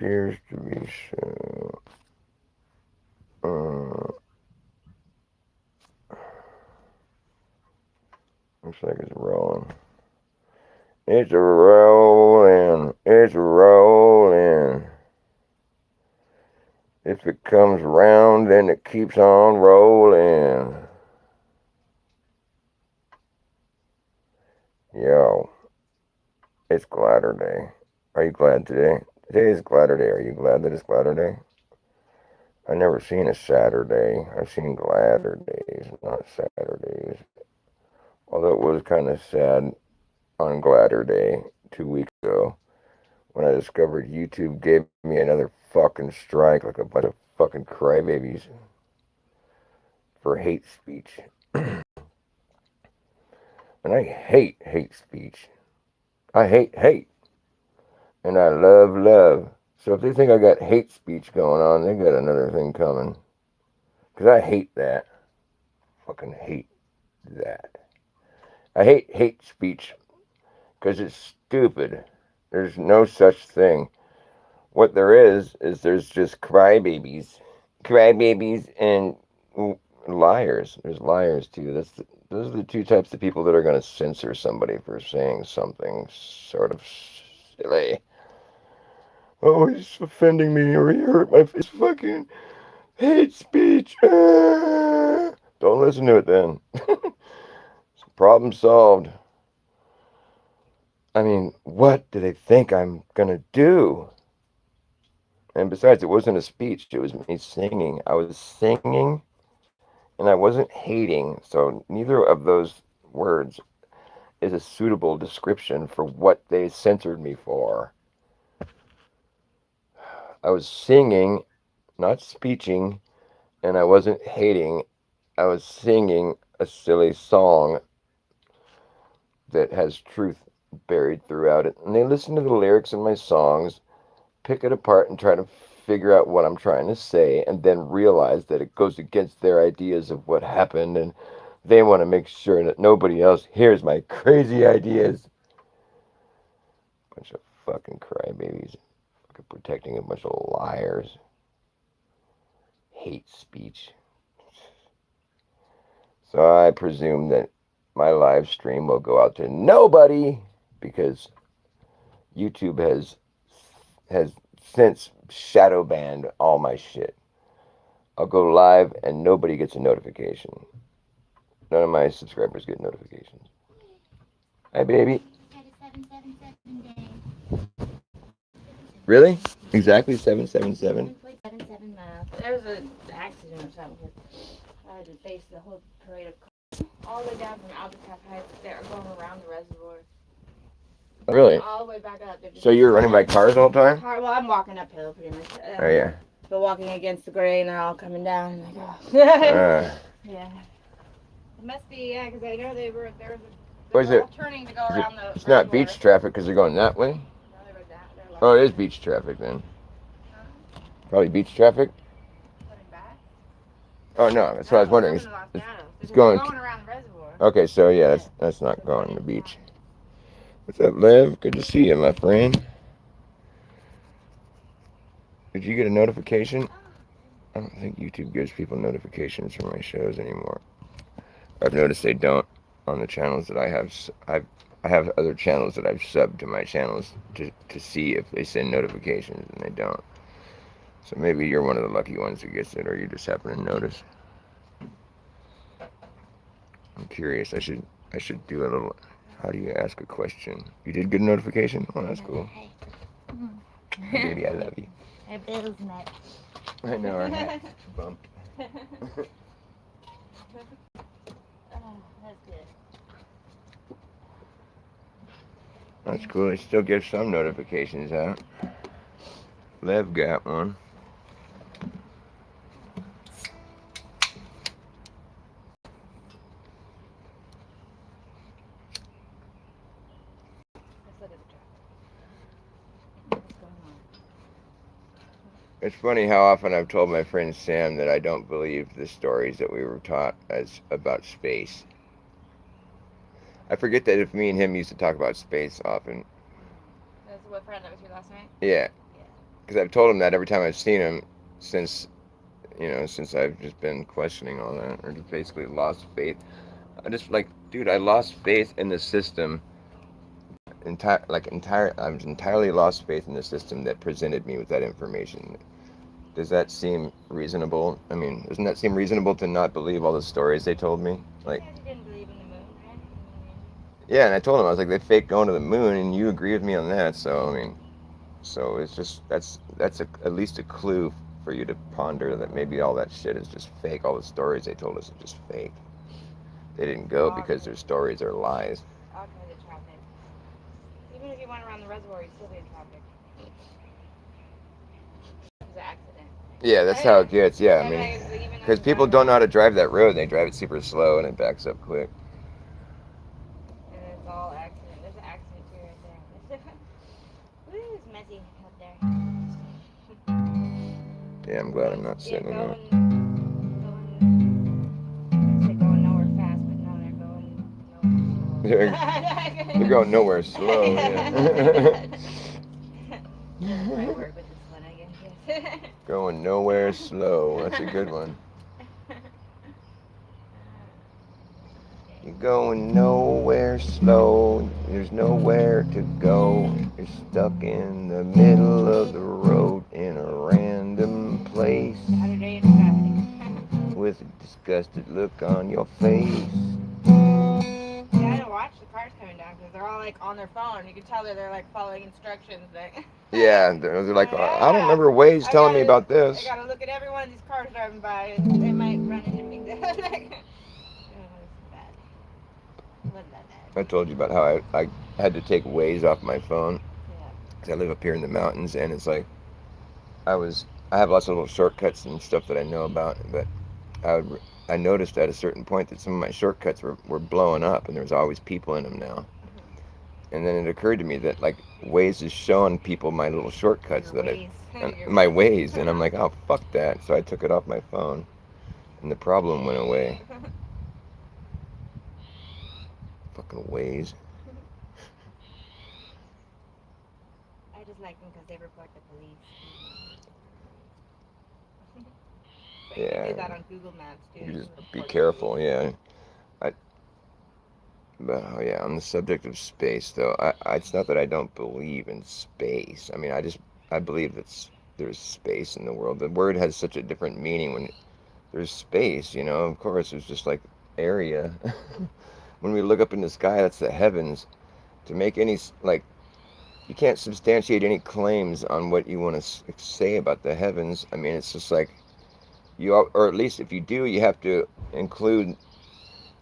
appears to be so. Looks like it's rolling. It's rolling. It's rolling. If it comes round, then it keeps on rolling. Yo, it's Gladderday. Are you glad today? Today is Gladderday. Are you glad that it's Gladderday? I've never seen a Saturday. I've seen Gladderdays, not Saturdays. Although it was kind of sad on Gladderday 2 weeks ago when I discovered YouTube gave me another fucking strike like a bunch of fucking crybabies for hate speech. And I hate hate speech. I hate hate. And I love love. So if they think I got hate speech going on, they got another thing coming. Because I hate that. Fucking hate that. I hate hate speech because it's stupid. There's no such thing. What there is there's just crybabies. Crybabies and liars. There's liars too. Those are the two types of people that are going to censor somebody for saying something sort of silly. Oh, he's offending me or he hurt my face. Fucking hate speech. Don't listen to it then. Problem solved. I mean, what do they think I'm gonna do? And besides, it wasn't a speech, it was me singing. I was singing and I wasn't hating, so neither of those words is a suitable description for what they censored me for. I was singing, not speeching, and I wasn't hating. I was singing a silly song that has truth buried throughout it. And they listen to the lyrics in my songs, pick it apart, and try to figure out what I'm trying to say, and then realize that it goes against their ideas of what happened, and they want to make sure that nobody else hears my crazy ideas. Bunch of fucking crybabies. Fucking protecting a bunch of liars. Hate speech. So I presume that my live stream will go out to nobody because YouTube has since shadow banned all my shit. I'll go live and nobody gets a notification. None of my subscribers get notifications. Hi, baby. Had a 777 day. Really? Exactly 777? 7 miles. There was an accident or something. I had to face the whole parade of cars all the way down from Albuquerque Heights. They're going around the reservoir. Really? All the way back up. So you were running by cars all the time? Well, I'm walking uphill pretty much. Oh, yeah. But walking against the grain and all coming down. Like, oh. Yeah. It must be, yeah, because I know they were all turning to go around the It's not beach traffic because they're going that way? No, they were down. Oh, it is beach traffic then. Probably beach traffic? Coming back? Oh, no, that's what I was wondering. It's going around the reservoir. Okay, so yeah, that's not going to the beach. What's up, Lev? Good to see you, my friend. Did you get a notification? I don't think YouTube gives people notifications for my shows anymore. I've noticed they don't on the channels that I have. I have other channels that I've subbed to my channels to see if they send notifications, and they don't. So maybe you're one of the lucky ones who gets it, or you just happen to notice. I'm curious. I should do a little. How do you ask a question? You did get a notification? Oh, that's cool. Hey, baby, I love you. Our bill's met. I know, our hat's bumped. Oh, that's good. That's cool. They still give some notifications out. Lev got one. It's funny how often I've told my friend Sam that I don't believe the stories that we were taught as about space. I forget that if me and him used to talk about space often. That's what friend that was here last night? Yeah. because I've told him that every time I've seen him since, since I've just been questioning all that, or just basically lost faith. I just like, dude, I lost faith in the system. I was entirely lost faith in the system that presented me with that information. Does that seem reasonable? I mean, doesn't that seem reasonable to not believe all the stories they told me? Like, Yeah, you didn't believe in the moon, right? yeah, and I told him I was like, they faked going to the moon, and you agree with me on that. So I mean, so it's just that's at least a clue for you to ponder that maybe all that shit is just fake. All the stories they told us are just fake. They didn't go because their stories are lies. All kinds of traffic. Even if you went around the reservoir, you'd still be in traffic. It was an accident. Yeah, that's how it gets. Yeah, I mean, because people don't know how to drive that road. They drive it super slow and it backs up quick. And it's all accident. There's an accident too right there. Woo, it's messy up there. Yeah, I'm glad I'm not sitting in that. They're going nowhere fast, but no, they're going nowhere slow. They're going nowhere slow. Yeah. That's the right word with this one, I guess. Going nowhere slow. That's a good one. You're going nowhere slow. There's nowhere to go. You're stuck in the middle of the road in a random place. Saturday in traffic. With a disgusted look on your face. Yeah, I had to watch the cars coming down because they're all like on their phone. You can tell that they're like following instructions. Yeah, they're like, I don't remember Waze telling me about this. I gotta look at every one of these cars driving by. They might run into me. I told you about how I had to take Waze off my phone because I live up here in the mountains, and it's like I have lots of little shortcuts and stuff that I know about, but I noticed at a certain point that some of my shortcuts were blowing up, and there was always people in them now. And then it occurred to me that like Waze is showing people my little shortcuts my Waze, and I'm like, oh fuck that! So I took it off my phone, and the problem went away. Fucking Waze. I just like them because they report the police. But yeah. You can do that on Google Maps too. You just be careful, yeah. But oh yeah, on the subject of space, though, it's not that I don't believe in space. I mean, I believe that there's space in the world. The word has such a different meaning when there's space. Of course, it's just like area. When we look up in the sky, that's the heavens. To make any like, you can't substantiate any claims on what you want to say about the heavens. I mean, it's just like or at least if you do, you have to include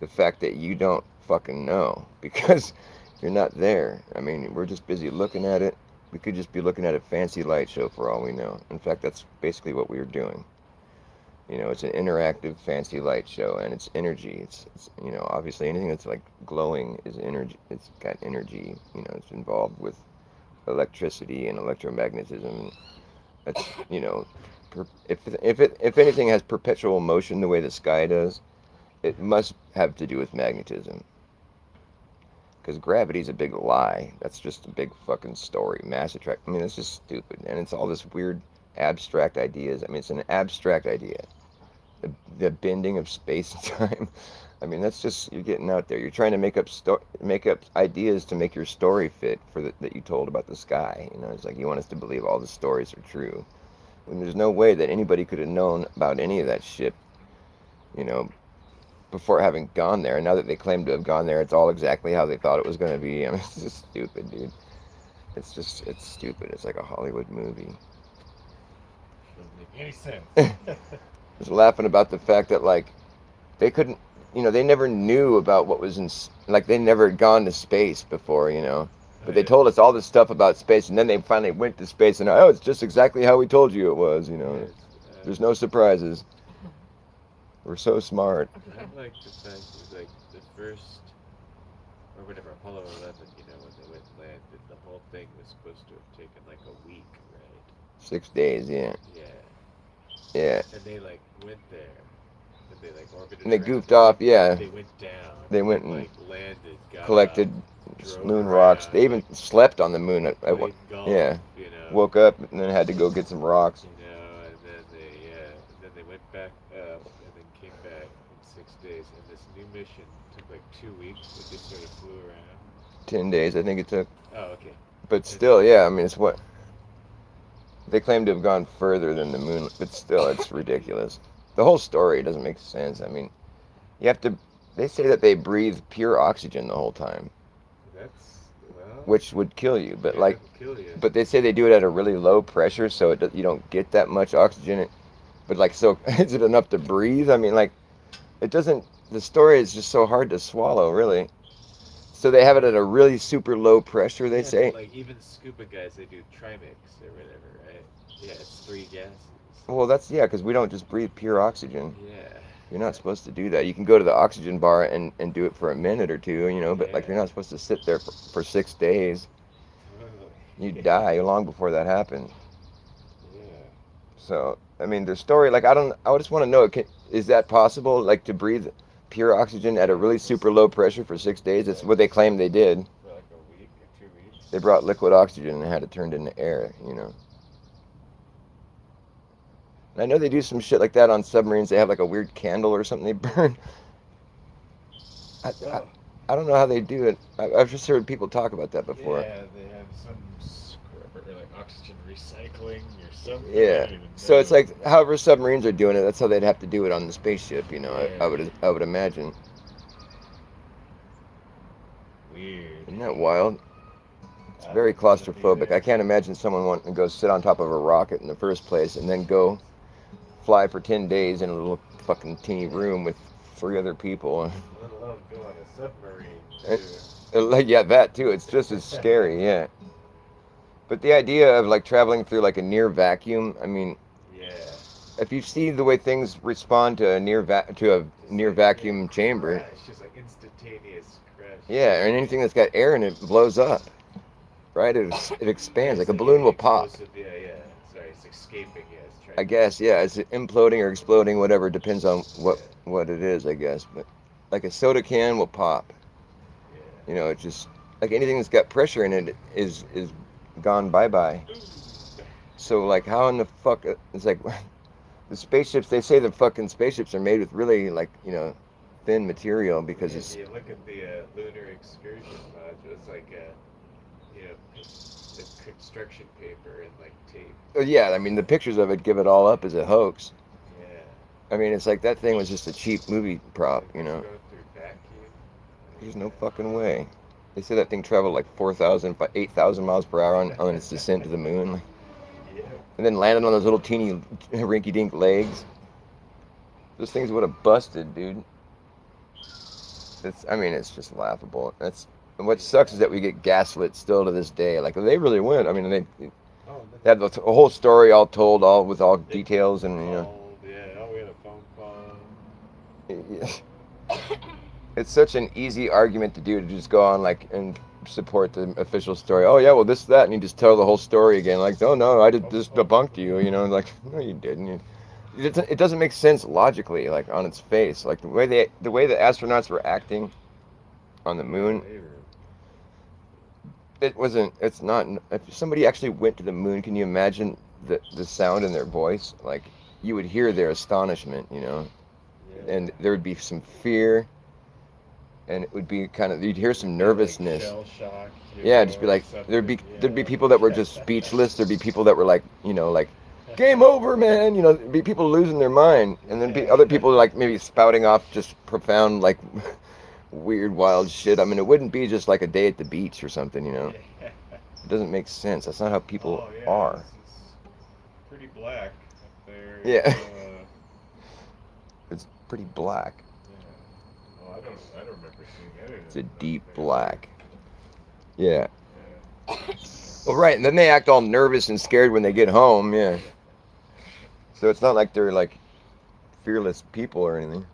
the fact that you don't fucking know because you're not there. I mean, we're just busy looking at it. We could just be looking at a fancy light show for all we know. In fact, that's basically what we were doing. It's an interactive fancy light show, and it's energy. It's obviously anything that's like glowing is energy. It's got energy. It's involved with electricity and electromagnetism. That's if anything has perpetual motion the way the sky does, it must have to do with magnetism. Because gravity's a big lie. That's just a big fucking story. Mass attraction. I mean, it's just stupid. And it's all this weird abstract ideas. I mean, it's an abstract idea. The bending of space and time. I mean, that's just, you're getting out there. You're trying to make up ideas to make your story fit that you told about the sky. It's like you want us to believe all the stories are true. When there's no way that anybody could have known about any of that shit, before having gone there. And now that they claim to have gone there, it's all exactly how they thought it was going to be. I mean, it's just stupid, dude. It's stupid. It's like a Hollywood movie. Doesn't make any sense. Just laughing about the fact that, like, they couldn't, they never knew about what was they never had gone to space before, But they told us all this stuff about space, and then they finally went to space, and, it's just exactly how we told you it was, There's no surprises. We're so smart. I like the fact that, like, the first, or whatever, Apollo 11, when they went and landed, the whole thing was supposed to have taken, like, a week, right? 6 days, yeah. Yeah. Yeah. And they, like, went there, And they like orbited And they around goofed it. off, yeah. They went down. They went and like landed, got collected up, drove moon around, rocks. They even like, slept on the moon played golf, yeah. you know. Woke up and then had to go get some rocks. You know, and then they went back up and then came back in 6 days. And this new mission took like 2 weeks. It just sort of flew around. 10 days, I think it took. Oh, okay. But still, yeah, I mean, it's what they claim to have gone further than the moon, but still, it's ridiculous. The whole story doesn't make sense. I mean, you have to. They say that they breathe pure oxygen the whole time, which would kill you. But yeah, kill you. but they say they do it at a really low pressure, so you don't get that much oxygen. But like, so is it enough to breathe? I mean, like, it doesn't. The story is just so hard to swallow, really. So they have it at a really super low pressure. They say. Like even scuba guys, they do trimix or whatever, right? Yeah, it's 3 gases. Well, because we don't just breathe pure oxygen. Yeah. You're not supposed to do that. You can go to the oxygen bar and do it for a minute or two, but like you're not supposed to sit there for 6 days. You'd die long before that happened. Yeah. So, I mean, their story, like, I just want to know, is that possible, like, to breathe pure oxygen at a really super low pressure for 6 days? It's what they claim they did. For like a week or 2 weeks. They brought liquid oxygen and had it turned into air, And I know they do some shit like that on submarines. They have like a weird candle or something they burn. I don't know how they do it. I've just heard people talk about that before. Yeah, they have some scrubber, like oxygen recycling or something. Yeah. So it's like, however submarines are doing it, that's how they'd have to do it on the spaceship. Yeah. I would imagine. Weird. Isn't that wild? It's very claustrophobic. I can't imagine someone wanting to go sit on top of a rocket in the first place and then go fly for 10 days in a little fucking teeny room with 3 other people. Let alone go on a submarine. Like, yeah, that too. It's just as scary, yeah. But the idea of like traveling through like a near vacuum, I mean, yeah. If you see the way things respond to a near vacuum chamber, It's just like instantaneous crash. Yeah, and anything that's got air in it blows up, right? It expands like a balloon will pop. Yeah. Sorry, it's escaping. Yeah, it's trying. I guess, yeah, it's imploding or exploding, whatever. Depends on what it is, I guess. But like a soda can will pop. Yeah. It's just like anything that's got pressure in it is gone bye-bye. So like, how in the fuck? It's like the spaceships. They say the fucking spaceships are made with really like thin material because it's. You look at the lunar excursion module. It's like the construction paper and like tape. Yeah, I mean the pictures of it give it all up as a hoax. Yeah. I mean it's like that thing was just a cheap movie prop, Going through vacuum. There's no fucking way. They say that thing traveled like 8,000 miles per hour on its descent to the moon. Yeah. And then landed on those little teeny rinky-dink legs. Those things would have busted, dude. It's just laughable. And what sucks is that we get gaslit still to this day. Like, they really went. I mean, they had the whole story all told, all with all details, and Yeah, we had a phone call. It's such an easy argument to do, to just go on like and support the official story. Oh yeah, well this, that, and you just tell the whole story again. Like, oh no, I just debunked you. Like, no, you didn't. It doesn't make sense logically, like on its face. Like the way the astronauts were acting on the moon. It's not. If somebody actually went to the moon, can you imagine the sound in their voice? Like, you would hear their astonishment, and there would be some fear. And it would be you'd hear some nervousness. Shell shock. Yeah, just be like, there'd be people that were just speechless. There'd be people that were like, like, game over, man. There'd be people losing their mind. And then other people like maybe spouting off just profound, like, weird, wild shit. I mean, it wouldn't be just like a day at the beach or something, It doesn't make sense. That's not how people are. It's pretty black up there. Yeah. It's pretty black. I don't remember seeing anything. It's a deep black. Yeah. Well, right, and then they act all nervous and scared when they get home, yeah. So it's not like they're like fearless people or anything.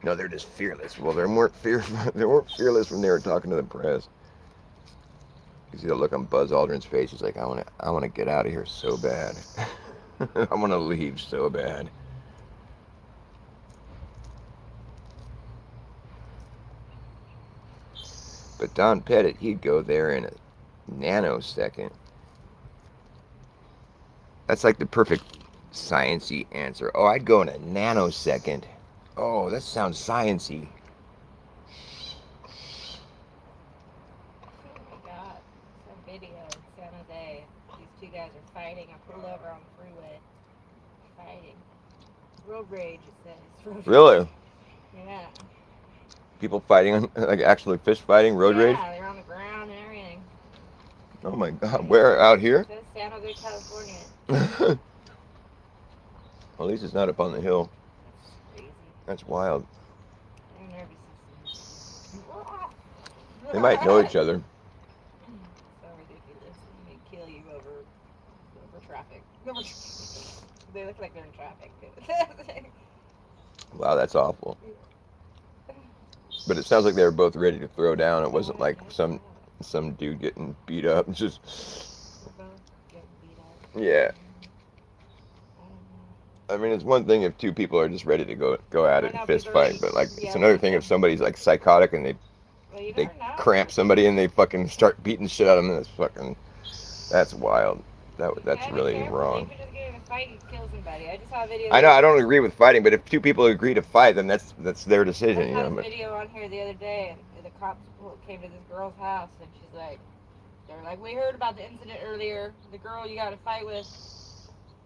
No, they're just fearless. Well, they weren't fearless when they were talking to the press. You see the look on Buzz Aldrin's face. He's like, I want to get out of here so bad. I want to leave so bad. But Don Pettit, he'd go there in a nanosecond. That's like the perfect science-y answer. Oh, I'd go in a nanosecond. Oh, that sounds science-y. Oh my god. Some video in San Jose. These two guys are fighting. I pulled over on the freeway. Fighting. Road rage, it says. Road Really? Rage. Yeah. People fighting, like actually fist fighting, road rage? Yeah, they're on the ground and everything. Oh my God, where? Out here? It says San Jose, California. Well, at least it's not up on the hill. That's crazy. That's wild. They're nervous systems. They might know each other. So ridiculous. They kill you over traffic. They look like they're in traffic. Wow, that's awful. But it sounds like they were both ready to throw down. It wasn't like some dude getting beat up. It's just, yeah. I mean, it's one thing if two people are just ready to go at it and fist fight, but like it's another thing if somebody's like psychotic and they cramp somebody and they fucking start beating shit out of them. That's wild. That's really wrong. You could just get in a fight and kill somebody. I just saw a video. I know I don't agree with fighting, but if two people agree to fight, then that's their decision. I saw a video on here the other day, and the cops came to this girl's house, and she's like, they're like, we heard about the incident earlier. The girl you got to fight with.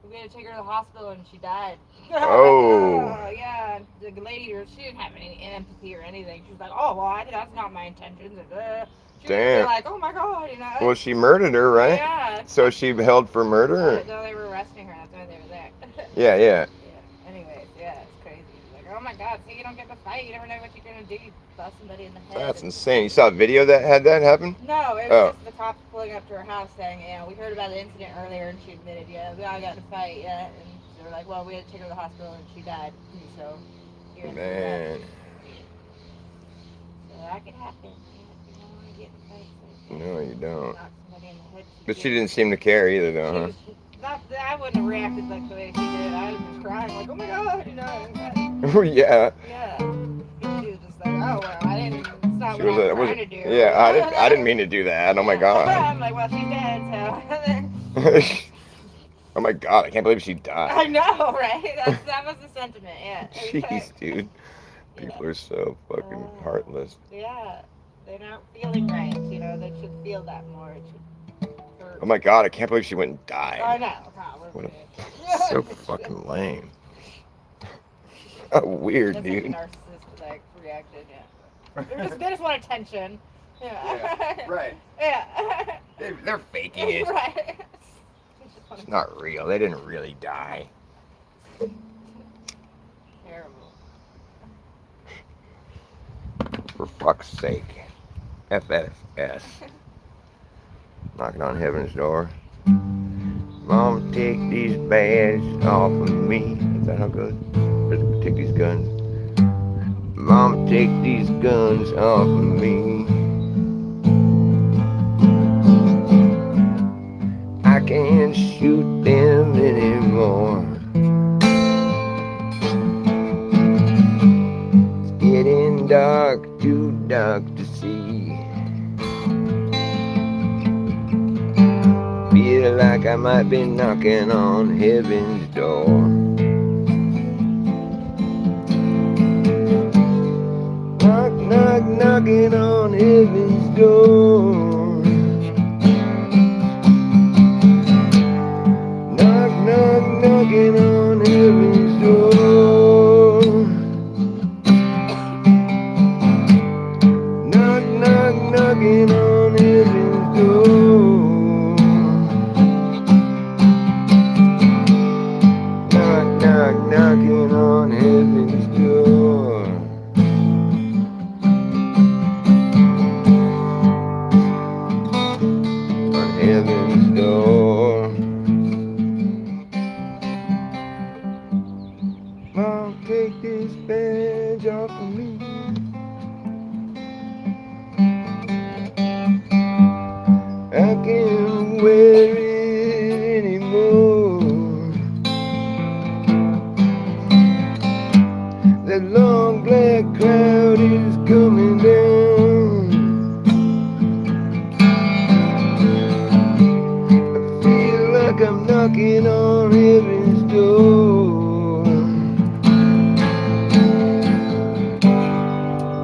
We had to take her to the hospital and she died. Oh. Yeah. The lady, she didn't have any empathy or anything. She was like, oh, well, that's not my intentions. She Damn. was like, oh my God, you know. Well, she murdered her, right? Yeah. So she held for murder? No, they were arresting her. That's why they were there. Yeah. Yeah. Anyways, yeah, it's crazy. Like, oh my God, so you don't get to fight. You never know what you're going to do. You bust somebody in the head. That's insane. You saw a video that had that happen? No, it was just the cops pulling up to her house saying, yeah, we heard about the incident earlier, and she admitted, yeah, we all got in a fight, yeah. And they were like, well, we had to take her to the hospital, and she died. And so, here Man. So that could happen. You don't want to get in fights. No, you don't. Knock somebody in the head. But she didn't seem to care either, though, huh? I wouldn't have reacted like the way she did. I would have been crying, like, oh my God, you know. Yeah. Yeah. She was just like, oh, well, I didn't. It's not She what was I'm trying to do. Yeah, I didn't mean to do that. Oh my God. I'm like, well, she's dead, so. Oh my God, I can't believe she died. I know, right? That was the sentiment, yeah. Jeez, dude. People are so fucking heartless. Yeah. They're not feeling right, you know. They should feel that more. It should hurt. Oh my God, I can't believe she went and died. I know. God, So fucking lame. How weird, that's dude. like a narcissistic reaction, yeah. They just want attention. Yeah. Right. Yeah. They're faking it. Right. It's not real. They didn't really die. Terrible. For fuck's sake. FFS. Knocking on heaven's door. Mom, take these bags off of me. Is that how good? Take these guns. Mom, take these guns off of me. I can't shoot them anymore. It's getting dark, too dark to see. Feel like I might be knocking on heaven's door. Knock, knock, knocking on heaven's door. Knock, knock, knocking on heaven's door. Knock, knock, knocking on heaven's door. Knock, knock, knocking on heaven's door. On heaven's door. knocking on heaven's door.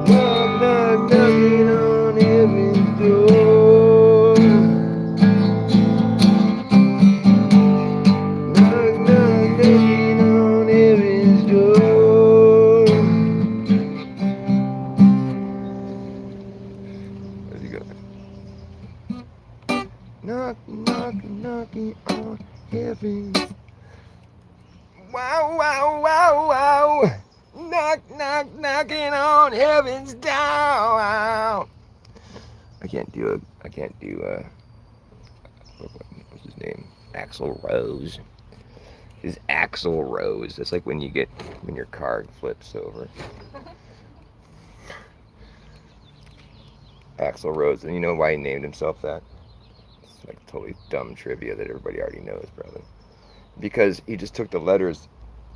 Knock, knock, knocking on heaven's door. Knock, knock, knocking on heaven's door. Where's he going? Knock, knock, knocking on heaven's. Wow, wow, wow, wow. Knock, knock, knocking on heaven's door. I can't do it. I can't do what's his name? Axl Rose. His Axl Rose. That's like when your car flips over. Axl Rose, and you know why he named himself that? It's like totally dumb trivia that everybody already knows, probably. Because he just took the letters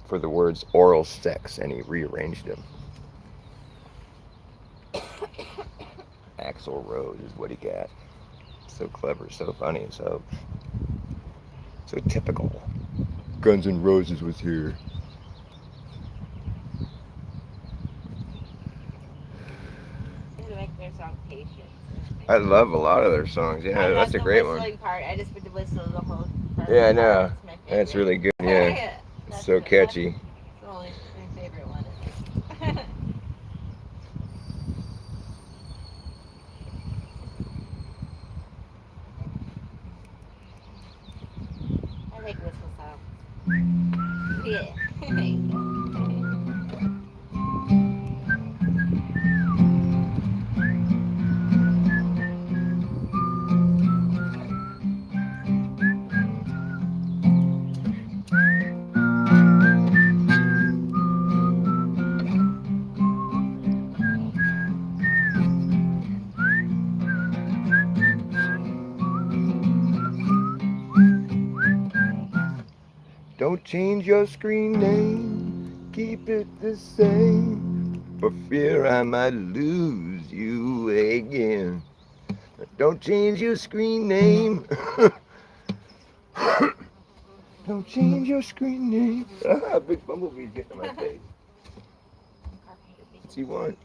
for the words oral sex and he rearranged them. Axl Rose is what he got. So clever, so funny, so typical. Guns N' Roses was here. I like their song Patience. I love a lot of their songs. Yeah, I that's love a the great one. whistling part. I just would whistle the whole part. Yeah, I know. It's my favorite. That's really good. Yeah, That's so catchy. That's only my favorite one. I like whistle sounds. Yeah. Don't change your screen name, keep it the same, for fear I might lose you again. Don't change your screen name. Don't change your screen name. Ah, big bumblebee's getting in my face. What's he want?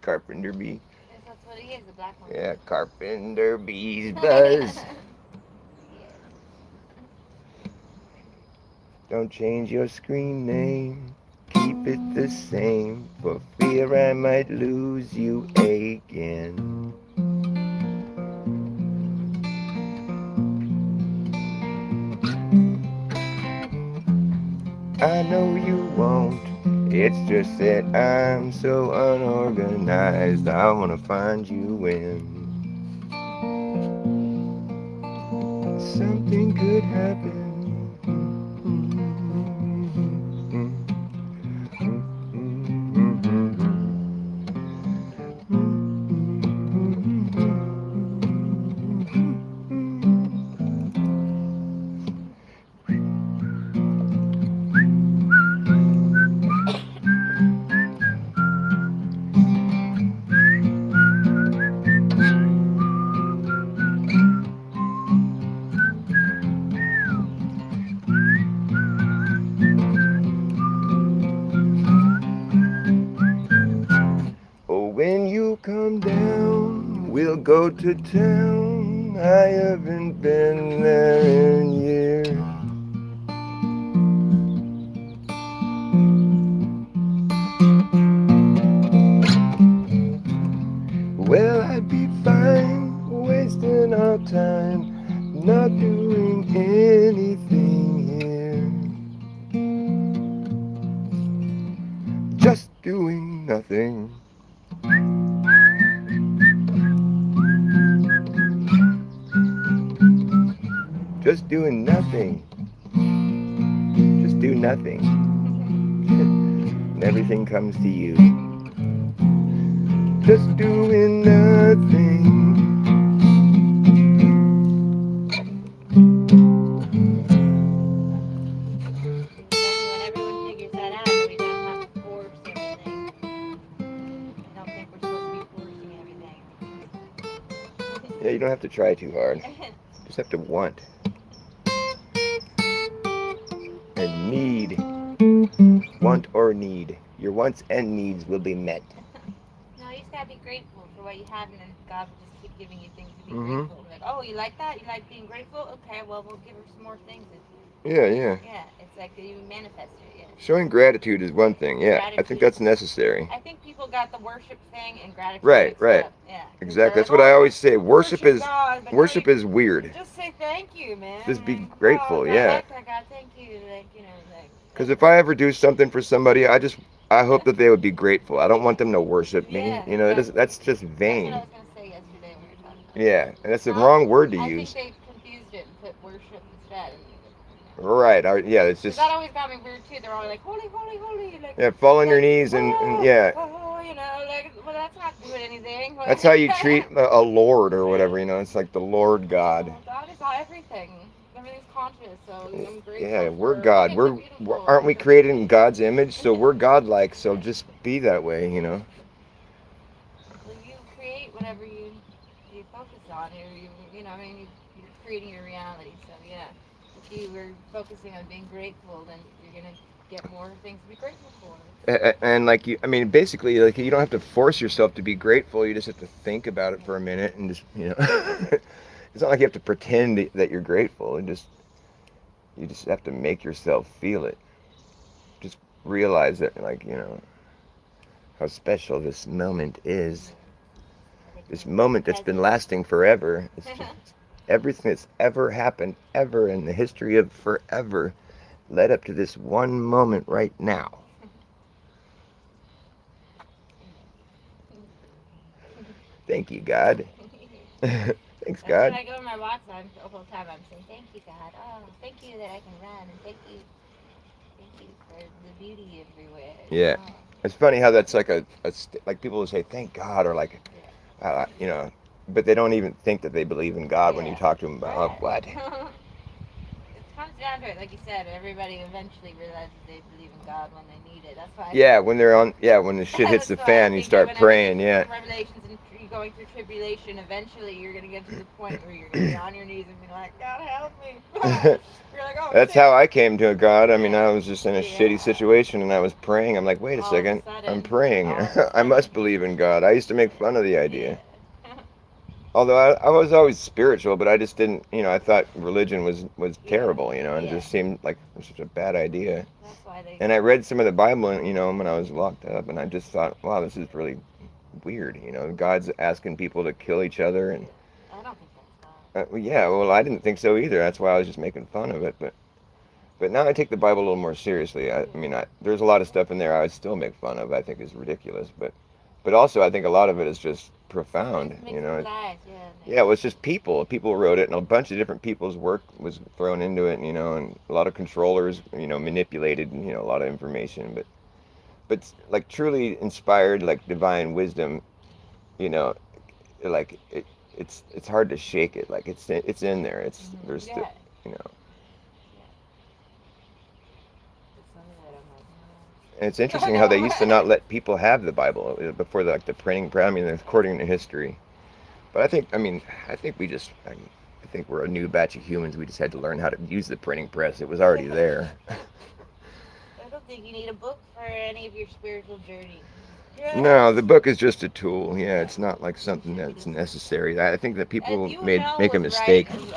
Carpenter bee. That's what he is, the black one. Yeah, carpenter bees buzz. Don't change your screen name, keep it the same, for fear I might lose you again. I know you won't, it's just that I'm so unorganized. I wanna find you when something could happen. Oh, when you come down, we'll go to town. I haven't been there in years. Well, I'd be fine wasting our time, not doing anything here, just doing nothing. Just doing nothing. Just do nothing. And everything comes to you. Just doing nothing. When everyone figures that out, then we don't have to force everything. I don't think we're supposed to be forcing everything. Yeah, you don't have to try too hard. You just have to want. Need. Want or need. Your wants and needs will be met. No, you just gotta be grateful for what you have, and then God will just keep giving you things to be Mm-hmm. grateful. Like, oh, you like that? You like being grateful? Okay, well, we'll give her some more things. And, Yeah, yeah. yeah, it's like you manifest it. Yeah. Showing gratitude is one thing. Yeah, I think Gratitude. that's necessary. I think people got the worship thing and gratitude Right, mixed right. up. Yeah, because they're Exactly. like, That's what oh, I I'm gonna always say. worship God, but no, Worship is weird. just say thank you, man. Just be And, oh, grateful. I Yeah. like that, God. Thank you. Like, like Because that's if I ever do something for somebody, I hope that they would be grateful. I don't want them to worship me. yeah, exactly. That's just That's what I vain. was gonna say yesterday when we were talking about that. Yeah, and that's the wrong word to I think use. they confused it and put worship instead. Right. Yeah. It's Because just that always got me weird too. They're all like, holy, holy, holy, yeah. Fall on your like, knees and yeah. like, well, that's not doing anything. That's how you treat a lord or whatever. It's like the Lord God. Well, God is everything. Everything's conscious, so I'm Yeah, grateful we're for. Look God. at the beautiful. Aren't we created in God's image? So we're God-like. So just be that way. Well, you create whatever you focus on. I mean, you're creating your reality. So yeah, if you were focusing on being grateful, then you're gonna get more things to be grateful for. And like I mean, basically, like you don't have to force yourself to be grateful. You just have to think about it for a minute and just. It's not like you have to pretend that you're grateful. You just have to make yourself feel it. Just realize that, like how special this moment is. This moment that's been lasting forever. It's just everything that's ever happened ever in the history of forever led up to this one moment right now. Thank you, God. Thanks, That's when God. I go in my walks on the whole time. I'm saying, "Thank you, God. Oh, thank you that I can run, and thank you for the beauty everywhere." Yeah. Oh, It's funny how that's like like people will say thank God or like, uh, you know, but they don't even think that they believe in God when you yeah, talk to them about right. what. It comes down to it, like you said. Everybody eventually realizes they believe in God when they need it. That's why I think. Yeah, when the shit hits That's the why I fan, you think that start whenever you praying. go Yeah. through revelations and you're going through tribulation, eventually you're gonna get to the point where you're gonna be on your knees and be like, "God help me." You're like, "Oh That's shit." how I came to God. I mean, Yeah. I was just in a shitty Yeah. situation and I was praying. I'm like, wait a All of a second, I'm sudden. praying. All of a I sudden. must believe in God. I used to make fun of the idea. Yeah. Although I was always spiritual, but I just didn't, I thought religion was Yeah. terrible, and it Yeah. just seemed like such a bad idea. That's why they. And I read some of the Bible, when I was locked up, and I just thought, wow, this is really weird. God's asking people to kill each other, and I don't think that's God. well, yeah, well, I didn't think so either. That's why I was just making fun of it. But now I take the Bible a little more seriously. I mean, there's a lot of stuff in there I still make fun of. I think is ridiculous, but also I think a lot of it is just profound. It makes them lies, yeah. Yeah, well, it's just people. People wrote it, and a bunch of different people's work was thrown into it, and a lot of controllers, manipulated, a lot of information. But like truly inspired, like divine wisdom, you know, like it's hard to shake it. Like it's in there. There's the, Yeah. you know. Yeah. It's something that I'm like, And it's no. interesting how they used to not let people have the Bible before the printing press. I mean, according to history. But I think I think we're a new batch of humans. We just had to learn how to use the printing press. It was already there. I don't think you need a book for any of your spiritual journey. No, the book is just a tool. Yeah, Yeah. it's not like It something should be that's just necessary. I think that and people you know make a what's right mistake and what's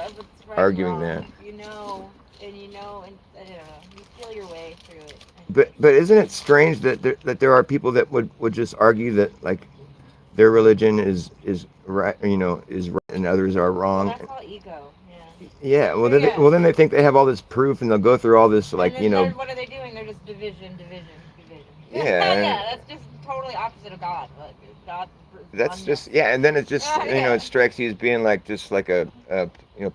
right and arguing wrong. that. And I don't know, you feel your way through it. But isn't it strange that there are people that would just argue that like their religion is right, is right and others are Well, wrong. that's all ego. Yeah, well Yeah. then they think they have all this proof and they'll go through all this And like then what are they doing? They're just division. yeah. Yeah, that's just totally opposite of God. Like, God, That's oneness. just yeah, and then it just Yeah. it strikes you as being like just like a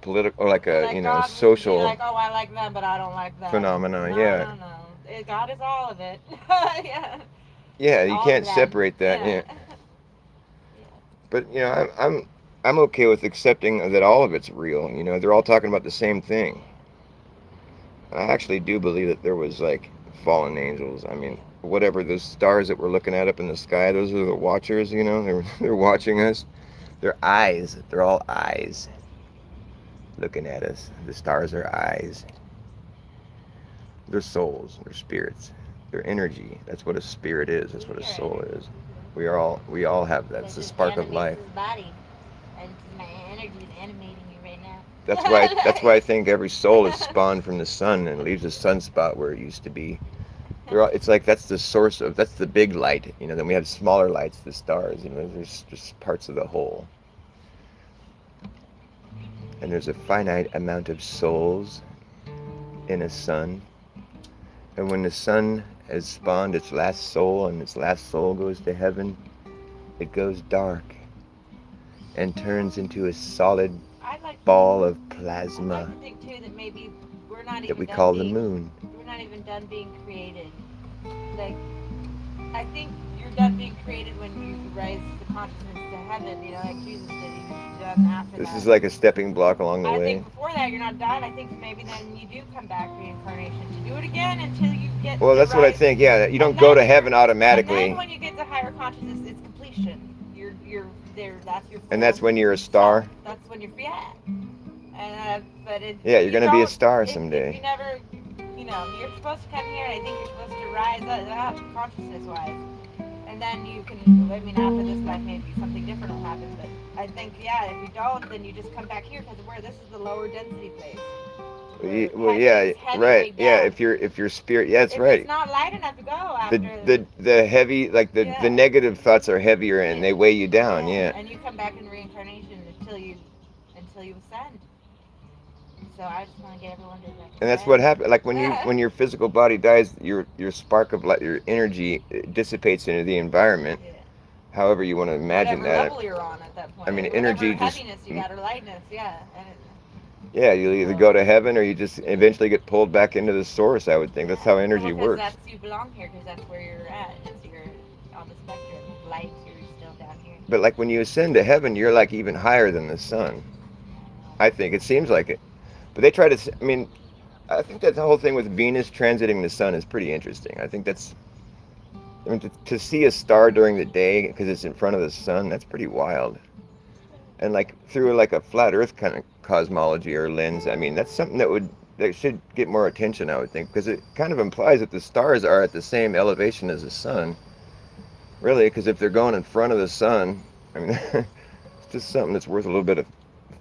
political or like a Like God would be social like, oh, I like them, but I don't like them. phenomenon. No, Yeah, no, no. God is all of it. Yeah. yeah, you All of can't them. separate that. Yeah. Yeah, Yeah. but I'm okay with accepting that all of it's real. They're all talking about the same thing. I actually do believe that there was like fallen angels. I mean, whatever those stars that we're looking at up in the sky, those are the watchers. They're watching us. They're eyes. They're all eyes looking at us. The stars are eyes. They're souls. They're spirits. They're energy. That's what a spirit is. That's what a We are soul energy. is. We all have that. It's That the just spark of animates life. his body. And my energy is animating you right now. That's why I think every soul is spawned from the sun and leaves a sunspot where it used to be. It's like that's the big light. Then we have smaller lights, the stars. There's just parts of the whole. And there's a finite amount of souls in a sun. And when the sun has spawned its last soul and its last soul goes to heaven, it goes dark and turns into a solid I'd like ball of I'd like plasma to think too that maybe we're not that even we done call the being moon. we're not even done being created. Like I think you're done being created when you rise the consciousness to heaven, like Jesus did. You're done after This that. is like a stepping block along the I think way. before that you're not done. I think maybe then you do come back reincarnation to do it again until you get Well, the that's what I right. think. Yeah, you don't And go then to heaven and then automatically, when you get to higher consciousness, it's completion. You're there. That's your and full that's when you're a self. star. That's when you're yeah. But Yeah, if you're you gonna be a don't, star if you someday. never, you're supposed to come here. And I think you're supposed to rise up consciousness wise, and then you can. I mean, after this life, maybe something different will happen. But I think yeah, if you don't, then you just come back here because where this is the lower density place. Where Well, it's yeah, heavy right. way Yeah, down. if your spirit, yeah, that's It's right. not light enough to go The after. the heavy, like the Yeah. negative thoughts are heavier and they weigh you down. Yeah, Yeah. and you come back in reincarnation until you ascend. So I just want to get everyone to And that's what ascend. happens. Like when your physical body dies, your spark of light, your energy dissipates into the environment. Yeah. However you want to imagine Whatever that. level you're on at that I point, mean, whatever energy just heaviness you got or lightness, yeah. yeah, you'll either So go to heaven or you just eventually get pulled back into the source. I would think that's how yeah, well, energy because works. that's you belong here, because that's where you're at. It's you're on the spectrum of light. You're still down here. But like when you ascend to heaven, you're like even higher than the sun. I think it seems like it. But they try to. I mean, I think that the whole thing with Venus transiting the sun is pretty interesting. I think that's. I mean, to see a star during the day because it's in front of the sun, that's pretty wild. And like through like a flat Earth kind of cosmology or lens, I mean, that's something that should get more attention, I would think, because it kind of implies that the stars are at the same elevation as the sun. Really, because if they're going in front of the sun, I mean, it's just something that's worth a little bit of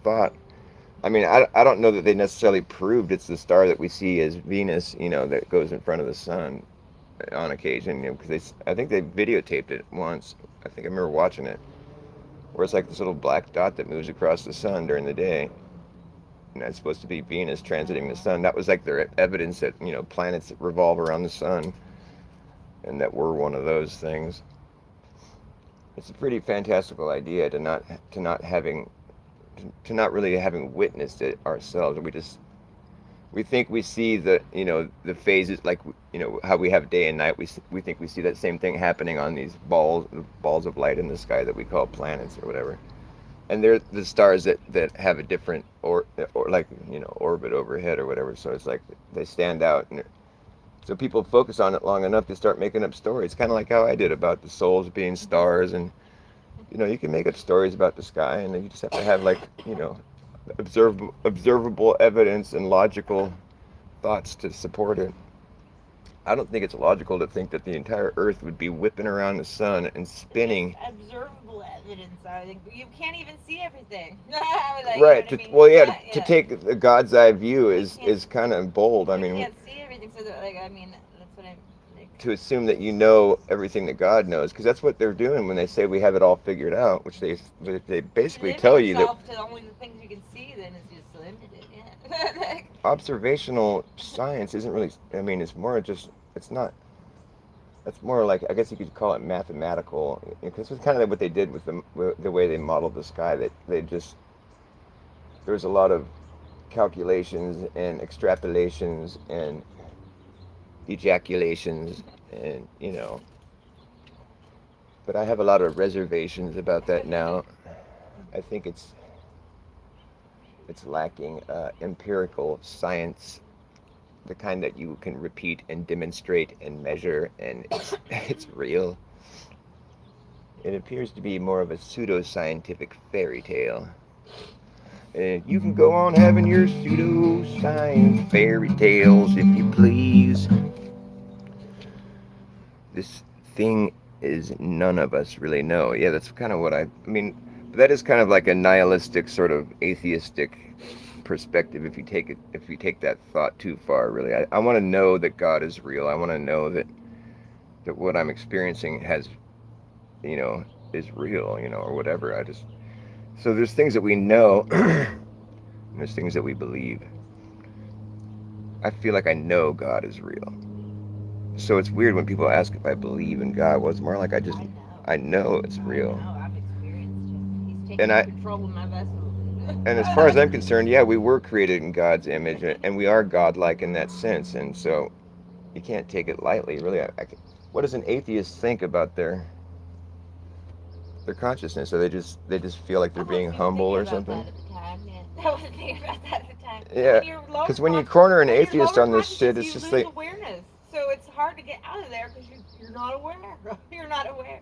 thought. I mean, I don't know that they necessarily proved it's the star that we see as Venus, that goes in front of the sun on occasion, because I think they videotaped it once. I think I remember watching it, where it's like this little black dot that moves across the sun during the day, and that's supposed to be Venus transiting the sun. That was like their evidence that planets revolve around the sun, and that we're one of those things. It's a pretty fantastical idea to not really having witnessed it ourselves. We think we see the phases, like how we have day and night. We think we see that same thing happening on these balls of light in the sky that we call planets or whatever. And they're the stars that have a different or like orbit overhead or whatever. So it's like they stand out, and so people focus on it long enough, they start making up stories. Kind of like how I did about the souls being stars, and you can make up stories about the sky, and then you just have to have like observable evidence and logical thoughts to support it. I don't think it's logical to think that the entire Earth would be whipping around the sun and It's just spinning. observable evidence. I think you can't even see everything. Like, you know Right. what I mean? Well, You yeah. can't. To Yeah. take the God's eye view You can't. is kind of bold. I You mean, can't see everything. So that, like, I mean, that's what I'm like. to assume that you know everything that God knows, because that's what they're doing when they say we have it all figured out, which they If you basically limit tell you that yourself to only the things you can see, then it's just limited. Yeah. Like, observational science isn't really. I mean, it's more just. It's not. That's more like, I guess you could call it mathematical, because it's kind of what they did with the way they modeled the sky. That they just there was a lot of calculations and extrapolations and ejaculations and but I have a lot of reservations about that now. I think it's lacking empirical science, the kind that you can repeat and demonstrate and measure, and it's real. It appears to be more of a pseudoscientific fairy tale. You can go on having your pseudoscience fairy tales if you please. This thing is none of us really know. Yeah, that's kind of what I mean. That is kind of like a nihilistic, sort of atheistic perspective. If you take that thought too far, really, I want to know that God is real. I want to know that what I'm experiencing has, you know, is real, or whatever. So there's things that we know, and there's things that we believe. I feel like I know God is real. So it's weird when people ask if I believe in God. Well, it's more like I know it's real. I know. I've experienced him. He's And taking I control of my vessel. and as far as I'm concerned, yeah, we were created in God's image, and we are godlike in that sense. And so you can't take it lightly, really. What does an atheist think about their consciousness? Or they just feel like I they're being wasn't even humble thinking or about something? that at the time. Yeah, I wasn't thinking about that at the time. Yeah, because when you corner an When you're atheist lower on this shit, consciousness, it's you just lose like awareness. So it's hard to get out of there because you're not aware. You're not aware.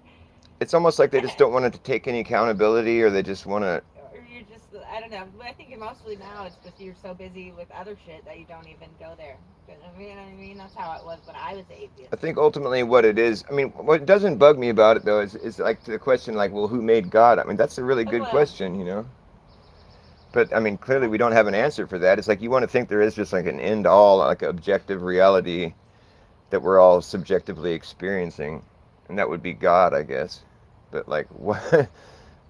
it's almost like they just don't want to take any accountability, or they just want to. Or you're just, I don't know. But I think mostly now it's just you're so busy with other shit that you don't even go there. I mean, that's how it was when I was atheist. I think ultimately what it is. I mean, what doesn't bug me about it though is like the question, like, well, who made God? I mean, that's a really good Well, question. But I mean, clearly we don't have an answer for that. It's like you want to think there is just like an end all, like objective reality that we're all subjectively experiencing, and that would be God, I guess. But like, what?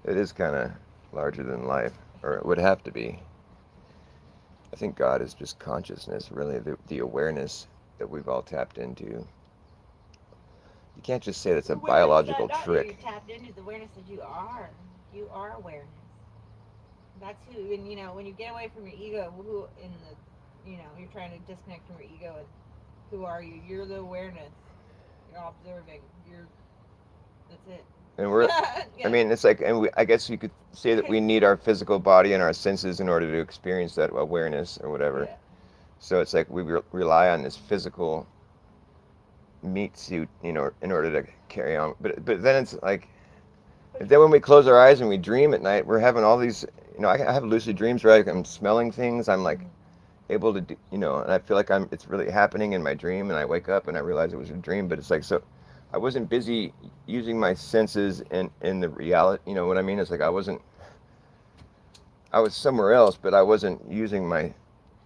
It is kind of larger than life, or it would have to be. I think God is just consciousness, really, the awareness that we've all tapped into. You can't just say that's a awareness that biological not that you trick. tapped into, the awareness that you are. You are awareness. That's who, and when you get away from your ego, who in the, you're trying to disconnect from your ego, and who are you? You're the awareness. You're observing. That's it. And we're, I Yeah. mean, it's like, and I guess you could say that we need our physical body and our senses in order to experience that awareness or whatever. Yeah. So it's like we rely on this physical meat suit, in order to carry on. But then it's like, then when we close our eyes and we dream at night, we're having all these, I have lucid dreams where I'm smelling things. I'm like able to do, and I feel like it's really happening in my dream, and I wake up and I realize it was a dream. But it's like, so I wasn't busy using my senses in the reality. You know what I mean? It's like I was somewhere else, but I wasn't using my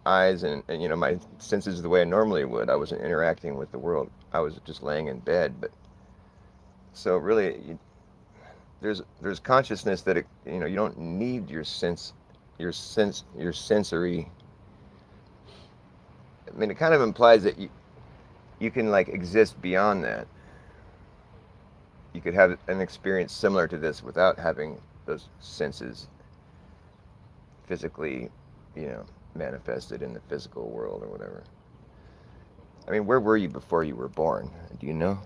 eyes and my senses the way I normally would. I wasn't interacting with the world. I was just laying in bed. But so really, there's consciousness that you don't need your sensory. I mean, it kind of implies that you can like exist beyond that. You could have an experience similar to this without having those senses physically, manifested in the physical world or whatever. I mean, where were you before you were born? Do you know?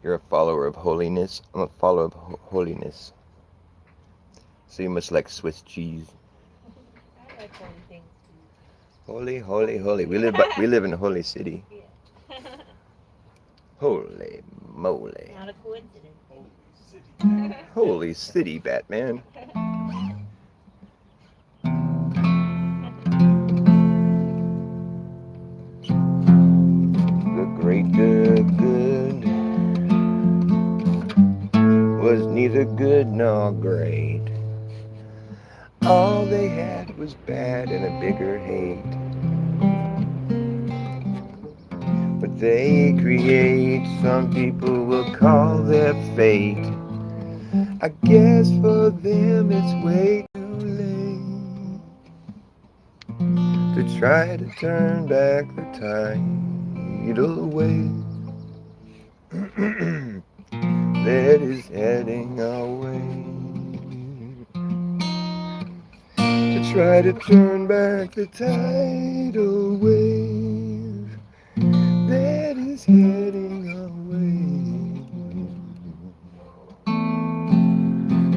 You're a follower of holiness. I'm a follower of holiness. So you must like Swiss cheese. I like holy things Holy, holy, holy. We live in a holy city. too. Yeah. Holy moly. Not a coincidence. Holy city, Batman. The great, the good was neither good nor great. All they had was bad and a bigger hate. But they create, some people will call their fate. I guess for them it's way too late to try to turn back the tidal wave that is heading our way. To try to turn back the tidal wave that is heading our way.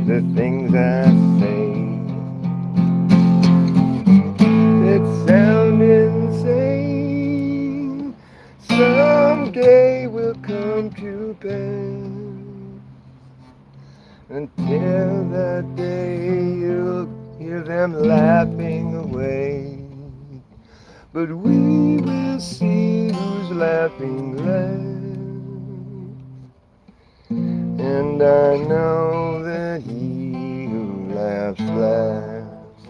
The things I say that sound insane someday will come to pass. am laughing away. But we will see who's laughing last. And I know that he who laughs last,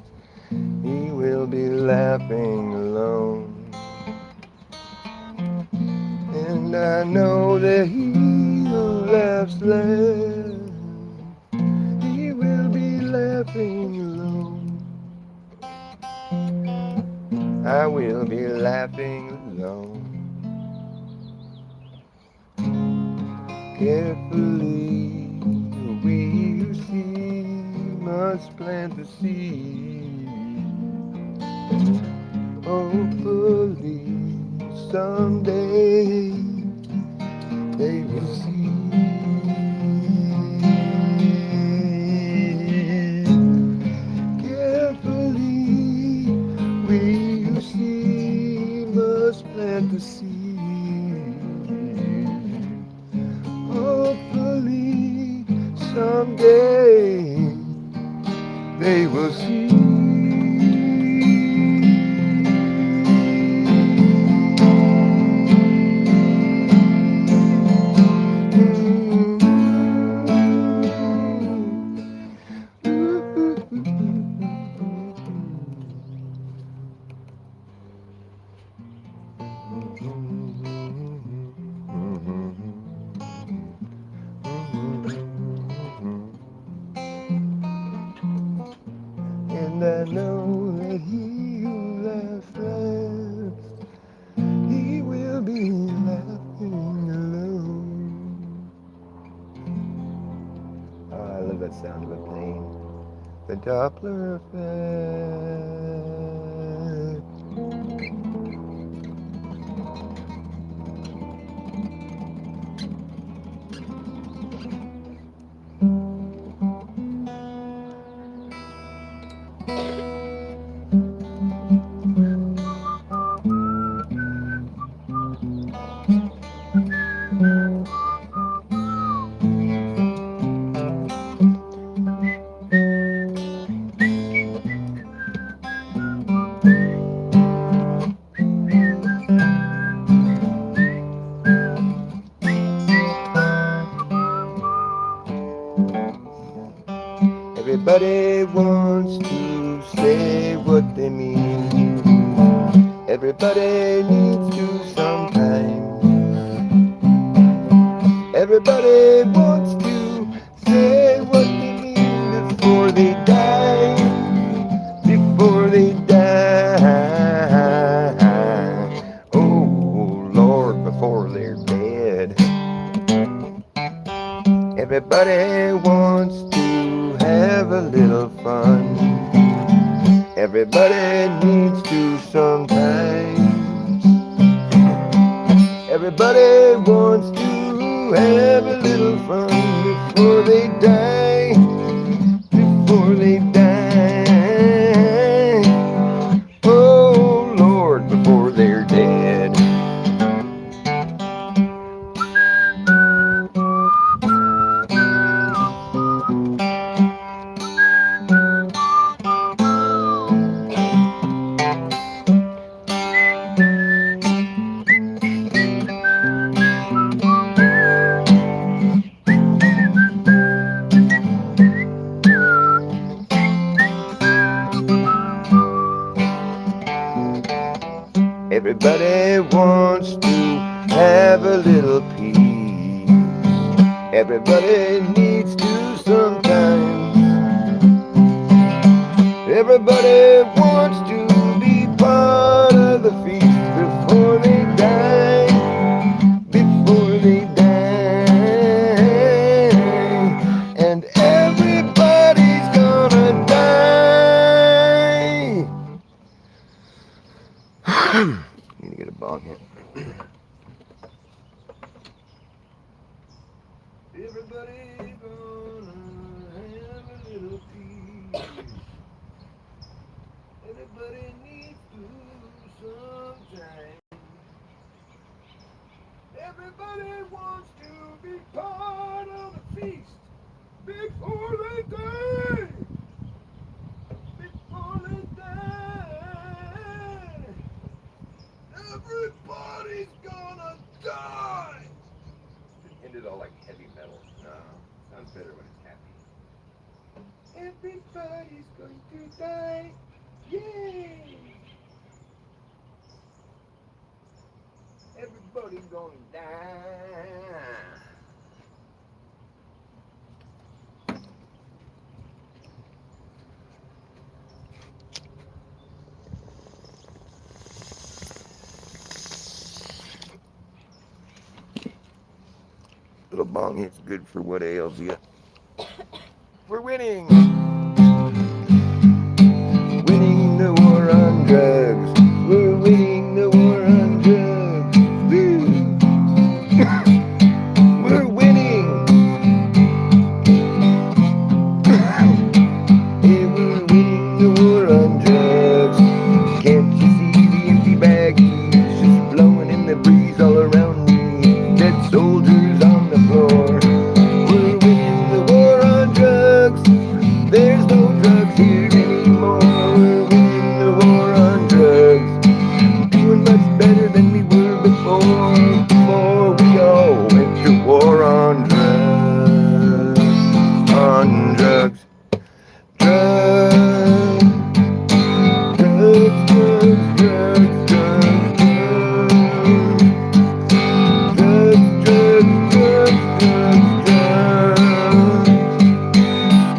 he will be laughing alone. And I know that he who laughs last, he will be laughing alone. I will be laughing alone. Carefully we see must plant the seed. Hopefully someday they will see. Carefully we who see must plant the seed. Hopefully someday they will see. And I know that he who laughs last, he will be laughing alone. Oh, I love that sound of a plane. The Doppler effect. Everybody wants to say what they mean. Everybody needs to sometimes. Everybody wants to say what they mean before they die. Before they die. Oh Lord, before they're dead. Everybody wants to have a little fun. Everybody needs to sometimes. Everybody wants to have a little fun before they die. Before they die. Oh Lord, before they're dead. Everybody wants to have a little peace. Everybody needs to sometimes. Everybody wants to be part of the feast before they die. Before they die. And everybody's gonna die. Need to get a bong here. Everybody gonna have a little peace. Everybody needs to sometime. Everybody wants to be part of the feast before they die. Before Everybody's going to die. Yay! Everybody's going to die. Little bong hit's good for what ails you. We're winning! Winning the war on drugs. We're winning the war on drugs. Woo! We're winning! Yeah, we're winning the war on drugs. Can't you see the empty baggies just blowing in the breeze all around me? Dead soldiers on the floor. We're winning the war on drugs. There's no drugs here anymore. We're winning the war on drugs. Doing much better than we were before. Before we all went to war on drugs. On drugs. Drugs. Drugs, drugs, drugs, drugs, drugs. Drugs, drugs, drugs, drugs, drugs.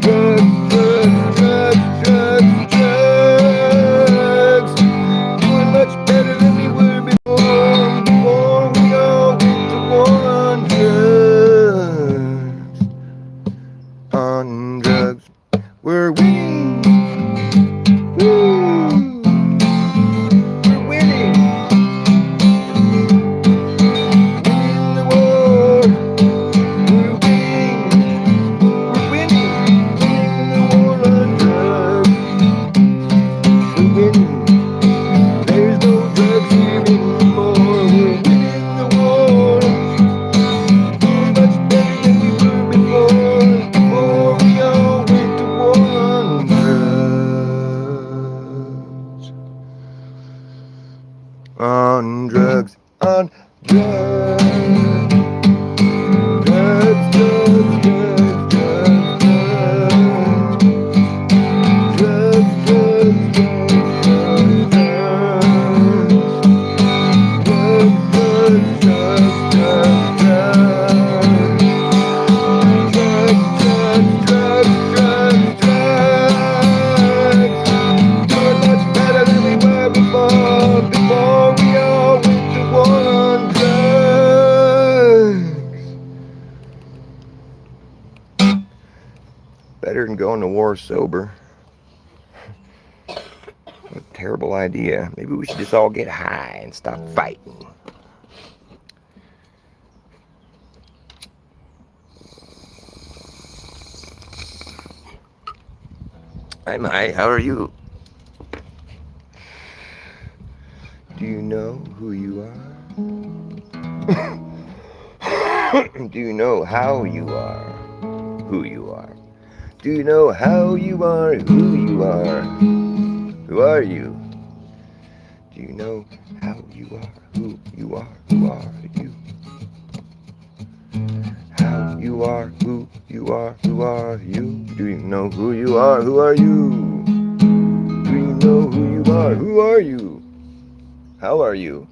Drugs, drugs, drugs, drugs, drugs. Doing much better than we were before. Before we all went to war on drugs. On drugs. We're winning. Woo! We're winning. Winning the war. We're winning. We're winning. Winning the war on drugs. We're winning. There's no drugs here anymore. We're winning the war. Doing much better than we were before. Before we all went to war on drugs. On drugs. On drugs. Drugs, drugs, drugs, drugs, drugs. Drugs, drugs, drugs, drugs, drugs. Drugs, drugs, drugs, drugs, drugs. Drugs, drugs, drugs, drugs, drugs. Doing much better than we were before. Before we all went to war on drugs. Better than going to war sober. What a terrible idea. Maybe we should just all get high and stop fighting. I'm high. How are you? Do you know who you are? Do you know how you are? Who you are? Do you know how you are? Who you are? Who are you? Do you know how you are? Who you are? Who are you? How you are? Who you are? Who are you? Do you know who you are? Who are you? Do you know who you are? Who are you? How are you?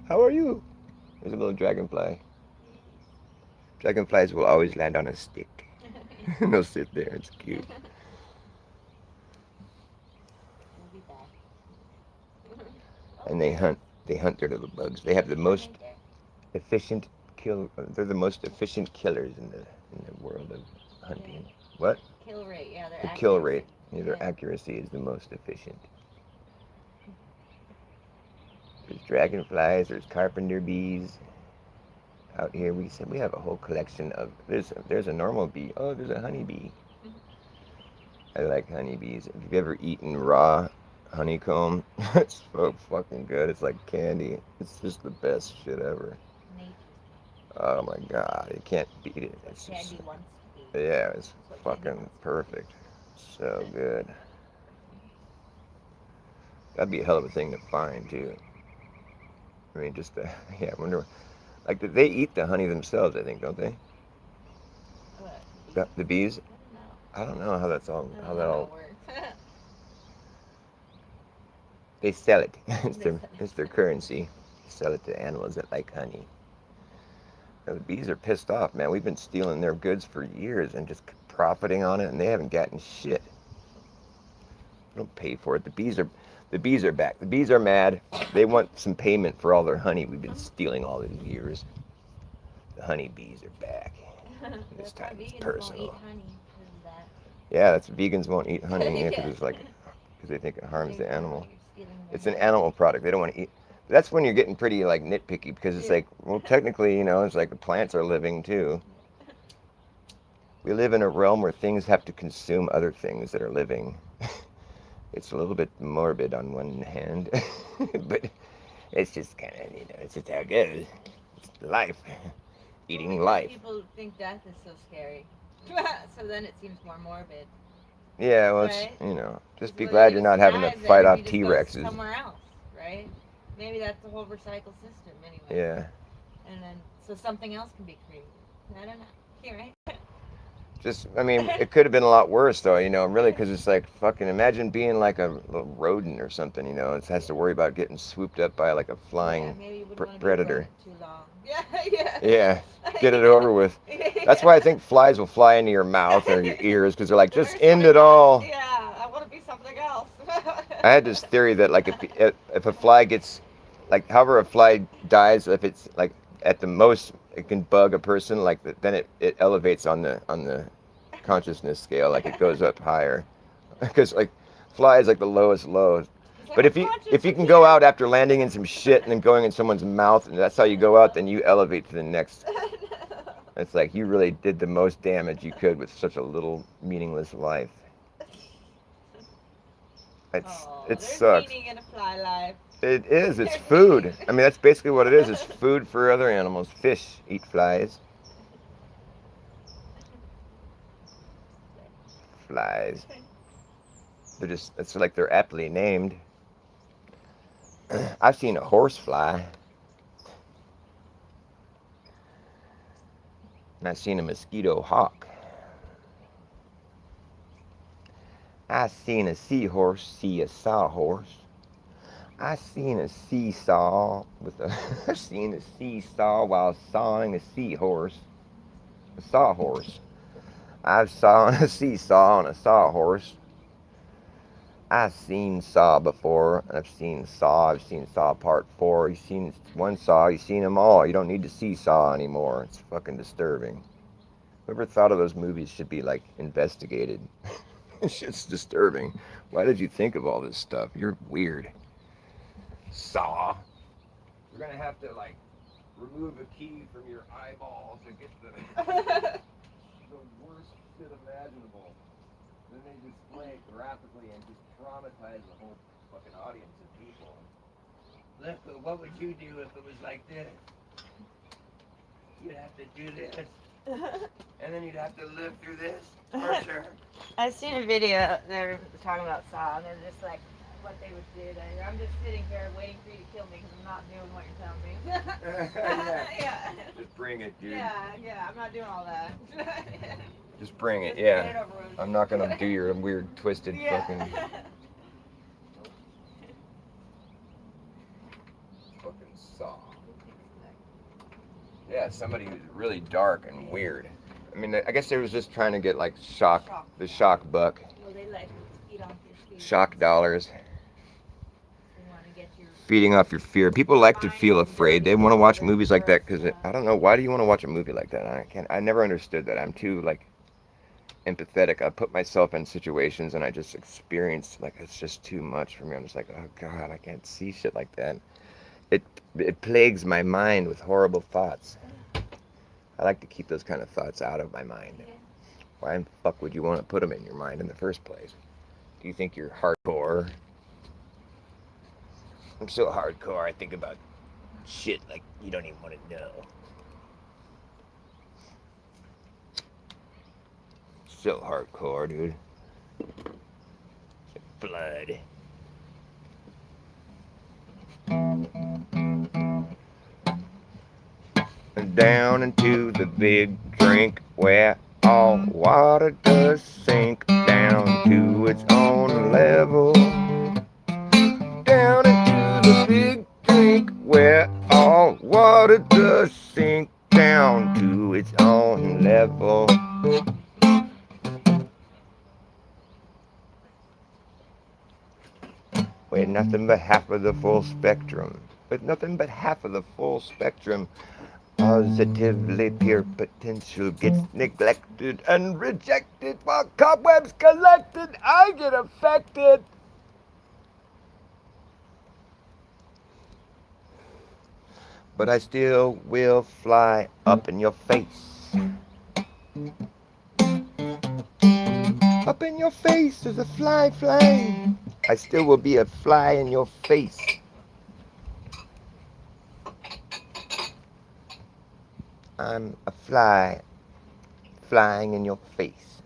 How are you? There's a little dragonfly. Dragonflies will always land on a stick. And they'll sit there. It's cute. We'll be back. And they hunt. They hunt their little bugs. They have the most efficient kill. They're the most efficient killers in the world of hunting. What? Kill rate, yeah. The kill rate. Yeah, their accuracy is the most efficient. There's dragonflies. There's carpenter bees. Out here, we said we have a whole collection of. There's a normal bee. Oh, there's a honeybee. I like honeybees. Have you ever eaten raw honeycomb? It's so fucking good. It's like candy. It's just the best shit ever. Oh my god, you can't beat it. It's just, Candy wants to be. yeah, it's fucking perfect. So good. That'd be a hell of a thing to find too. I mean, just yeah. I wonder, like, they eat the honey themselves. I think, don't they? What? The bees. I don't know. I don't know how that's all. I How don't that know how all. it works. They sell it. it's They their said it's their currency. Sell it to animals that like honey. Now, the bees are pissed off, man. We've been stealing their goods for years and just profiting on it, and they haven't gotten shit. We don't pay for it. The bees are back. The bees are mad. They want some payment for all their honey we've been stealing all these years. The honey bees are back. This That's why time it's vegans won't eat personal. honey. 'Cause of that. Yeah, that's vegans won't eat honey because Yeah. it's like because they think it harms They the feel animal. like you're stealing their It's an honey. animal product. They don't want to eat. That's when you're getting pretty like nitpicky because it's Yeah. like, well, technically, it's like the plants are living too. Yeah. We live in a realm where things have to consume other things that are living. It's a little bit morbid on one hand, but it's just kind of, it's just how it goes. It's life, Well, eating because life. people think death is so scary. So then it seems more morbid, Yeah, well, it's, right? just Because be well, you glad you're just not having to die there fight and you off just go T-Rexes. somewhere else, right? Maybe that's the whole recycle system anyway. Yeah, And then so something else can be created. I don't know. Yeah, right? I mean, it could have been a lot worse, though, really, because it's like, fucking, imagine being like a little rodent or something, it has to worry about getting swooped up by like a Yeah, flying maybe you wouldn't want to be a predator. rodent too long. Yeah, yeah. Yeah, get it over with. That's why I think flies will fly into your mouth or your ears because they're like, They're just just end like, it all. yeah, I want to be something else. I had this theory that like if a fly gets like however a fly dies, if it's like at the most it can bug a person, like then it elevates on the consciousness scale, like it goes up higher because like fly is like the lowest low. It's like But I'm if conscious, you I'm can go here. out after landing in some shit and then going in someone's mouth and that's how you go out, then you elevate to the next. It's like you really did the most damage you could with such a little meaningless life. Oh, It there's sucks. meaning in a fly life. It is. It's There's meaning. food. I mean, that's basically what it is. It's food for other animals. Fish eat flies. Flies. They're just. It's like they're aptly named. I've seen a horse fly, and I've seen a mosquito hawk. I seen a seahorse see a sawhorse. I seen a seesaw with a. I seen a seesaw while sawing a seahorse. A sawhorse. I've saw a seesaw on a sawhorse. I've seen Saw before. I've seen Saw. I've seen Saw Part 4. You've seen one Saw. You've seen them all. You don't need to see Saw anymore. It's fucking disturbing. Whoever thought of those movies should be, like, investigated. It's just disturbing. Why did you think of all this stuff? You're weird. Saw. You're gonna have to, like, remove a key from your eyeball to get the worst shit imaginable. Then they display it graphically and just traumatize the whole fucking audience of people. Look, what would you do if it was like this? You'd have to do this, and then you'd have to live through this torture. I've seen a video. They're talking about Saw, and they're just like what they would do. I'm just sitting here waiting for you to kill me because I'm not doing what you're telling me. Yeah. Yeah. Just bring it, dude. Yeah. I'm not doing all that. Just bring it, Just get it yeah. over with. I'm not gonna do your weird, twisted Yeah. fucking saw. Yeah, somebody who's really dark and weird. I mean, I guess they was just trying to get like the shock buck, Well, they like feed off your fear. shock dollars, They want to get your feeding off your fear. People like to mind feel all afraid. dirty They want to and watch over movies like that because stuff. I don't know why do you want to watch a movie like that? I can't. I never understood that. I'm too like empathetic. I put myself in situations and I just experience like it's just too much for me. I'm just like, oh god, I can't see shit like that. It it plagues my mind with horrible thoughts. I like to keep those kind of thoughts out of my mind. Yeah. Why in fuck would you want to put them in your mind in the first place? Do you think you're hardcore? I'm so hardcore. I think about shit like you don't even want to know. So hardcore, dude. Blood. Down into the big drink where all water does sink down to its own level. Down into the big drink where all water does sink down to its own level. With nothing but half of the full spectrum. With nothing but half of the full spectrum. Positively pure potential gets neglected and rejected while cobwebs collected. I get affected. But I still will fly up in your face. Up in your face there's a fly flying. I still will be a fly in your face. I'm a fly flying in your face.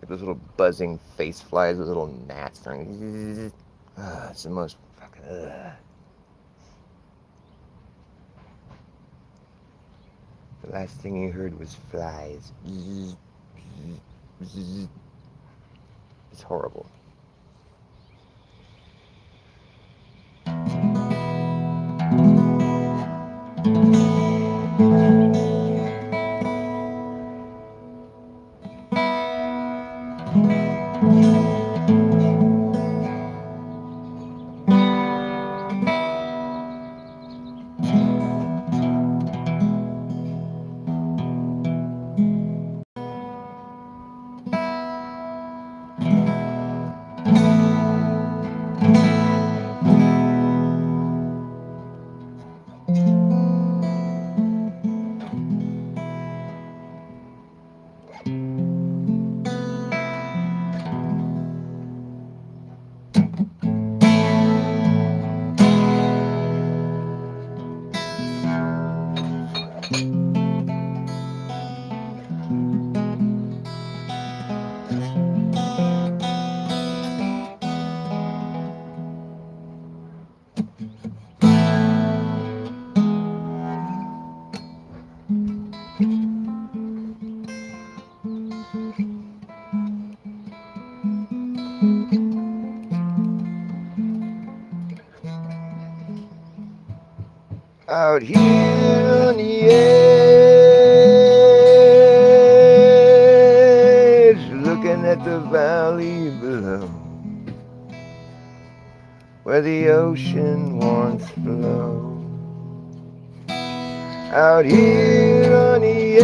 Like those little buzzing face flies, those little gnats. It's the most fucking. The last thing you heard was flies. It's horrible. Out here on the edge, looking at the valley below, where the ocean once flowed. Out here on the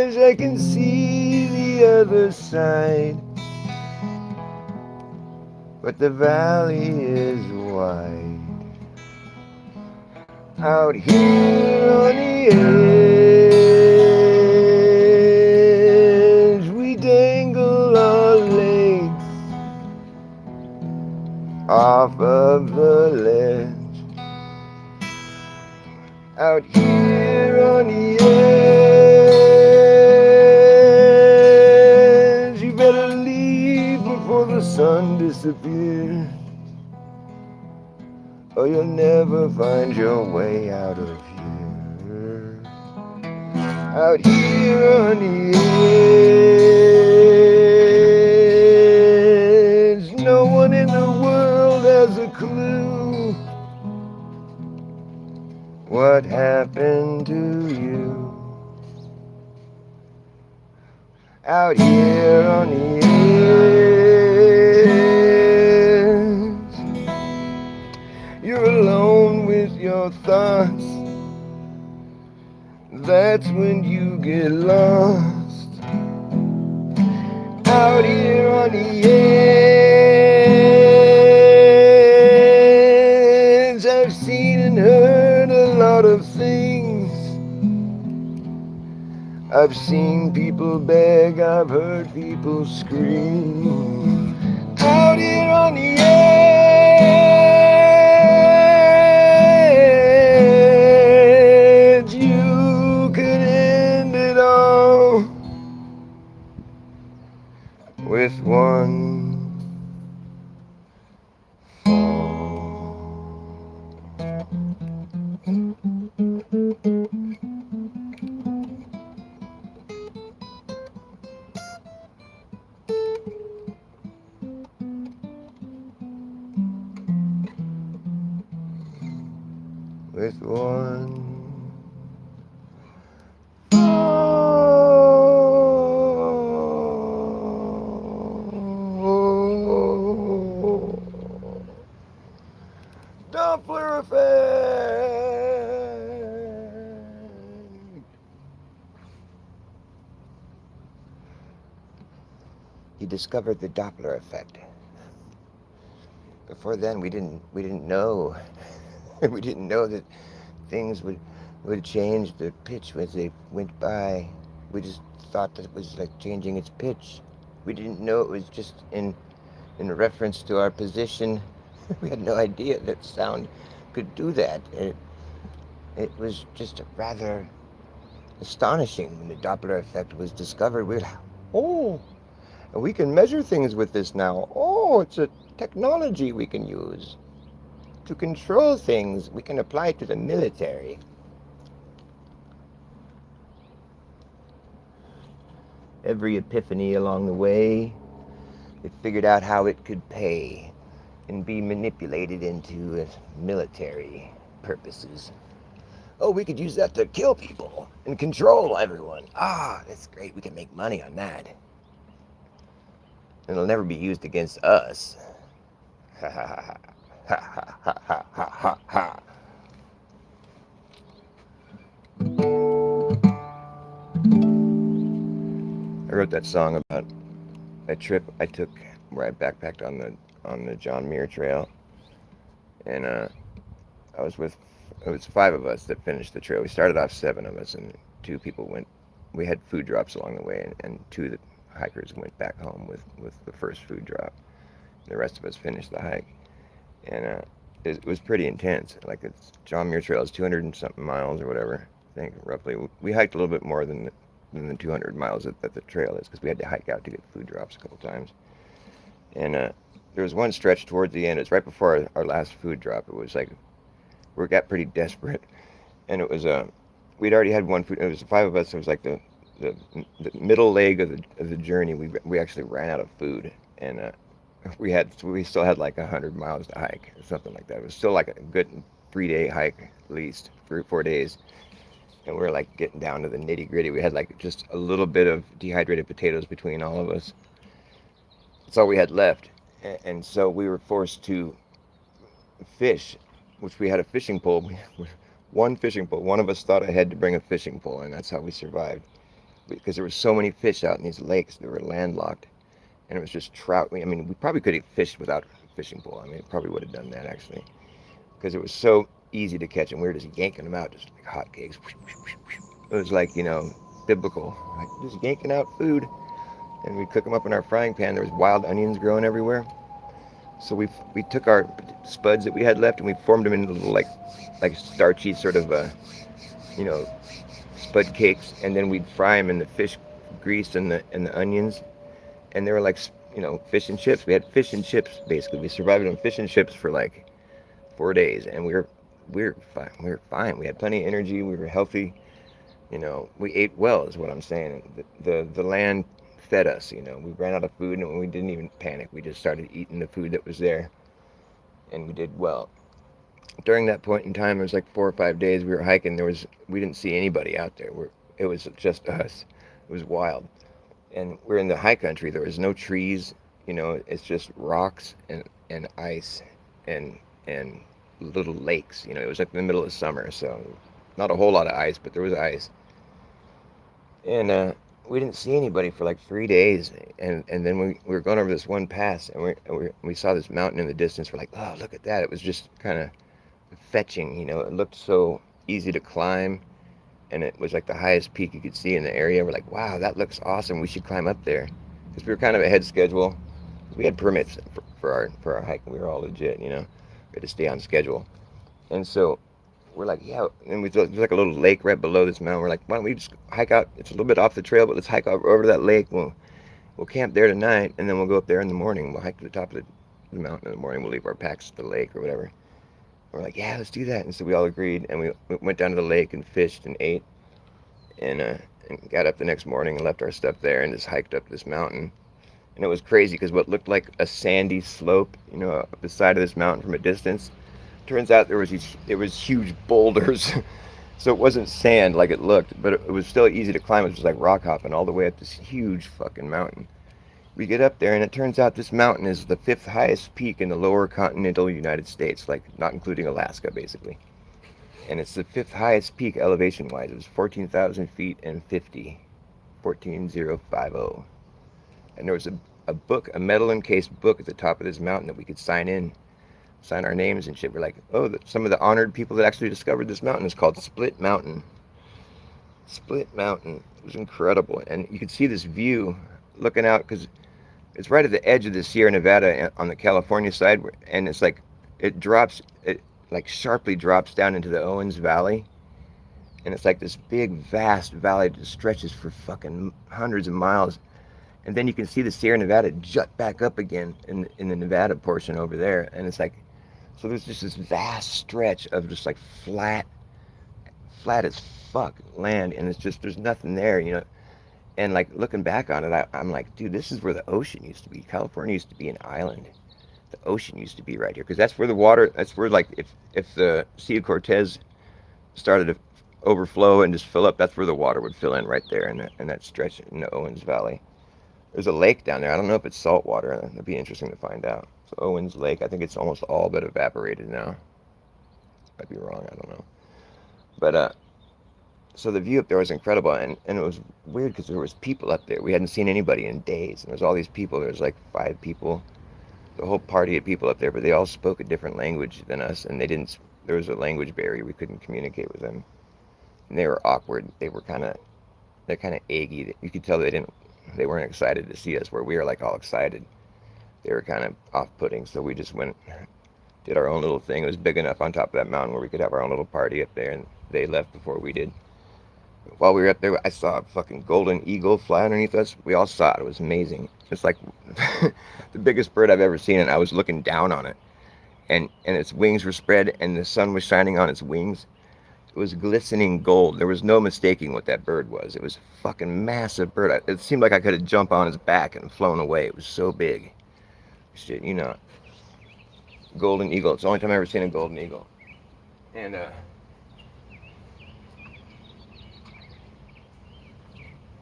edge, I can see the other side, but the valley is wide. Out here on the edge, we dangle our legs off of the ledge. Out here on the edge, you better leave before the sun disappears, or you'll never find your way out of here. Out here on the edge, no one in the world has a clue what happened to you. Out here on the edge, you're alone with your thoughts. That's when you get lost. Out here on the edge, I've seen and heard a lot of things. I've seen people beg, I've heard people scream. Out here on the edge, you could end it all with one fall. with one Doppler effect. He discovered the Doppler effect. Before then, we didn't know we didn't know that things would change the pitch as they went by. We just thought that it was like changing its pitch. We didn't know it was just in reference to our position. We had no idea that sound could do that. It was just rather astonishing when the Doppler effect was discovered. We were like, oh, we can measure things with this now. Oh, it's a technology we can use to control things. We can apply it to the military. Every epiphany along the way, it figured out how it could pay and be manipulated into military purposes. Oh, we could use that to kill people and control everyone. Ah, that's great. We can make money on that. It'll never be used against us. Ha ha ha ha ha ha ha ha ha ha. I wrote that song about a trip I took where I backpacked on the John Muir Trail, and I was with it was five of us that finished the trail. We started off seven of us, and two people went. We had food drops along the way, and two of the hikers went back home with the first food drop. The rest of us finished the hike, and it was pretty intense. Like it's John Muir Trail is 200 and something miles or whatever. I think roughly. We hiked a little bit more than the 200 miles that the trail is because we had to hike out to get food drops a couple times. And there was one stretch towards the end. It's right before our last food drop. It was like we got pretty desperate, and it was we'd already had one food. It was five of us. It was like the, the middle leg of the journey. We actually ran out of food, and we still had like 100 miles to hike or something like that. It was still like a good 3 day hike at least, 3 or 4 days. And we were like getting down to the nitty gritty. We had like just a little bit of dehydrated potatoes between all of us. That's all we had left. And so we were forced to fish, which we had a fishing pole. One fishing pole. One of us thought ahead to bring a fishing pole, and that's how we survived. Because there were so many fish out in these lakes that were landlocked. And it was just trout. I mean, we probably could have fished without a fishing pole. I mean, it probably would have done that actually. Because it was so easy to catch them. We were just yanking them out just like hotcakes. It was like, biblical. Like just yanking out food. And we'd cook them up in our frying pan. There was wild onions growing everywhere. So we took our spuds that we had left and we formed them into little like starchy sort of you know spud cakes, and then we'd fry them in the fish grease and the onions, and they were like fish and chips. We had fish and chips basically. We survived on fish and chips for like 4 days, and we were fine. We were fine. We had plenty of energy. We were healthy. We ate well, is what I'm saying. The land fed us. We ran out of food, and we didn't even panic. We just started eating the food that was there, and we did well. During that point in time, it was like 4 or 5 days we were hiking. We didn't see anybody out there. It was just us. It was wild, and we're in the high country. There was no trees. It's just rocks and ice and little lakes. It was like in the middle of summer, so not a whole lot of ice, but there was ice. And we didn't see anybody for like 3 days, and then we were going over this one pass, and we saw this mountain in the distance. We're like, oh, look at that! It was just kind of fetching. It looked so easy to climb, and it was like the highest peak you could see in the area. We're like, wow, that looks awesome. We should climb up there because we were kind of ahead schedule. We had permits for our hike, and we were all legit. We had to stay on schedule, and so we're like, yeah, and there's like a little lake right below this mountain. We're like, why don't we just hike out? It's a little bit off the trail, but let's hike over to that lake. We'll camp there tonight, and then we'll go up there in the morning. We'll hike to the top of the mountain in the morning. We'll leave our packs at the lake or whatever. We're like, yeah, let's do that. And so we all agreed, and we went down to the lake and fished and ate, and got up the next morning and left our stuff there and just hiked up this mountain. And it was crazy because what looked like a sandy slope, up the side of this mountain from a distance, Turns out there was huge boulders. So it wasn't sand like it looked, but it was still easy to climb. It was just like rock hopping all the way up this huge fucking mountain. We get up there, and it turns out this mountain is the fifth highest peak in the lower continental United States, like not including Alaska, basically. And it's the fifth highest peak elevation wise. It was 14,000 feet and 50, 14050. And there was a book, a metal encased book at the top of this mountain that we could sign our names and shit. We're like, oh, some of the honored people that actually discovered this mountain is called Split Mountain. Split Mountain. It was incredible. And you could see this view looking out because it's right at the edge of the Sierra Nevada on the California side. And it's like, it like sharply drops down into the Owens Valley. And it's like this big, vast valley that stretches for fucking hundreds of miles. And then you can see the Sierra Nevada jut back up again in the Nevada portion over there. And it's like, so there's just this vast stretch of just like flat as fuck land. And it's just, there's nothing there, you know. And like looking back on it, I'm like, dude, this is where the ocean used to be. California used to be an island. The ocean used to be right here. Because that's where the water, that's where like, if the Sea of Cortez started to overflow and just fill up, that's where the water would fill in right there in that stretch in the Owens Valley. There's a lake down there. I don't know if it's salt water. That'd be interesting to find out. So Owens Lake, I think it's almost all but evaporated now. Might be wrong, I don't know. But so the view up there was incredible, and it was weird because there was people up there. We hadn't seen anybody in days, and there was all these people. There was like 5 people, the whole party of people up there, but they all spoke a different language than us, and they didn't. There was a language barrier. We couldn't communicate with them, and they were awkward. They're kind of eggy. You could tell they weren't excited to see us, where we were like all excited. They were kind of off-putting, so we just went, did our own little thing. It was big enough on top of that mountain where we could have our own little party up there, and they left before we did. While we were up there, I saw a fucking golden eagle fly underneath us. We all saw it. It was amazing. It's like the biggest bird I've ever seen, and I was looking down on it, and its wings were spread, and the sun was shining on its wings. It was glistening gold. There was no mistaking what that bird was. It was a fucking massive bird. It seemed like I could have jumped on its back and flown away. It was so big. Shit, you know. Golden eagle. It's the only time I've ever seen a golden eagle. And,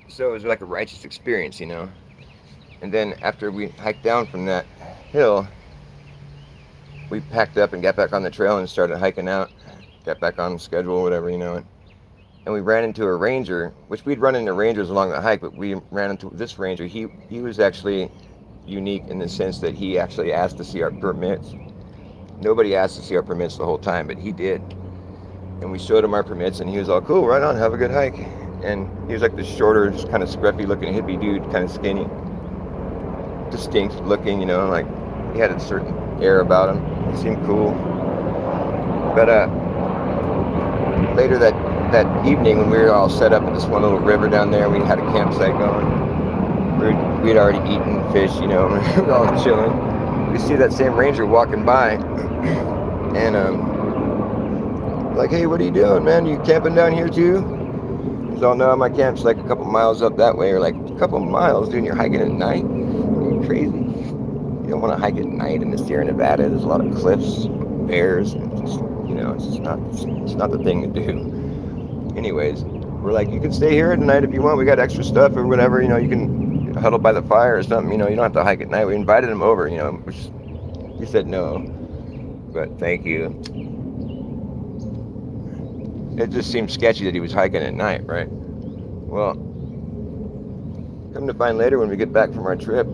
so it was like a righteous experience, you know. And then after we hiked down from that hill, we packed up and got back on the trail and started hiking out. Got back on schedule or whatever, you know. And we ran into a ranger, which we'd run into rangers along the hike, but we ran into this ranger. He was actually unique in the sense that he actually asked to see our permits. Nobody asked to see our permits the whole time, but he did. And we showed him our permits, and he was all, cool, right on, have a good hike. And he was like this shorter, kind of scruffy looking hippie dude, kind of skinny, distinct looking, you know, like he had a certain air about him. He seemed cool. But later that evening, when we were all set up at this one little river down there, we had a campsite going. We'd already eaten fish, you know, we were all chilling. We see that same ranger walking by, and like, hey, what are you doing, man? You camping down here too? He's all, no, my camp's like a couple miles up that way. We're like, a couple miles, dude, you're hiking at night? Are you crazy? You don't want to hike at night in the Sierra Nevada. There's a lot of cliffs, bears, and just, you know, it's not the thing to do. Anyways, we're like, you can stay here at night if you want. We got extra stuff or whatever, you know, you can huddle by the fire or something, you know, you don't have to hike at night. We invited him over, you know, which he said no, but thank you. It just seemed sketchy that he was hiking at night, right? Well, come to find later when we get back from our trip,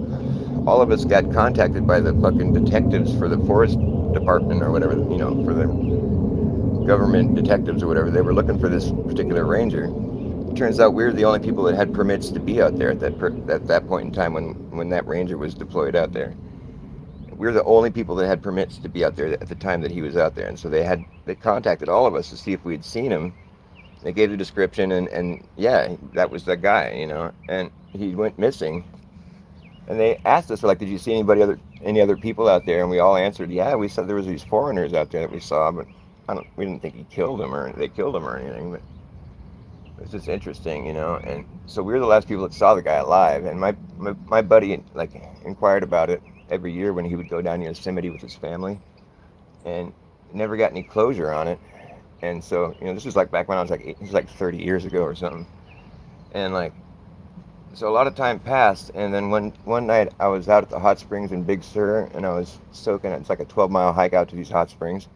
all of us got contacted by the fucking detectives for the forest department or whatever, you know, for the government detectives or whatever. They were looking for this particular ranger. It turns out we were the only people that had permits to be out there at that point in time when that ranger was deployed out there. We were the only people that had permits to be out there at the time that he was out there, and so they contacted all of us to see if we had seen him. They gave the description, and yeah, that was the guy, you know, and he went missing. And they asked us, like, did you see any other people out there? And we all answered, yeah, we said there was these foreigners out there that we saw, but we didn't think he killed them or they killed him or anything, but it was just interesting, you know. And so we were the last people that saw the guy alive, and my buddy, like, inquired about it every year when he would go down Yosemite with his family. And never got any closure on it. And so, this was like back when I was like, this was like 30 years ago or something. And like, so a lot of time passed. And then one night I was out at the hot springs in Big Sur, and I was soaking. It's like a 12-mile hike out to these hot springs.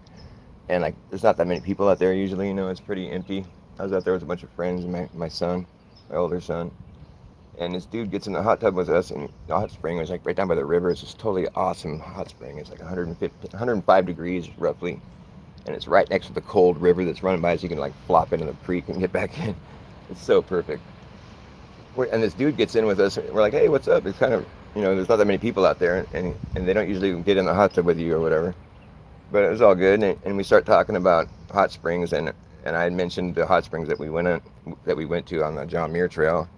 And like, there's not that many people out there usually, it's pretty empty. I was out there with a bunch of friends and my son, my older son. And this dude gets in the hot tub with us, and the hot spring was like right down by the river. It's this totally awesome hot spring. It's like 150, 105 degrees roughly, and it's right next to the cold river that's running by, so you can like flop into the creek and get back in. It's so perfect. And this dude gets in with us. And we're like, hey, what's up? It's kind of, there's not that many people out there, and they don't usually get in the hot tub with you or whatever. But it was all good, and we start talking about hot springs, and I had mentioned the hot springs that we went to on the John Muir Trail.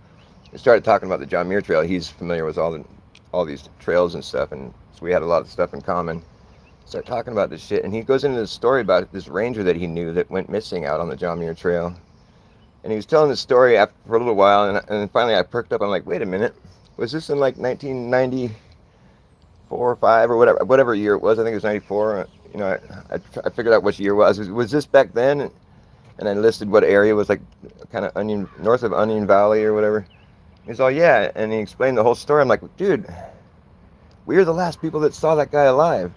We started talking about the John Muir Trail. He's familiar with all these trails and stuff, and so we had a lot of stuff in common. Start talking about this shit, and he goes into this story about this ranger that he knew that went missing out on the John Muir Trail. And he was telling this story for a little while, and finally I perked up. I'm like, wait a minute, was this in like 1994 or 5 or whatever year it was? I think it was 94. I figured out which year it was. Was this back then? And I listed what area was like, kind of north of Onion Valley or whatever. He's all, yeah, and he explained the whole story. I'm like, dude, we were the last people that saw that guy alive.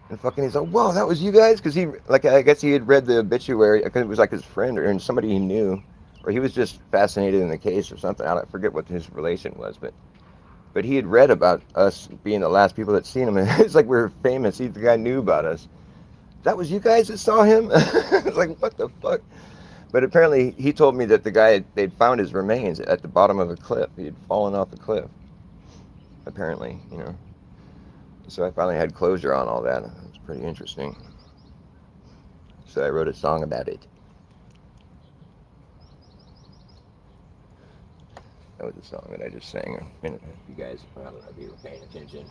And fucking, he's like, whoa, that was you guys? Because I guess he had read the obituary, because it was like his friend or somebody he knew, or he was just fascinated in the case or something. I forget what his relation was, but he had read about us being the last people that seen him, and it's like we were famous. The guy knew about us. That was you guys that saw him? It's like, what the fuck? But apparently, he told me that the guy, they'd found his remains at the bottom of a cliff. He had fallen off the cliff, apparently, So I finally had closure on all that. It was pretty interesting. So I wrote a song about it. That was a song that I just sang. And if you guys, I don't know if you were paying attention.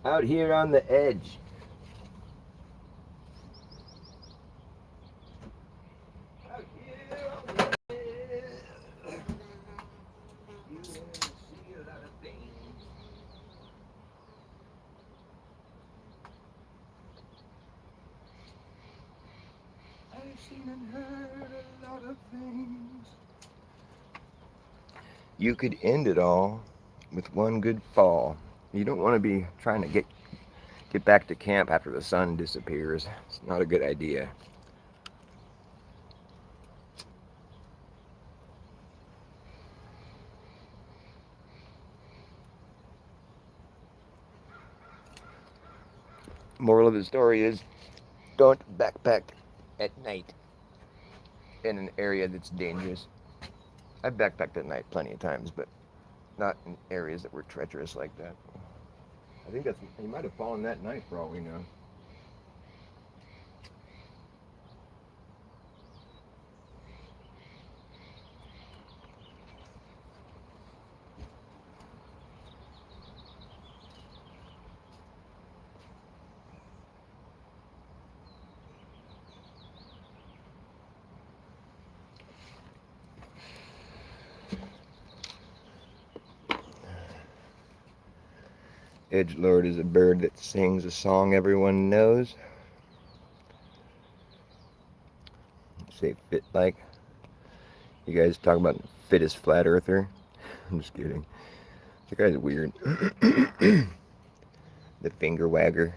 Out here on the edge. Out here on the edge. You will see a lot of things. I've seen and heard a lot of things. You could end it all with one good fall. You don't want to be trying to get back to camp after the sun disappears. It's not a good idea. Moral of the story is, don't backpack at night in an area that's dangerous. I've backpacked at night plenty of times, but not in areas that were treacherous like that. I think he might have fallen that night for all we know. Edgelord is a bird that sings a song everyone knows. Say fit like. You guys talk about fittest flat earther. I'm just kidding. That guy's weird. The finger wagger.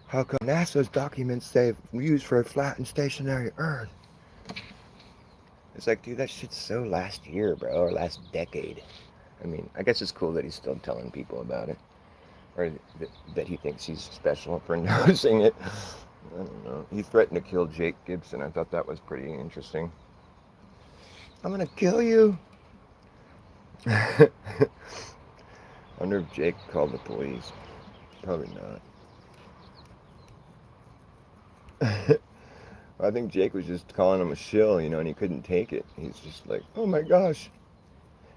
How come NASA's documents say used for a flat and stationary Earth? It's like, dude, that shit's so last year, bro, or last decade. I mean, I guess it's cool that he's still telling people about it, or that he thinks he's special for noticing it. I don't know. He threatened to kill Jake Gibson. I thought that was pretty interesting. I'm gonna kill you. I wonder if Jake called the police. Probably not. I think Jake was just calling him a shill, and he couldn't take it. He's just like, oh my gosh,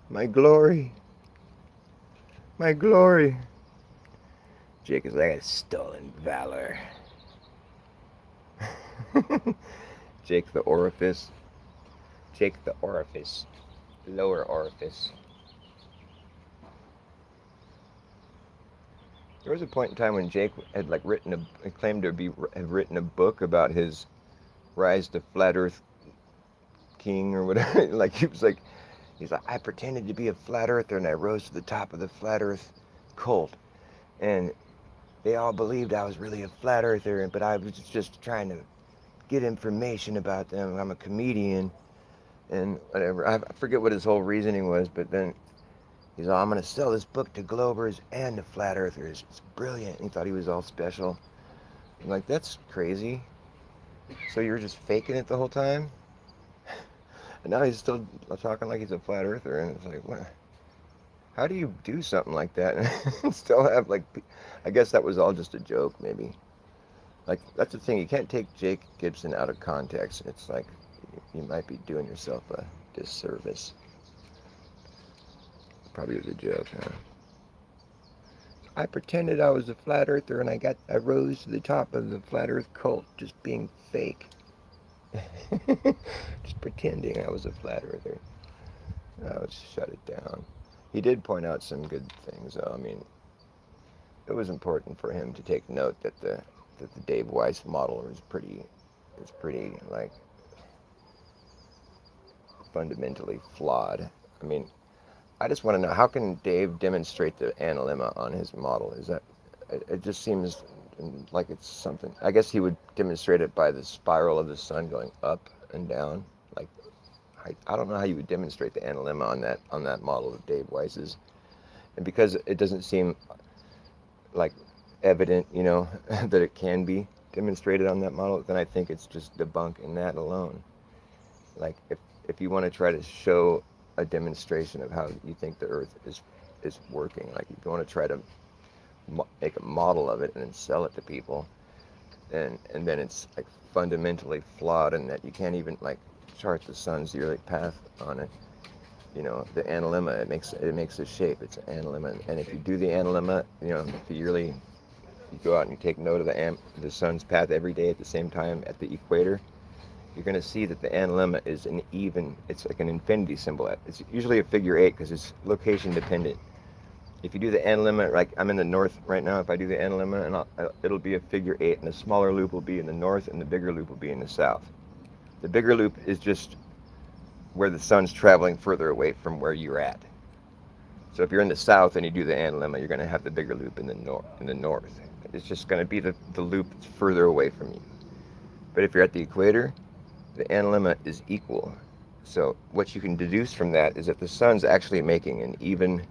my glory. My glory. Jake is like a stolen valor. Jake the orifice. Jake the orifice. Lower orifice. There was a point in time when Jake had like claimed to have written a book about his rise to flat Earth king or whatever. Like he's like, I pretended to be a flat earther and I rose to the top of the flat Earth cult, and they all believed I was really a flat earther, but I was just trying to get information about them. I'm a comedian and whatever. I forget what his whole reasoning was, but then he's all, I'm gonna sell this book to Globers and to flat earthers. It's brilliant. And he thought he was all special. I'm like, that's crazy. So you were just faking it the whole time? And now he's still talking like he's a flat earther, and it's like, what? How do you do something like that and still have like? I guess that was all just a joke, maybe. Like that's the thing. You can't take Jake Gibson out of context. It's like you might be doing yourself a disservice. Probably was a joke, huh? I pretended I was a flat earther, and I rose to the top of the flat Earth cult, just being fake, just pretending I was a flat earther. Let's shut it down. He did point out some good things, though. I mean, it was important for him to take note that the Dave Weiss model is pretty like fundamentally flawed. I mean, I just want to know, how can Dave demonstrate the analemma on his model? Is that it just seems like it's something. I guess he would demonstrate it by the spiral of the sun going up and down. Like I don't know how you would demonstrate the analemma on that model of Dave Weiss's, and because it doesn't seem like evident, that it can be demonstrated on that model, then I think it's just debunking that alone. Like if you want to try to show a demonstration of how you think the Earth is working, like you want to try to make a model of it and then sell it to people, and then it's like fundamentally flawed in that you can't even like chart the sun's yearly path on it. The analemma, it makes a shape. It's an analemma, and if you do the analemma, you go out and you take note of the sun's path every day at the same time at the equator, you're going to see that the analemma is it's like an infinity symbol. It's usually a figure 8 because it's location dependent. If you do the analemma, like I'm in the north right now, if I do the analemma, and it'll be a figure 8, and the smaller loop will be in the north, and the bigger loop will be in the south. The bigger loop is just where the sun's traveling further away from where you're at. So if you're in the south and you do the analemma, you're going to have the bigger loop in the north. It's just going to be the loop that's further away from you. But if you're at the equator, the analemma is equal. So what you can deduce from that is that the sun's actually making an even.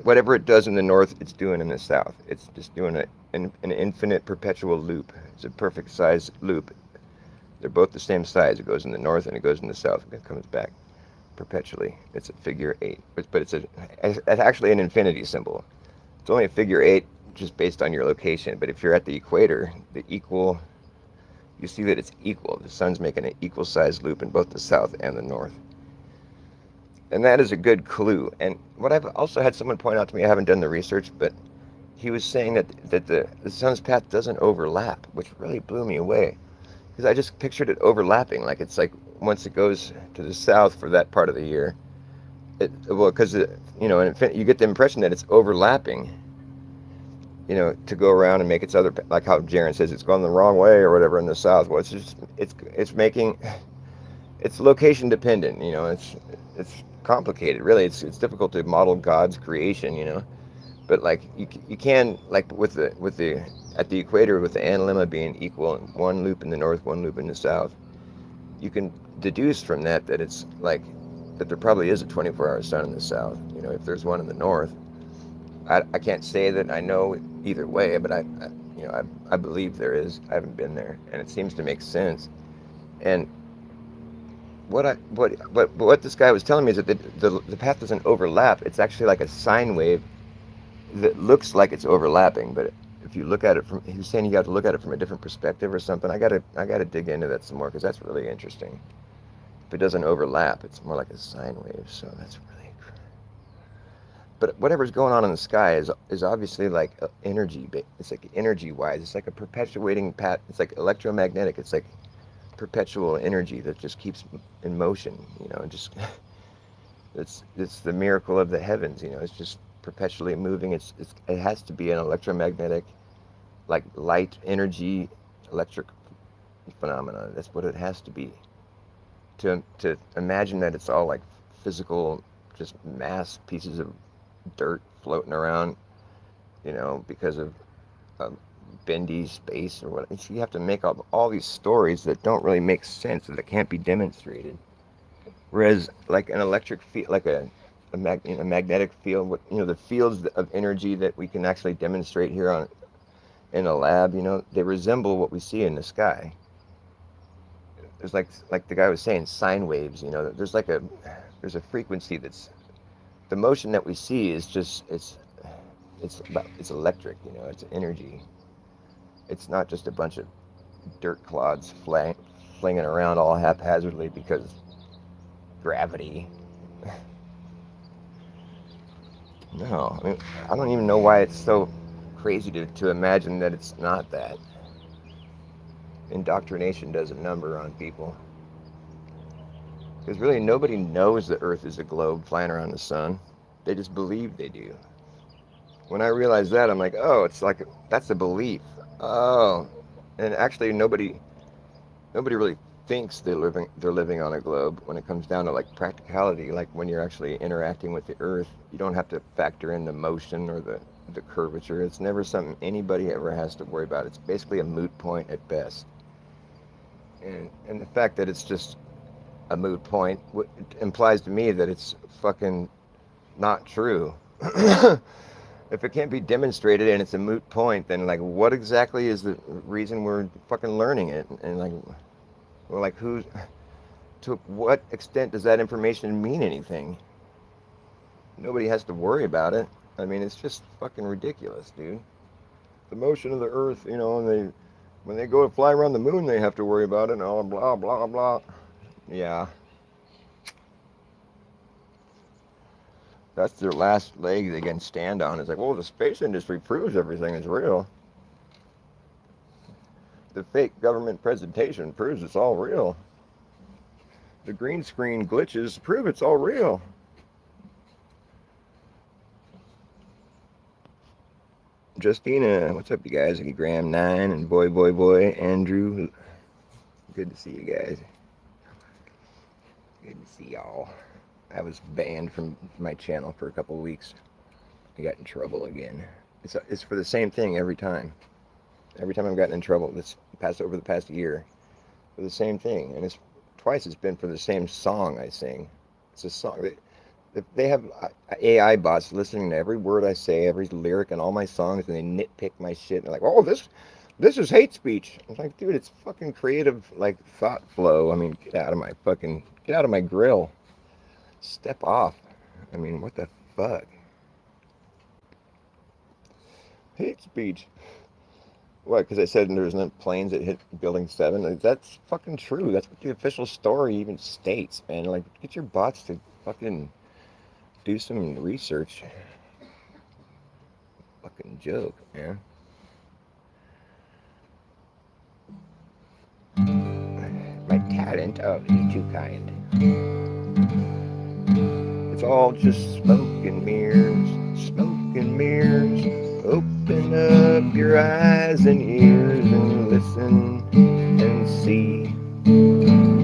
Whatever it does in the north, it's doing in the south. It's just doing an infinite perpetual loop. It's a perfect size loop. They're both the same size. It goes in the north and it goes in the south. It comes back perpetually. It's a figure 8, but it's actually an infinity symbol. It's only a figure 8 just based on your location. But if you're at the equator, you see that it's equal. The sun's making an equal sized loop in both the south and the north. And that is a good clue. And what I've also had someone point out to me, I haven't done the research, but he was saying that the sun's path doesn't overlap, which really blew me away. Because I just pictured it overlapping, like it's like once it goes to the south for that part of the year, because you get the impression that it's overlapping, to go around and make its other, like how Jaron says it's going the wrong way or whatever in the south. Well, it's location dependent. It's complicated, really. It's difficult to model God's creation, but like you can, like with the at the equator, with the analemma being equal, one loop in the north, one loop in the south, you can deduce from that it's like that there probably is a 24-hour sun in the south. If there's one in the north, I can't say that I know either way, but I believe there is. I haven't been there, and it seems to make sense. And what this guy was telling me is that the path doesn't overlap. It's actually like a sine wave that looks like it's overlapping, but if you look at it he was saying you got to look at it from a different perspective or something. I gotta dig into that some more because that's really interesting. If it doesn't overlap, it's more like a sine wave. So that's really. But whatever's going on in the sky is obviously like energy. It's like energy wise. It's like a perpetuating It's like electromagnetic. It's like perpetual energy that just keeps in motion. Just it's the miracle of the heavens. It's just perpetually moving. It has to be an electromagnetic, like light energy, electric phenomenon. That's what it has to be. To imagine that it's all like physical, just mass pieces of dirt floating around, because of um, bendy space or what. So you have to make up all these stories that don't really make sense, that can't be demonstrated. Whereas, like an electric field, like a magnetic field, the fields of energy that we can actually demonstrate here in a lab, they resemble what we see in the sky. There's like the guy was saying, sine waves. There's a frequency that's the motion that we see is just it's electric. It's energy. It's not just a bunch of dirt clods flinging around all haphazardly because gravity. No, I mean, I don't even know why it's so crazy to imagine that it's not that. Indoctrination does a number on people. Because really nobody knows the Earth is a globe flying around the sun. They just believe they do. When I realized that, I'm like, oh, it's like that's a belief. Oh, and actually nobody really thinks they're living on a globe. When it comes down to like practicality, like when you're actually interacting with the Earth, you don't have to factor in the motion or the curvature. It's never something anybody ever has to worry about. It's basically a moot point at best. And the fact that it's just a moot point implies to me that it's fucking not true. If it can't be demonstrated and it's a moot point, then like what exactly is the reason we're fucking learning it? And like, well, like to what extent does that information mean anything? Nobody has to worry about it. I mean, it's just fucking ridiculous, dude. The motion of the Earth, and when they go to fly around the moon, they have to worry about it and all blah blah blah. Yeah, that's their last leg they can stand on. It's like, well, the space industry proves everything is real. The fake government presentation proves it's all real. The green screen glitches prove it's all real. Justina, what's up, you guys? Graham9 and boy, Andrew. Good to see you guys. Good to see y'all. I was banned from my channel for a couple of weeks. I got in trouble again. It's for the same thing every time. Every time I've gotten in trouble over the past year, for the same thing, and it's been for the same song I sing. It's a song that they have AI bots listening to every word I say, every lyric in all my songs, and they nitpick my shit. And they're like, "Oh, this is hate speech." I was like, "Dude, it's fucking creative, like thought flow. I mean, get out of my grill. Step off. I mean, what the fuck? Hate speech." What, because I said there's no planes that hit Building 7? That's fucking true. That's what the official story even states, man. Like, get your bots to fucking do some research. Fucking joke, man. My talent? Oh, you're too kind. It's all just smoke and mirrors, smoke and mirrors. Open up your eyes and ears and listen and see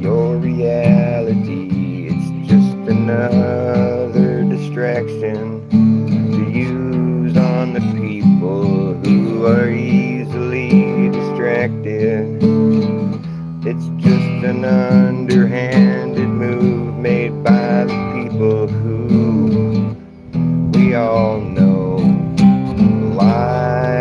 your reality. It's just another distraction to use on the people who are easily distracted. It's just an underhanded move made by the people who we all know lie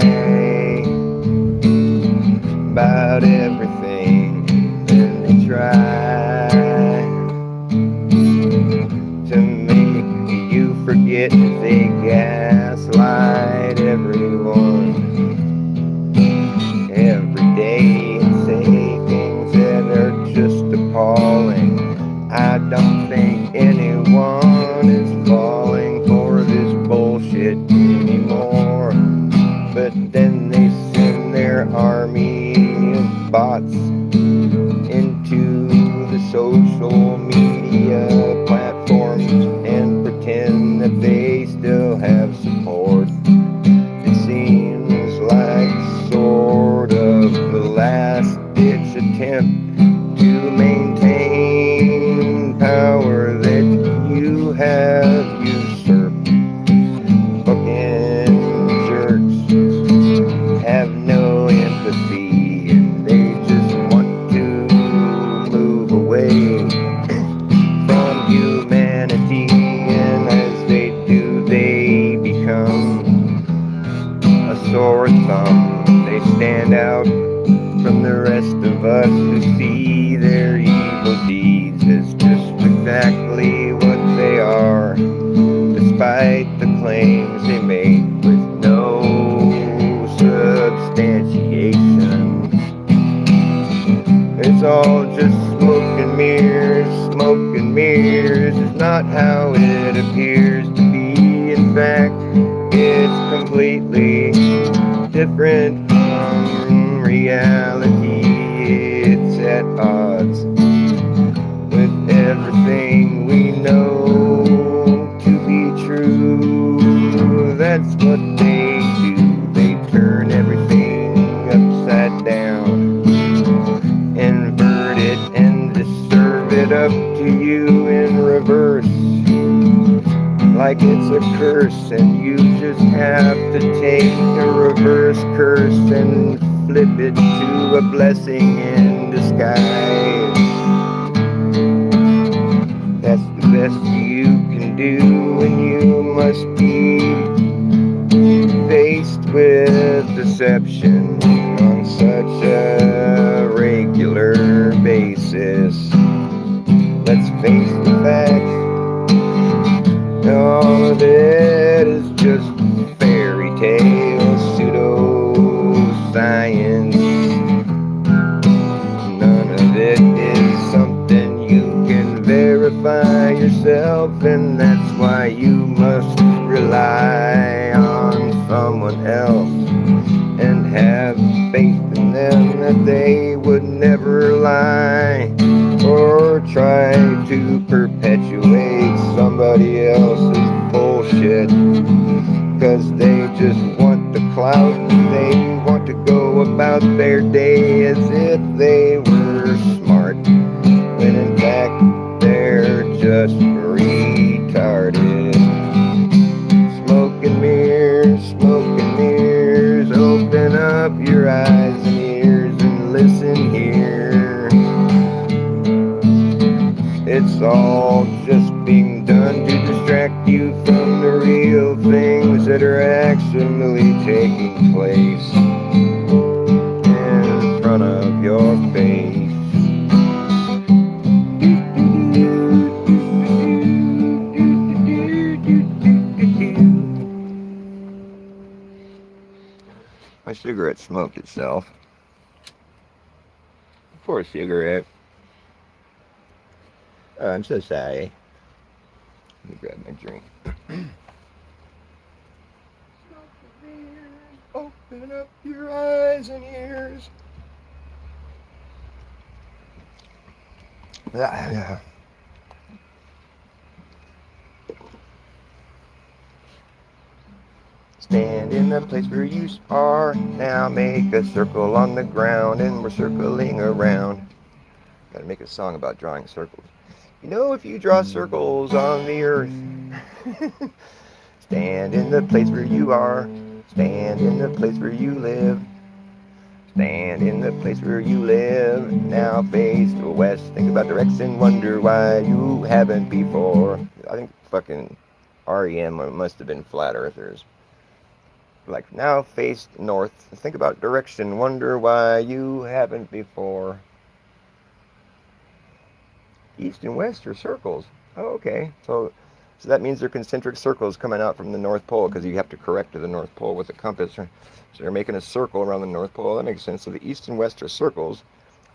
about everything, and they try to make you forget. They gaslight everyone every day and say things that are just appalling. I don't think anyone is falling for this bullshit anymore. But then they send their army of bots into the social media platforms and pretend that they still have support of usurp. Fucking jerks have no empathy, and they just want to move away from humanity. And as they do, they become a sore thumb. They stand out from the rest of us who see their evil deeds as just exactly what they are, despite the claims they make with no substantiation. It's all just smoke and mirrors. Smoke and mirrors is not how it appears to be. In fact, it's completely different from reality. It's at odds with everything we know to be true. That's what they do. They turn everything upside down, invert it, and just serve it up to you in reverse, like it's a curse, and you just have to take a reverse curse and flip it to a blessing in disguise. That's the best you can do, and you must be faced with deception on such a regular basis. Let's face the facts. All of it is just fairy tale, pseudo-science. None of it is something you can verify yourself, and that's why you must rely on someone else and have faith in them that they would never lie or try to perpetuate somebody else's bullshit, because they just want the clout and they want to go about their day as if they were smart, when in fact they're just retarded. Smoke and mirrors, open up your eyes and ears and listen here. It's all just being done to distract you from the real things that are actually taking place in front of your face. My cigarette smoked itself. Poor cigarette. Oh, I'm so sorry. Let me grab my drink. Open up your eyes and ears. Yeah. Stand in the place where you are now. Make a circle on the ground, and we're circling around. Gotta make a song about drawing circles. You know, if you draw circles on the earth, stand in the place where you are. Stand in the place where you live. Stand in the place where you live. Now face west. Think about direction. Wonder why you haven't before. I think fucking REM must have been flat earthers. Like, now face north. Think about direction. Wonder why you haven't before. East and west are circles. Oh, okay. So that means they're concentric circles coming out from the North Pole, because you have to correct to the North Pole with a compass. So they're making a circle around the North Pole. That makes sense. So the east and west are circles.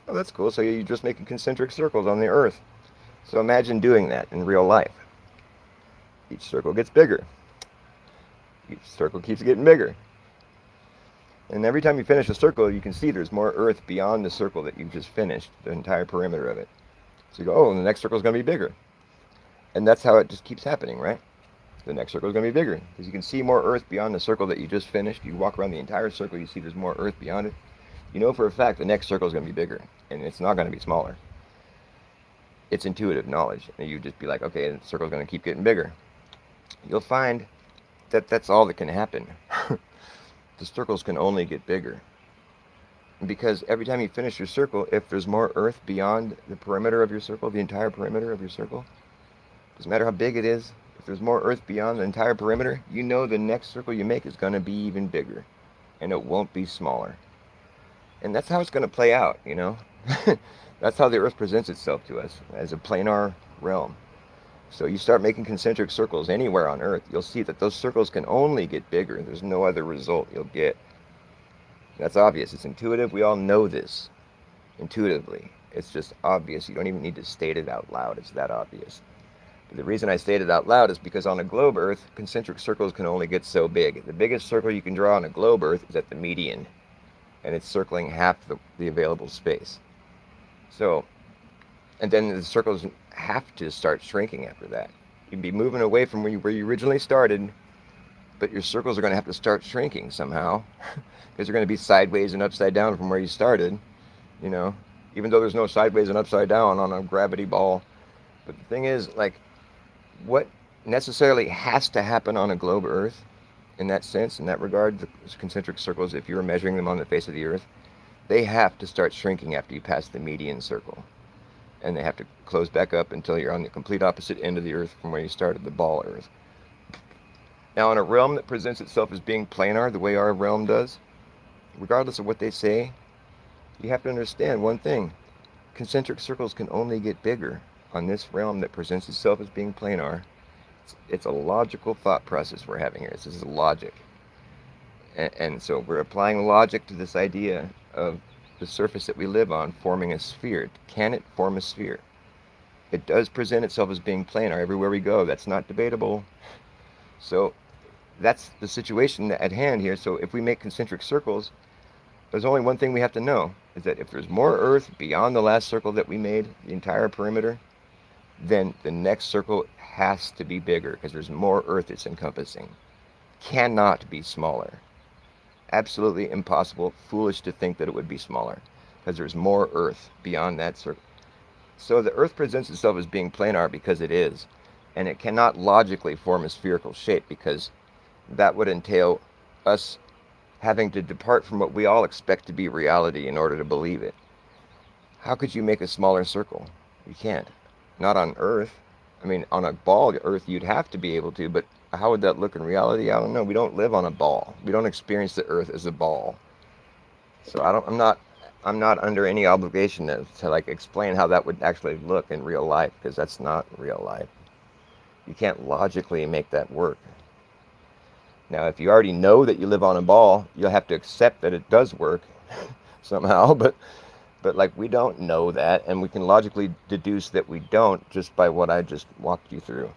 Oh, that's cool. So you're just making concentric circles on the Earth. So imagine doing that in real life. Each circle gets bigger. Each circle keeps getting bigger. And every time you finish a circle, you can see there's more Earth beyond the circle that you just finished, the entire perimeter of it. So you go, oh, and the next circle is going to be bigger. And that's how it just keeps happening, right? The next circle is going to be bigger, because you can see more Earth beyond the circle that you just finished. You walk around the entire circle, you see there's more Earth beyond it. You know for a fact the next circle is going to be bigger, and it's not going to be smaller. It's intuitive knowledge. And you just be like, okay, the circle is going to keep getting bigger. you'll find that that's all that can happen. The circles can only get bigger. Because every time you finish your circle, if there's more earth beyond the perimeter of your circle, the entire perimeter of your circle, doesn't matter how big it is, if there's more earth beyond the entire perimeter, you know the next circle you make is going to be even bigger, and it won't be smaller. And that's how it's going to play out, you know? That's how the earth presents itself to us, as a planar realm. So you start making concentric circles anywhere on earth, you'll see that those circles can only get bigger. There's no other result you'll get. That's obvious. It's intuitive. We all know this intuitively. It's just obvious. You don't even need to state it out loud. It's that obvious. But the reason I state it out loud is because on a globe Earth, concentric circles can only get so big. The biggest circle you can draw on a globe Earth is at the median, and it's circling half the available space. So, and then the circles have to start shrinking after that. You'd be moving away from where you originally started, but your circles are going to have to start shrinking somehow, because they're going to be sideways and upside down from where you started, you know, even though there's no sideways and upside down on a gravity ball. But the thing is, like, what necessarily has to happen on a globe Earth, in that sense, in that regard, the concentric circles, if you're measuring them on the face of the Earth, they have to start shrinking after you pass the median circle. And they have to close back up until you're on the complete opposite end of the Earth from where you started, the ball Earth. Now, in a realm that presents itself as being planar, the way our realm does, regardless of what they say, you have to understand one thing. Concentric circles can only get bigger on this realm that presents itself as being planar. It's a logical thought process we're having here. This is logic. And so we're applying logic to this idea of the surface that we live on forming a sphere. Can it form a sphere? It does present itself as being planar everywhere we go. That's not debatable. So that's the situation at hand here. So if we make concentric circles, there's only one thing we have to know, is that if there's more earth beyond the last circle that we made, the entire perimeter, then the next circle has to be bigger because there's more earth it's encompassing. Cannot be smaller. Absolutely impossible, foolish to think that it would be smaller because there's more earth beyond that circle. So the earth presents itself as being planar because it is, and it cannot logically form a spherical shape because that would entail us having to depart from what we all expect to be reality in order to believe it. How could you make a smaller circle? You can't. Not on Earth. I mean, on a ball Earth, you'd have to be able to, but how would that look in reality? I don't know. We don't live on a ball. We don't experience the Earth as a ball. So I'm not under any obligation to like explain how that would actually look in real life, because that's not real life. You can't logically make that work. Now, if you already know that you live on a ball, you'll have to accept that it does work somehow, but like we don't know that, and we can logically deduce that we don't just by what I just walked you through.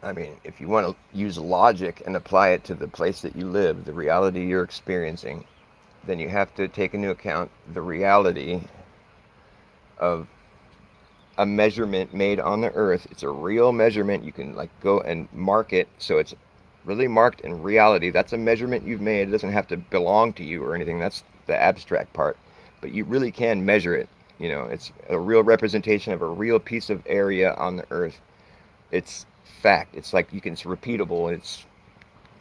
I mean, if you want to use logic and apply it to the place that you live, the reality you're experiencing, then you have to take into account the reality of a measurement made on the earth. It's a real measurement. You can like go and mark it so it's really marked in reality. That's a measurement you've made. It doesn't have to belong to you or anything. That's the abstract part. But you really can measure it. You know, it's a real representation of a real piece of area on the earth. It's fact. It's like it's repeatable. It's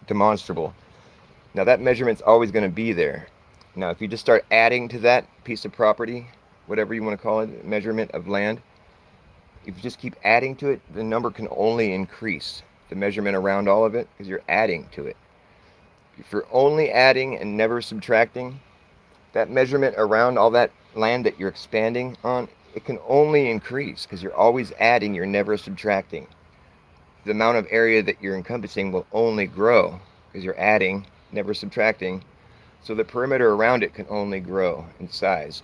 demonstrable. Now that measurement's always going to be there. Now if you just start adding to that piece of property, whatever you want to call it, measurement of land, if you just keep adding to it, the number can only increase. The measurement around all of it, because you're adding to it. If you're only adding and never subtracting, that measurement around all that land that you're expanding on, it can only increase because you're always adding, you're never subtracting. The amount of area that you're encompassing will only grow because you're adding, never subtracting. So the perimeter around it can only grow in size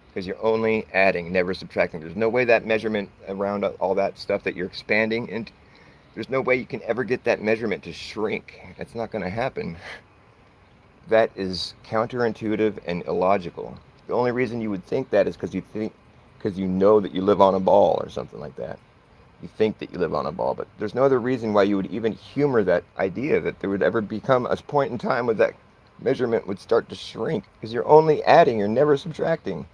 because you're only adding, never subtracting. There's no way that measurement around all that stuff that you're expanding into, there's no way you can ever get that measurement to shrink. That's not going to happen. That is counterintuitive and illogical. The only reason you would think that is because you know that you live on a ball or something like that. You think that you live on a ball, but there's no other reason why you would even humor that idea that there would ever become a point in time where that measurement would start to shrink, because you're only adding, you're never subtracting.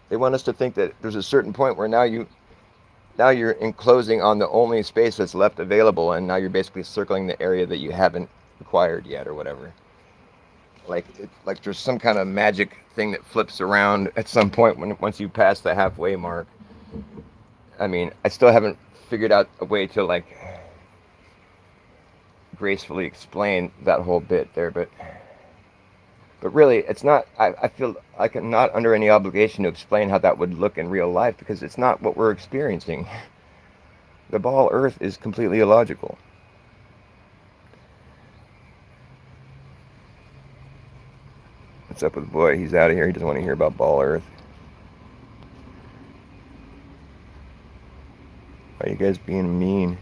They want us to think that there's a certain point where now you're enclosing on the only space that's left available, and now you're basically circling the area that you haven't acquired yet or whatever. Like there's some kind of magic thing that flips around at some point when once you pass the halfway mark. I mean, I still haven't figured out a way to like gracefully explain that whole bit there, but really, it's not. I feel like I'm not under any obligation to explain how that would look in real life because it's not what we're experiencing. The ball Earth is completely illogical. What's up with boy? He's out of here. He doesn't want to hear about ball Earth. Why are you guys being mean?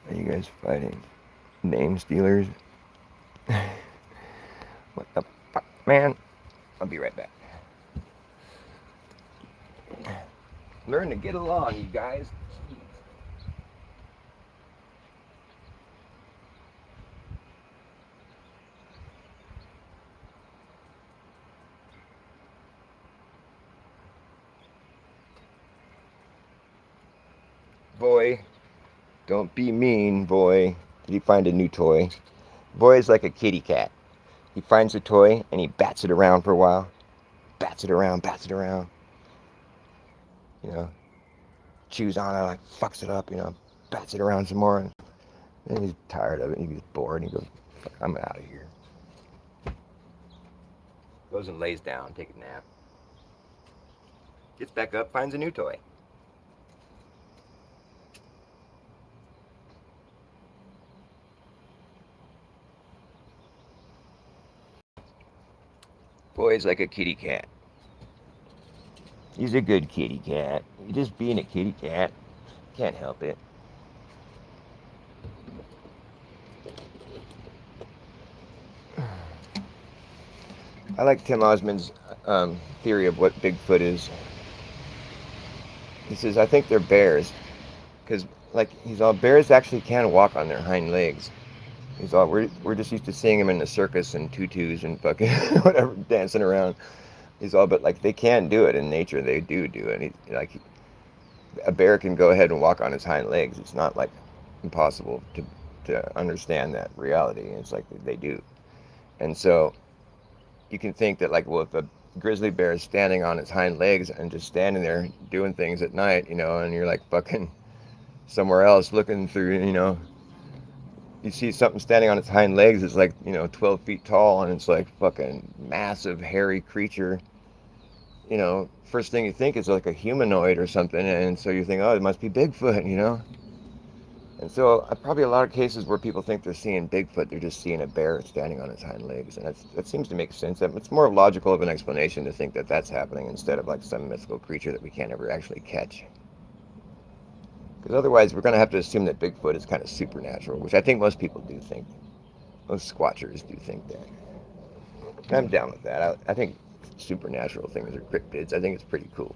Are you guys fighting? Name stealers? What the fuck, man? I'll be right back. Learn to get along, you guys. Boy, don't be mean, boy. Did he find a new toy? Boy is like a kitty cat. He finds a toy and he bats it around for a while. Bats it around, bats it around. You know, chews on it, like fucks it up, bats it around some more. And then he's tired of it. He gets bored and he goes, fuck, I'm out of here. Goes and lays down, takes a nap. Gets back up, finds a new toy. Boy's like a kitty cat. He's a good kitty cat. He's just being a kitty cat. Can't help it. I like Tim Osmond's theory of what Bigfoot is. He says, I think they're bears. Because, like, he's all, bears actually can walk on their hind legs. He's all, we're just used to seeing them in the circus and tutus and fucking whatever, dancing around. He's all, but, like, they can do it in nature. They do it. Like, a bear can go ahead and walk on his hind legs. It's not, like, impossible to understand that reality. It's like they do. And so you can think that, like, well, if a grizzly bear is standing on its hind legs and just standing there doing things at night, and you're like fucking somewhere else looking through, you see something standing on its hind legs. It's like, 12 feet tall and it's like fucking massive, hairy creature. First thing you think is like a humanoid or something. And so you think, oh, it must be Bigfoot, And so probably a lot of cases where people think they're seeing Bigfoot, they're just seeing a bear standing on its hind legs. And that seems to make sense. It's more logical of an explanation to think that that's happening instead of like some mythical creature that we can't ever actually catch. Because otherwise we're going to have to assume that Bigfoot is kind of supernatural, which I think most people do think. Most squatchers do think that. And I'm down with that. I think supernatural things are cryptids. I think it's pretty cool.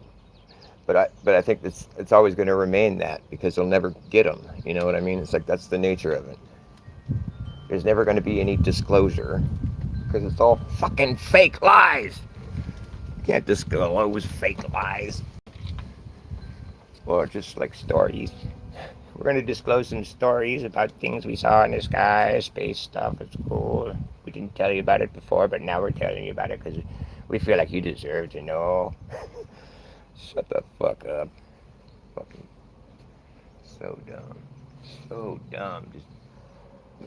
But I think it's always going to remain that because they'll never get them. You know what I mean? It's like that's the nature of it. There's never going to be any disclosure because it's all fucking fake lies. You can't disclose fake lies. Or just like stories. We're going to disclose some stories about things we saw in the sky, space stuff. It's cool. We didn't tell you about it before, but now we're telling you about it because we feel like you deserve to know. Shut the fuck up. Fucking so dumb. So dumb. Just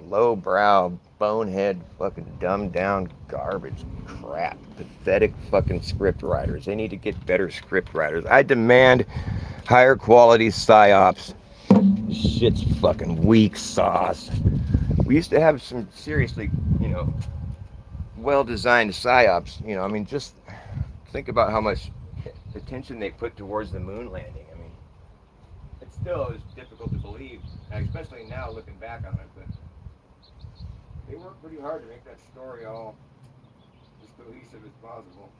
lowbrow, bonehead, fucking dumbed down garbage crap. Pathetic fucking script writers. They need to get better script writers. I demand higher quality psyops. This shit's fucking weak sauce. We used to have some seriously, well-designed psyops. Just think about how much attention they put towards the moon landing. It still is difficult to believe, especially now looking back on it. But They work pretty hard to make that story all as cohesive as possible.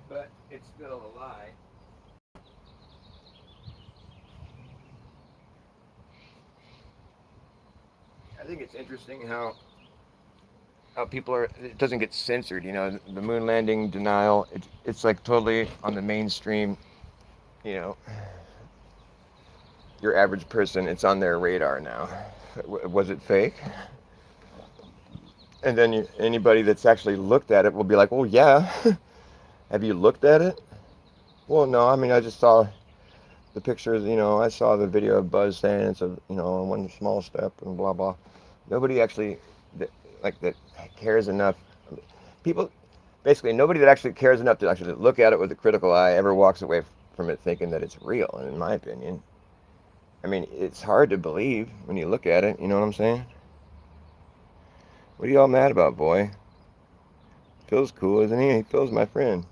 But it's still a lie. I think it's interesting how people are. It doesn't get censored. You know, the moon landing denial. It's like totally on the mainstream. You know, your average person. It's on their radar now. Was it fake? And then anybody that's actually looked at it will be like, "Oh yeah, have you looked at it?" Well, no. I mean, I just saw the pictures. You know, I saw the video of Buzz saying it's a one small step and blah blah. Nobody actually that cares enough. People basically nobody that actually cares enough to actually look at it with a critical eye ever walks away from it thinking that it's real. In my opinion, I mean, it's hard to believe when you look at it. You know what I'm saying? What are y'all mad about, boy? Phil's cool, isn't he? Phil's my friend.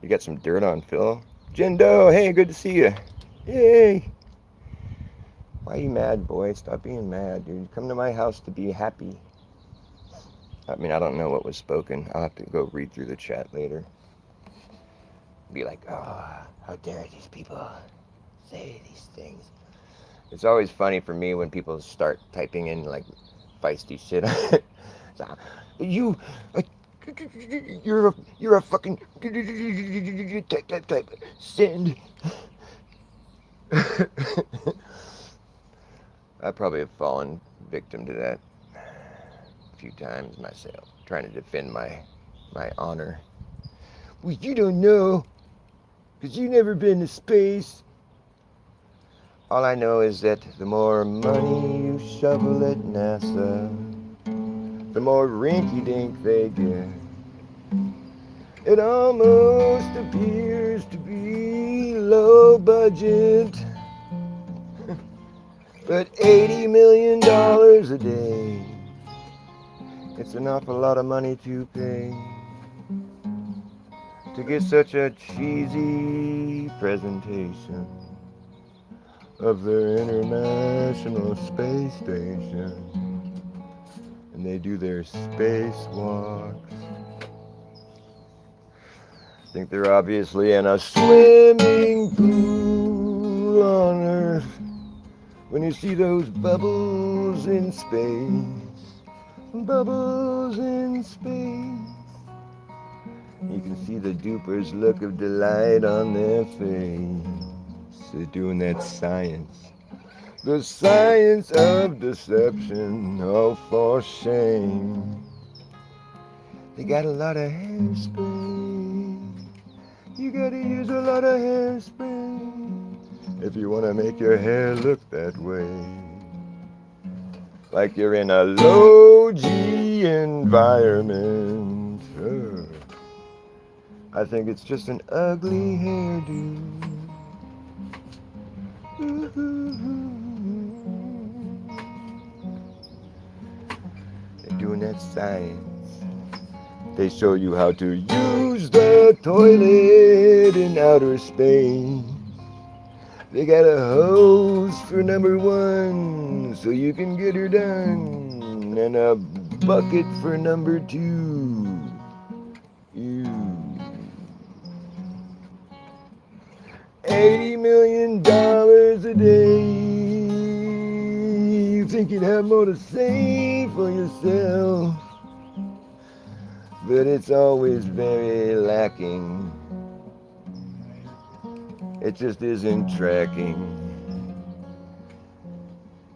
You got some dirt on Phil? Jendo, hey, good to see you. Yay. Why are you mad, boy? Stop being mad, dude. Come to my house to be happy. I mean, I don't know what was spoken. I'll have to go read through the chat later. Be like, oh, how dare these people say these things. It's always funny for me when people start typing in like feisty shit. you, you're a fucking type. Send. I probably have fallen victim to that a few times myself, trying to defend my honor. Well, you don't know, because you've never been to space. All I know is that the more money you shovel at NASA, the more rinky-dink they get. It almost appears to be low budget, but $80 million a day, it's an awful lot of money to pay to get such a cheesy presentation of their International Space Station. And they do their spacewalks. I think they're obviously in a swimming pool on Earth. When you see those bubbles in space, bubbles in space, you can see the duper's look of delight on their face. They're doing that science. The science of deception, oh for shame. They got a lot of hairspray. You gotta use a lot of hairspray if you wanna make your hair look that way. Like you're in a low G environment. I think it's just an ugly hairdo. They're doing that science. They show you how to use the toilet in outer space. They got a hose for number one, so you can get her done, and a bucket for number two. $80 million a day. You think you'd have more to say for yourself, but it's always very lacking. It just isn't tracking.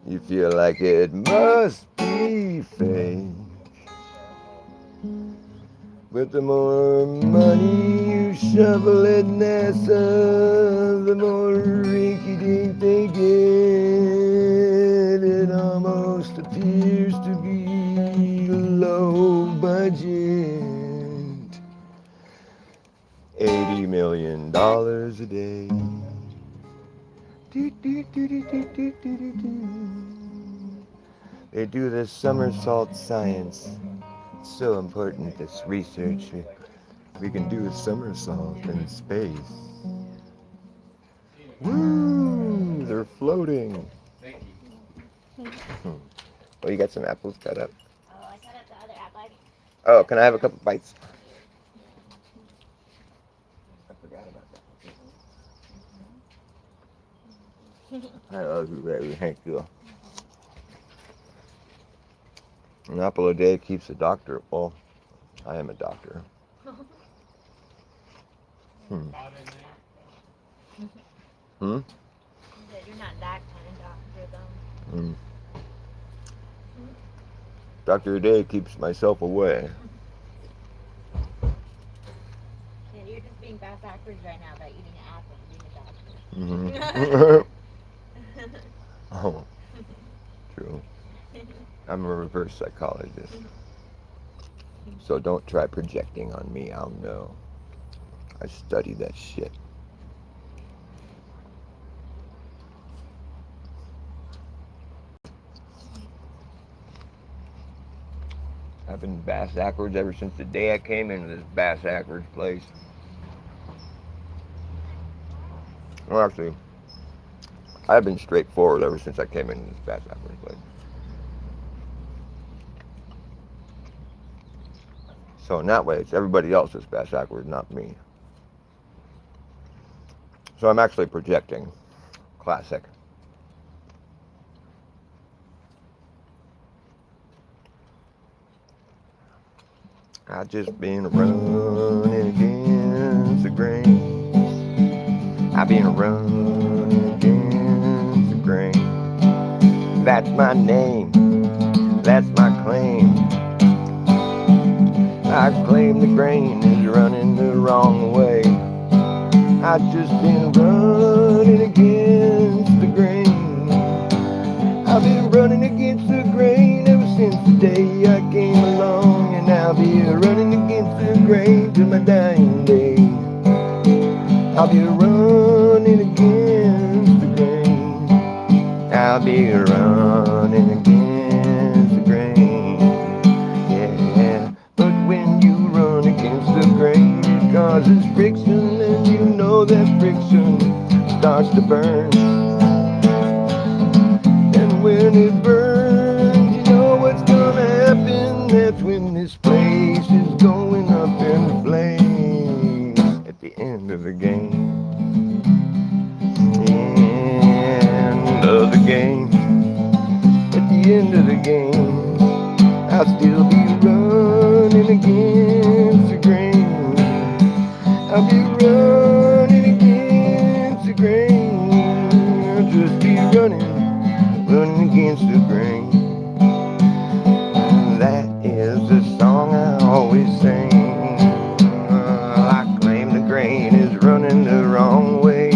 You feel like it must be fake. But the more money you shovel at NASA, the more rinky-dink they get. It almost appears to be low budget. $80 million a day. They do this somersault science. It's so important, this research. We can do a somersault in space. Woo! eyes are floating. Thank you. Oh, you got some apples cut up. Oh, I cut up the other apple. Oh, can I have a couple bites? I forgot about that. I love you, baby. Thank you. An apple a day keeps a doctor. Well, I am a doctor. Hmm. Pot in there. Hmm? You're not that kind of doctor, though. Hmm. Doctor a day keeps myself away. Yeah, you're just being bass backwards right now about eating an apple and being a doctor. Hmm. Oh, true. I'm a reverse psychologist. So don't try projecting on me. I'll know. I study that shit. I've been bass backwards ever since the day I came into this bass backwards place. Well, actually, I've been straightforward ever since I came into this bass backwards place. So in that way, it's everybody else that's bass backwards, not me. So I'm actually projecting. Classic. I just been running against the grain. I've been running against the grain. That's my name. That's my claim. I claim the grain is running the wrong way. I just been running against the grain. I've been running against the grain ever since the day I came along, and I'll be running against the grain till my dying day. I'll be running against the grain. I'll be running against the grain. Yeah, but when you run against the grain, it causes friction, and you know that friction starts to burn. And when it burns, you know what's gonna happen. That's when this place is going up in flames at the end of the game. End of the game. At the end of the game, I'll still be running against the grain. I'll be running against the grain. I'll just be running against the grain. That is the song I always sing. I claim the grain is running the wrong way,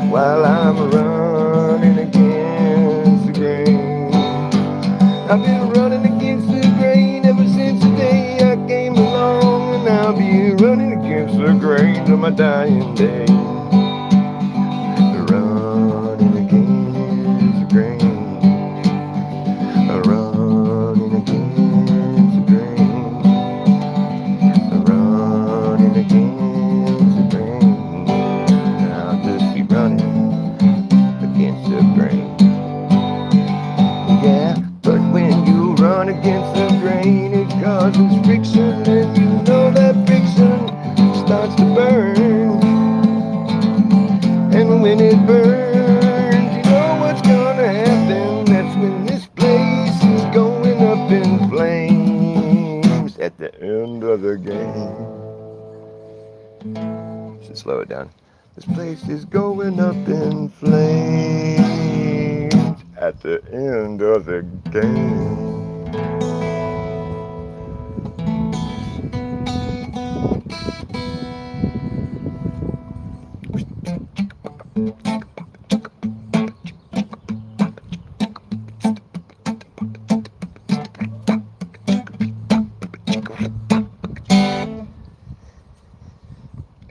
while I'm running against the grain. I've been running against the grain ever since the day I came along, and I'll be running against the grain till my dying day. Running against the grain. Running against the grain. Running against the grain. I'll just be running against the grain. Yeah, but when you run against the grain, it causes friction, and you know that friction starts to burn. And when it burns, you know what's gonna happen. That's when this place is going up in flames at the end of the game. Should slow it down. This place is going up in flames at the end of the game.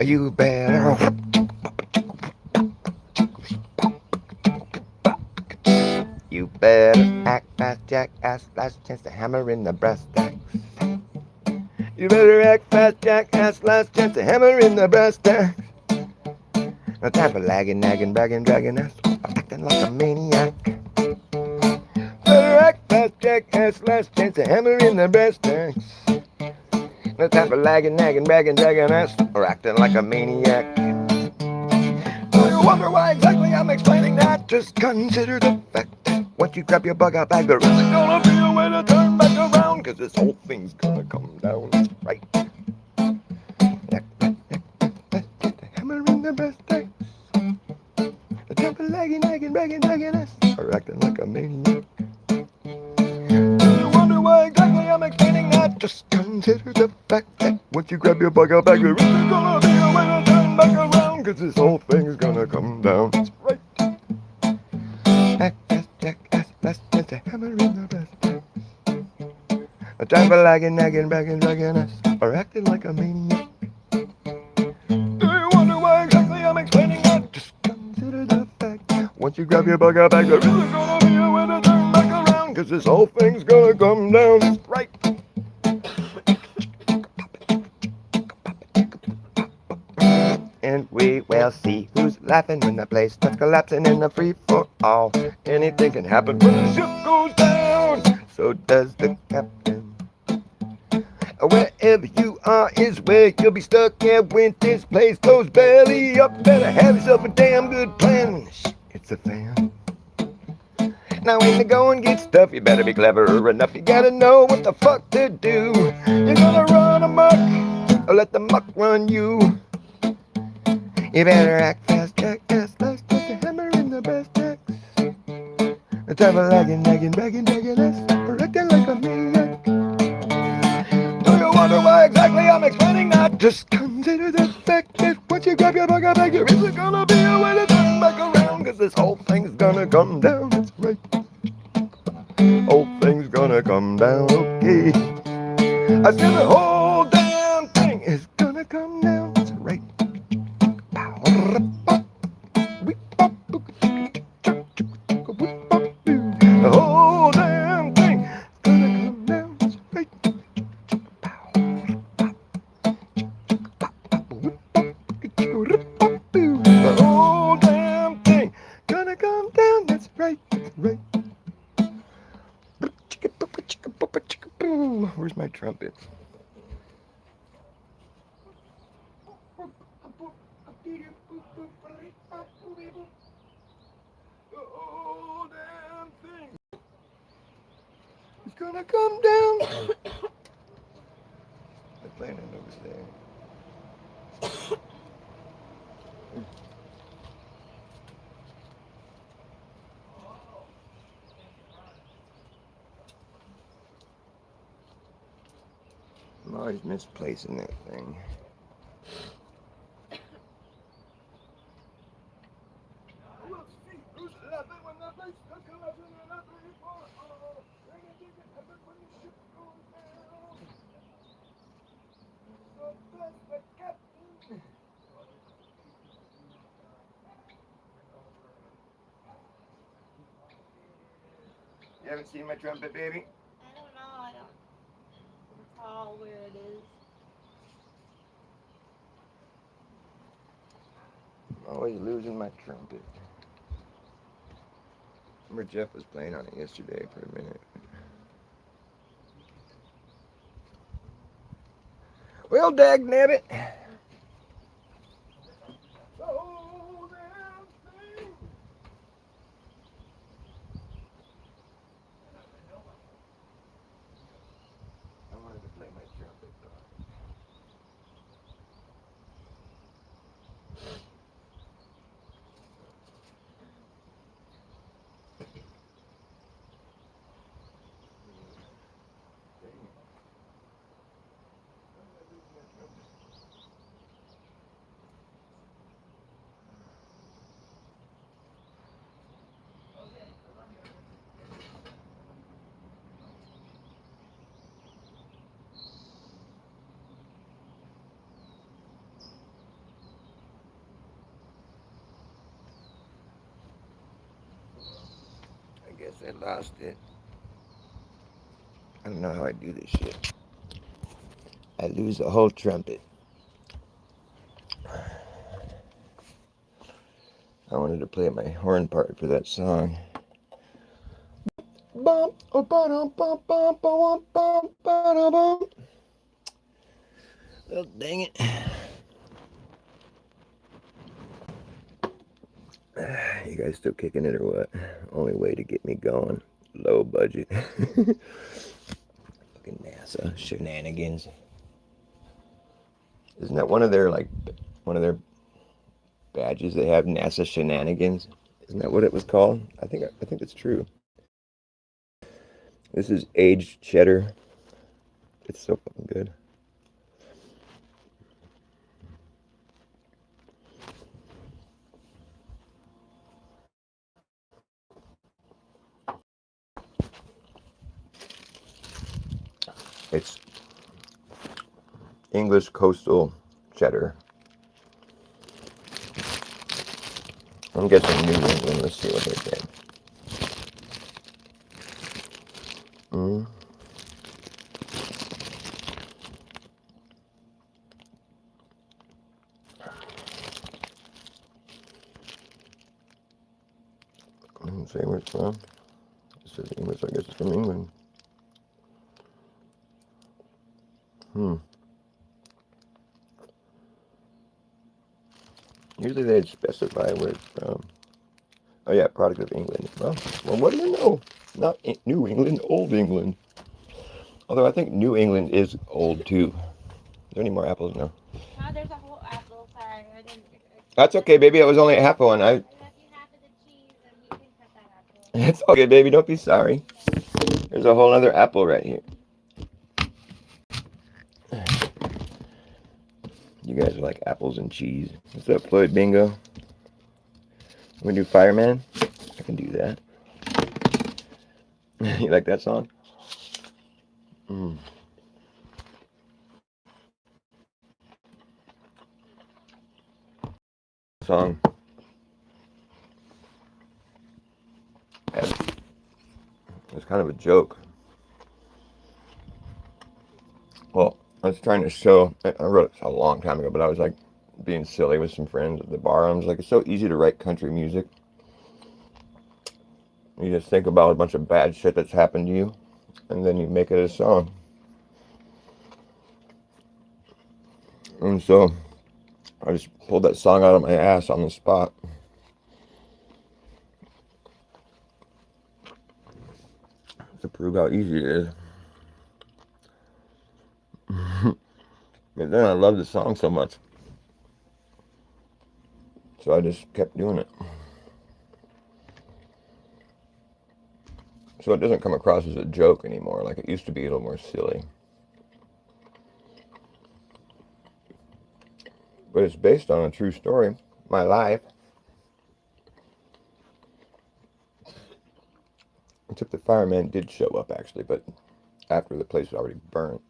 You better You better act fast, jackass, last chance to hammer in the brass tacks. You better act fast, jackass, last chance to hammer in the brass tacks. No time for lagging, nagging, bragging, dragging ass. acting like a maniac. Better act fast, jackass, last chance to hammer in the brass tacks. No time for lagging, nagging, bragging, dragging ass, or acting like a maniac. Do you wonder why exactly I'm explaining that? Just consider the fact that once you grab your bug out bag, there isn't gonna be a way to turn back around, cause this whole thing's gonna come down, right? Hammer in the brass tacks. The time for lagging, nagging, bragging, dragging ass, or acting like a maniac. Do you wonder why exactly I'm explaining that? Just consider the fact that once you grab your bug out bag, there isn't gonna be a way to turn back around, cause this whole thing's gonna come down. That's right. Act fast, jackass, last chance to hammer in the brass tacks. A time for lagging, nagging, bragging, dragging us, or acting like a maniac. Do you wonder why exactly I'm explaining that? Just consider the fact once you grab your bug out bag, there isn't gonna be a way to turn back around, cause this whole thing's gonna come down. That's right. And we will see who's laughing when the place starts collapsing in the free for all. Anything can happen when the ship goes down. So does the captain. Wherever you are is where you'll be stuck. Yeah, when this place goes belly up, better have yourself a damn good plan. Shh, it's a fan. Now when the going gets tough, you better be clever enough. You gotta know what the fuck to do. You're gonna run amok, or let the muck run you. You better act fast, jackass, last chance to hammer in the brass tacks. The time of lagging, nagging, bragging, dragging ass, or acting like a maniac. Do you wonder why exactly I'm explaining that? Just consider the fact that once you grab your bug out bag, there isn't gonna be a way to turn back around, cause this whole thing's gonna come down. That's right. Whole thing's gonna come down, okay. I said the whole damn thing is gonna come down. That's right. The whole damn thing is gonna come down. That's right. The whole damn thing gonna come down. That's right. That's right. Where's my trumpet? The whole damn thing is gonna come down. They're playing it over there. I'm always misplacing that thing. You haven't seen my trumpet, baby? I don't know. I don't recall where it is. I'm always losing my trumpet. Remember Jeff was playing on it yesterday for a minute. Well, dagnabbit. I wanted to play my trumpet though. I guess I lost it. I don't know how I do this shit. I lose the whole trumpet. I wanted to play my horn part for that song. Bum, oh, ba-dum, bum, bum, ba-wum, bum, ba-dum, bum. Well, dang it. You guys still kicking it or what? Only way to get me going. Low budget. Fucking NASA shenanigans. Isn't that one of their badges they have? NASA shenanigans. Isn't that what it was called? I think it's true. This is aged cheddar. It's so fucking good. It's English coastal cheddar. I'm guessing New England. Let's see what they say. Mm. Doesn't say where it's from. It says English. I guess it's from England. Usually they'd specify where it's from. Oh yeah, product of England. Well, what do you know? Not New England, Old England. Although I think New England is old too. Is there any more apples? No. No, there's a whole apple. Sorry, I didn't. That's okay, baby. It was only a half one. I left you half of the cheese, and you can cut that apple. It's okay, baby. Don't be sorry. There's a whole other apple right here. You guys are like apples and cheese. What's up, Floyd Bingo? We do Fireman? I can do that. You like that song? Song. It's kind of a joke. Well, I was trying to show, I wrote it a long time ago, but I was like being silly with some friends at the bar. I was like, it's so easy to write country music. You just think about a bunch of bad shit that's happened to you, and then you make it a song. And so I just pulled that song out of my ass on the spot. To prove how easy it is. And then I loved the song so much. So I just kept doing it. So it doesn't come across as a joke anymore, like it used to be a little more silly. But it's based on a true story, my life. Except the fireman did show up actually, but after the place was already burnt.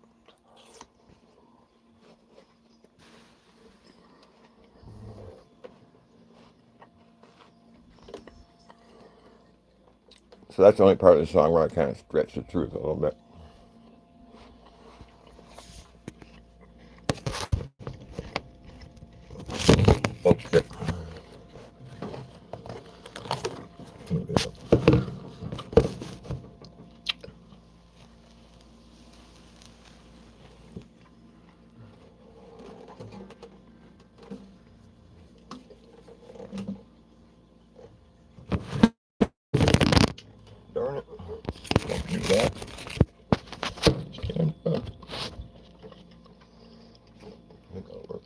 So that's the only part of the song where I kind of stretch the truth a little bit. Folks, darn it. Don't do that. Stand up. I think that'll work.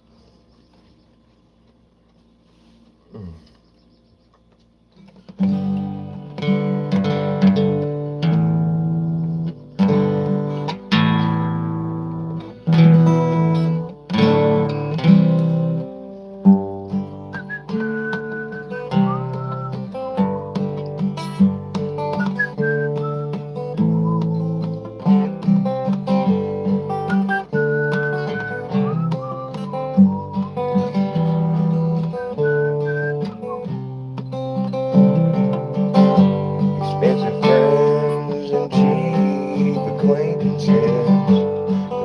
Expensive friends and cheap acquaintances.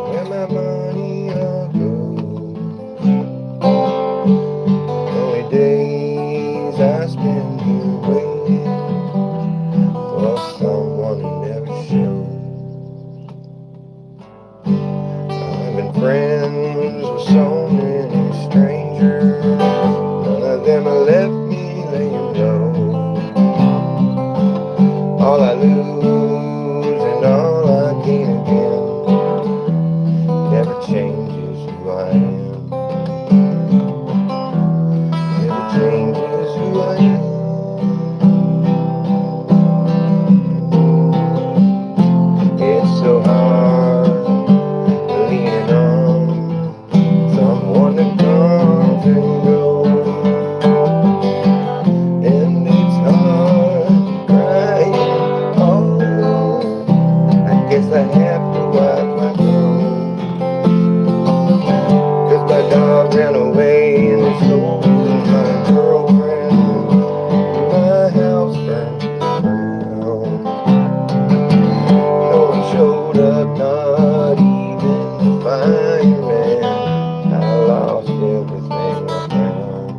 Where my money all goes. Only days I All I lose and all I gain again never changes who I am. Never changes who I am. It's so hard leaning on someone that comes and goes, and it's hard crying all alone. I guess I have to wipe my nose, 'cause my dog ran away and so did my girlfriend. My house burned down. No one showed up, not even the fireman. I lost everything I found.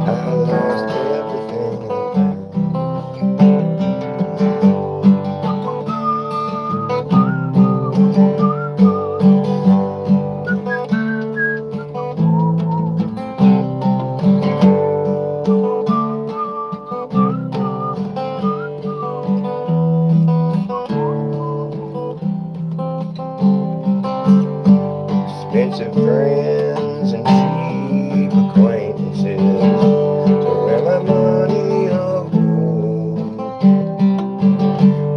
I lost everything I expensive friends and cheap acquaintances to where my money all goes.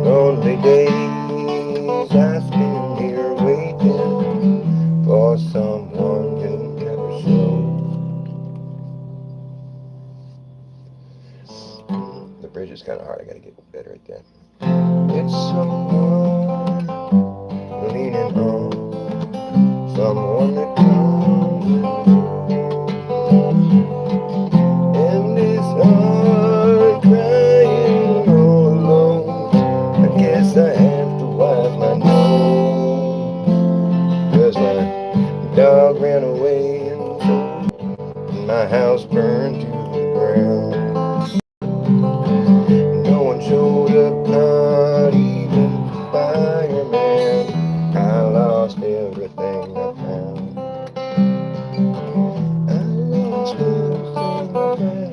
Lonely days I spend here waiting for someone who never shows. The bridge is kind of hard. I gotta get better at that. It's so hard leaning on someone that comes and it's hard crying all alone. I guess I have to wipe my nose, 'cause my dog ran away and my house burned to the ground. No one showed up, not even the fireman. I lost everything I found. I lost everything I found.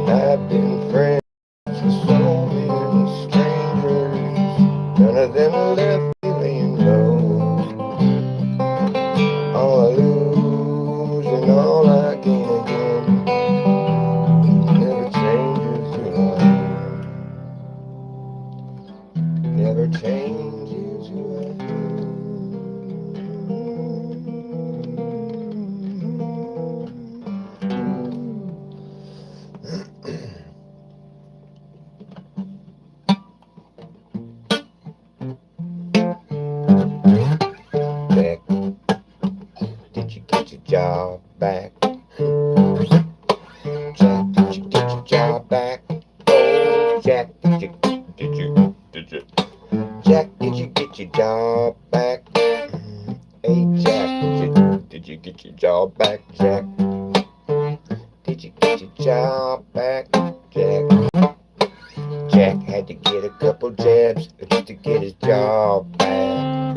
I've been friends with so many strangers, none of them left me laying low. All I lose and all I gain again never changes who I am. Never changes who I am. Jack, did you get your job back? Jack, did you get your job back? Oh, Jack, did you? Jack, did you get your job back? Hey, Jack, did you get your job back, Jack? Did you get your job back, Jack? Jack had to get a couple jabs just to get his job back.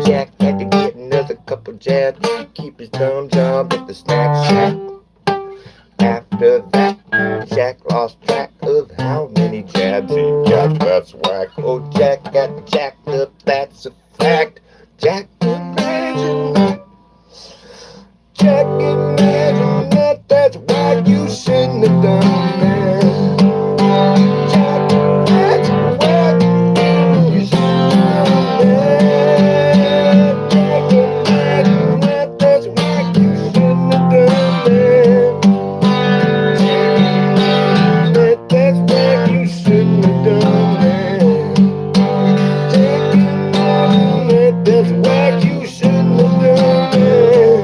Jack had to get another couple jabs to keep his dumb job at the snack shack. After that, Jack lost track of how many jabs he got. That's whack. Oh, Jack got jacked up, that's a fact. Jack, imagine that. Jack, imagine that. That's why you shouldn't have done that. Jack, that's why you shouldn't have done that. Jack, imagine that. That's why you shouldn't have done that. That's why you shouldn't have done that. Jack, imagine that. That's why you shouldn't have done that.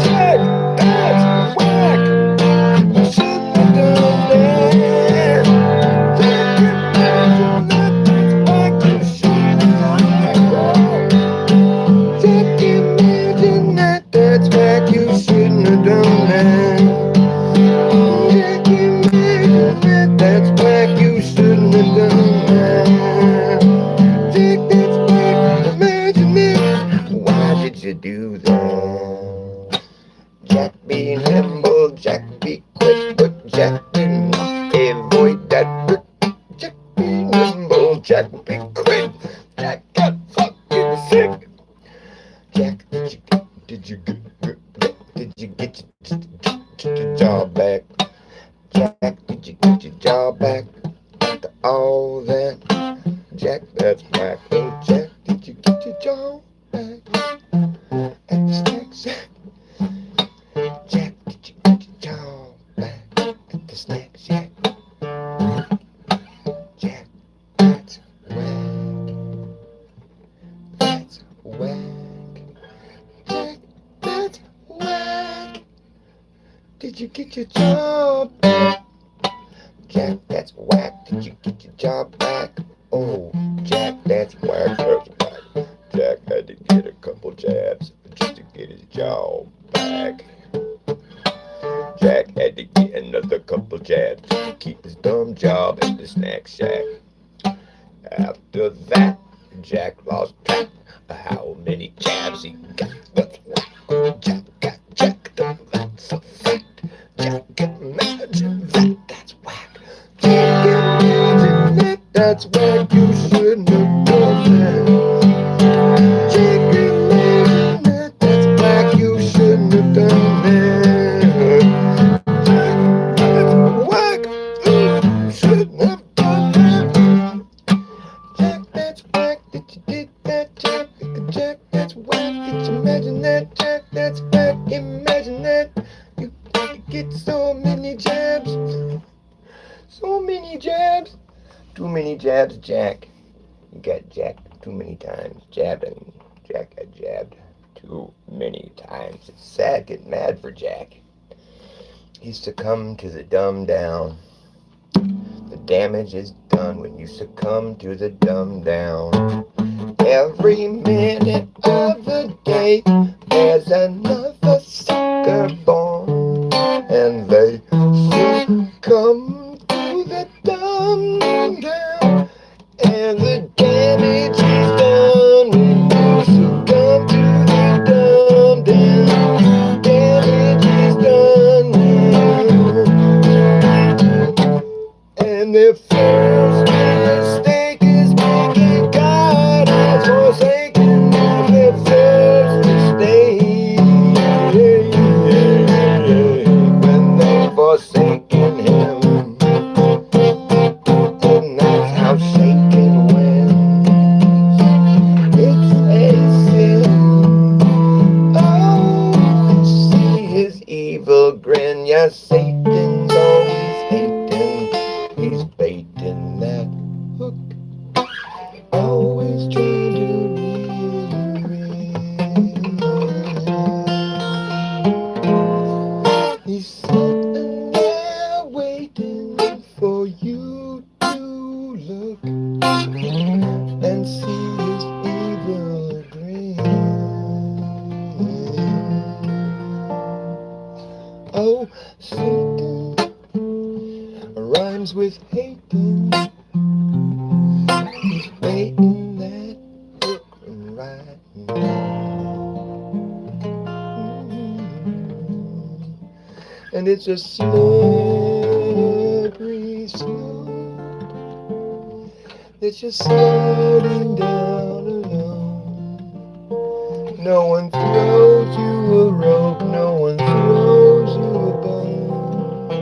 Jack, that's whack. You shouldn't have done Jack, be quick. Jack got fucking sick. Jack, did you get your job back? Jack, did you get your job back? After all that, Jack, that's whack. Oh, Jack, did you get your job back? At the snack shack. Jack, did you get your job back? At the snack shack. Jack, that's whack. That's whack. Jack, that's whack. Did you get your job back? Jack, that's whack. Did you get your job back? Oh, Jack, that's whack. That's whack. Jack had to get a couple jabs just to get his job back. Jack had to get another couple jabs to keep his dumb job at the snack shack. After that, Jack lost track of how many jabs he got. That's whack. Jack got jacked up. That's a fact. Jack, imagine that. That's whack. Jack, imagine that. That's whack. You shouldn't have done that. Jack, imagine that. That's whack. You shouldn't have done that. Jack, that's whack. You shouldn't have done that. Jack, that's whack. Did you did that, Jack? Jack, that's whack. Did you imagine that, Jack? That's whack. Imagine that. You get so many jabs. So many jabs. Too many jabs, Jack. You got jacked too many times. Jabbing. Jack got jabbed too many times. It's sad, getting mad for Jack. He succumbed to the dumb down. The damage is done when you succumb to the dumb down. Every minute of the day, there's another sucker born, and they succumb to the dumb down. And the damage is done when you succumb to the dumb down. Damage is done now. And the first mistake is making God has forsaken them. Their first mistake when they've forsaken Him. And that's how Satan wins. It's a sin. Oh, see his evil grin. Yes, Satan's always hating. He's baiting that hook, always trying to reel you in. He's sitting there waiting for you to look and see his evil grin. Oh, Satan rhymes with hating. He's waiting that hook right now. And it's a slippery slope that you're sliding down alone. No one throws you a rope, no one throws you a bone.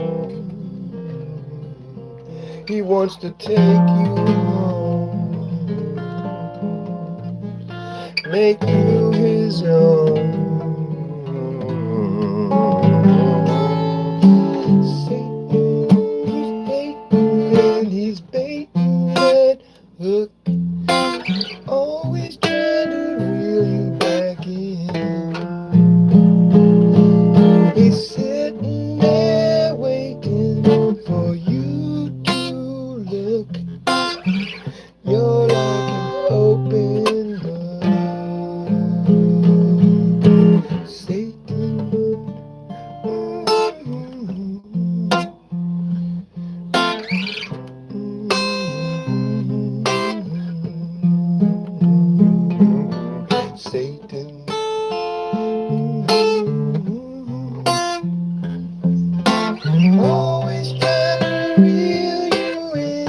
He wants to take you home, make you his own. Satan, he's baiting that hook, always trying to reel you back in. He's sitting there waiting for you to look. You're like an open book. Satan. Satan. Always trying to reel you in.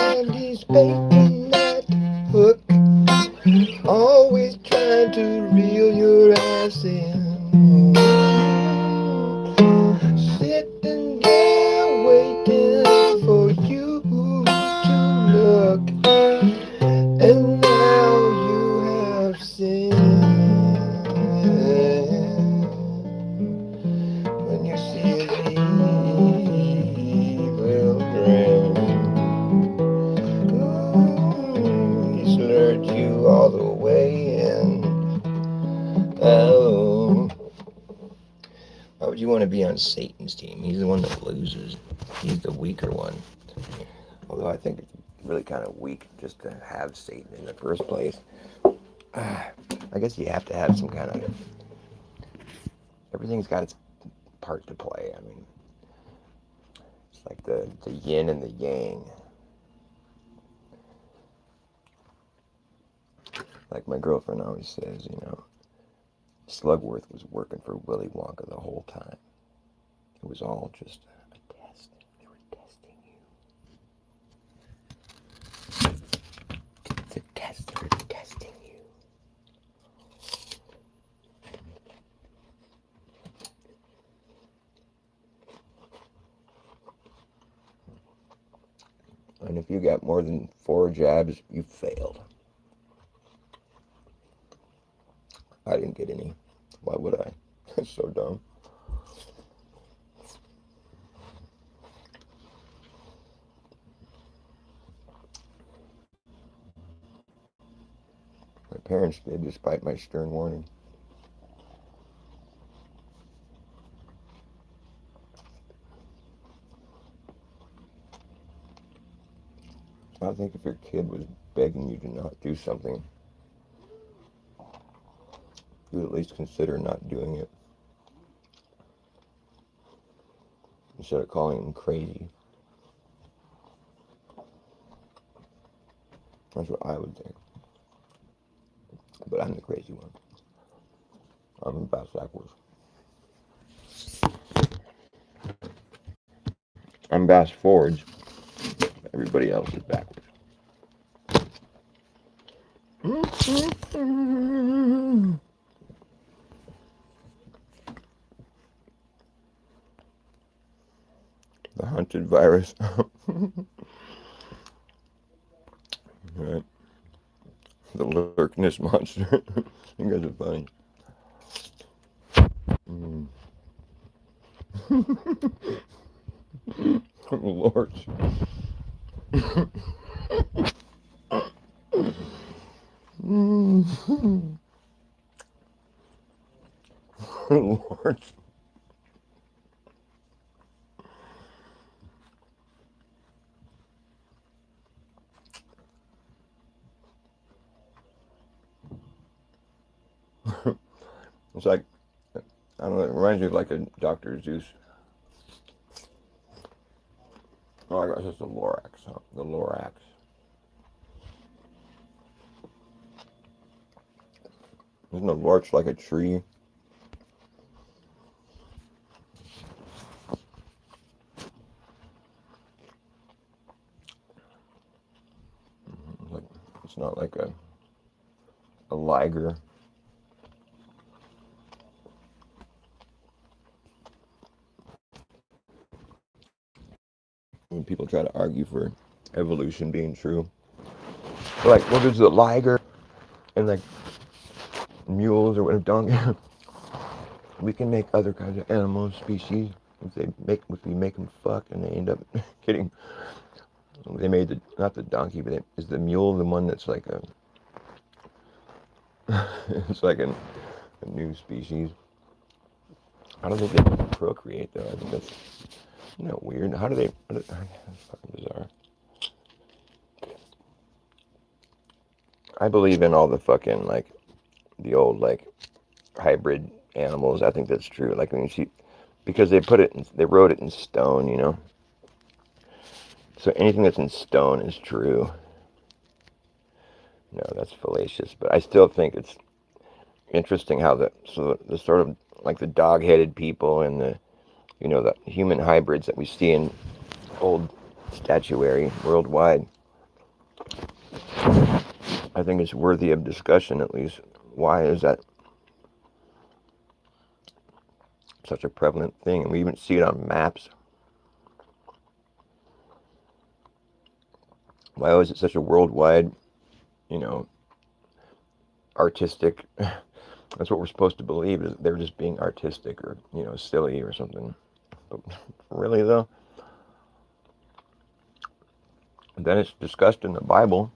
and he's baiting that hook. Always trying to reel your ass in. Sitting there waiting for you to look. And now you have sinned. When you see his evil grin, he's lured you all the way in. Oh, why would you want to be on Satan's team? He's the one that loses. He's the weaker one. Although I think it's really kind of weak just to have Satan in the first place. I guess you have to have some kind of... Everything's got its part to play. I mean, it's like the yin and the yang. Like my girlfriend always says, you know, Slugworth was working for Willy Wonka the whole time. It was all just a test. They were testing you. It's a test. They were testing you. And if you got more than 4 jabs, you failed. I didn't get any. Why would I? That's so dumb. My parents did, despite my stern warning. I think if your kid was begging you to not do something, you would at least consider not doing it. Instead of calling them crazy. That's what I would think. But I'm the crazy one. I'm about backwards. I'm bass forwards. Everybody else is backwards. The hunted virus. Right. The lurkness monster. You guys are funny. Lord. Lord. It's like, I don't know, it reminds me of like a Dr. Zeus. Oh, I guess it's the Lorax. Huh? The Lorax. Isn't a larch like a tree? Like, it's not like a liger. When people try to argue for evolution being true, they're like, well, there's the liger and like mules or whatever, donkey. We can make other kinds of animals, species, if we make them fuck and they end up getting. They made not the donkey, but is the mule the one that's like a? It's like a new species. I don't think they can procreate though. I think that's weird. How do they? That's fucking bizarre. I believe in all the fucking like the old like hybrid animals. I think that's true. Like when you see, because they wrote it in stone, you know. So anything that's in stone is true. No, that's fallacious, but I still think it's interesting how the sort of like the dog-headed people and the human hybrids that we see in old statuary worldwide, I think it's worthy of discussion at least. Why is that such a prevalent thing? And we even see it on maps. Why was it such a worldwide, you know, artistic? That's what we're supposed to believe, is they're just being artistic or, silly or something. But really, though, and then it's discussed in the Bible.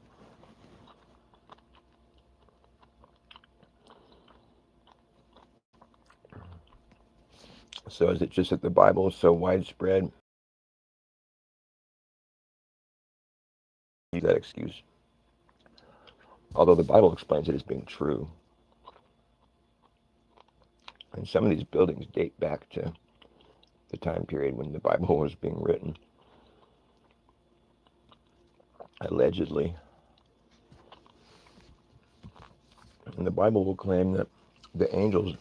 So is it just that the Bible is so widespread? Use that excuse. Although the Bible explains it as being true. And some of these buildings date back to the time period when the Bible was being written, allegedly. And the Bible will claim that the angels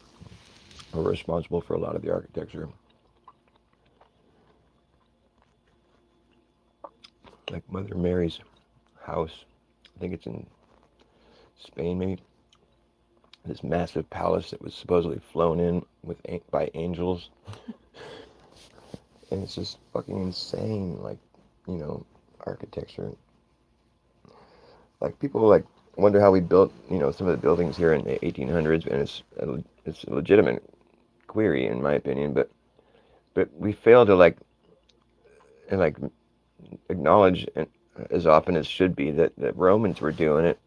are responsible for a lot of the architecture. Like Mother Mary's house, I think it's in Spain maybe, this massive palace that was supposedly flown in by angels. And it's just fucking insane, like, architecture. Like, people like wonder how we built, some of the buildings here in the 1800s, and it's a legitimate query in my opinion, but we fail to like acknowledge, as often as should be, that Romans were doing it,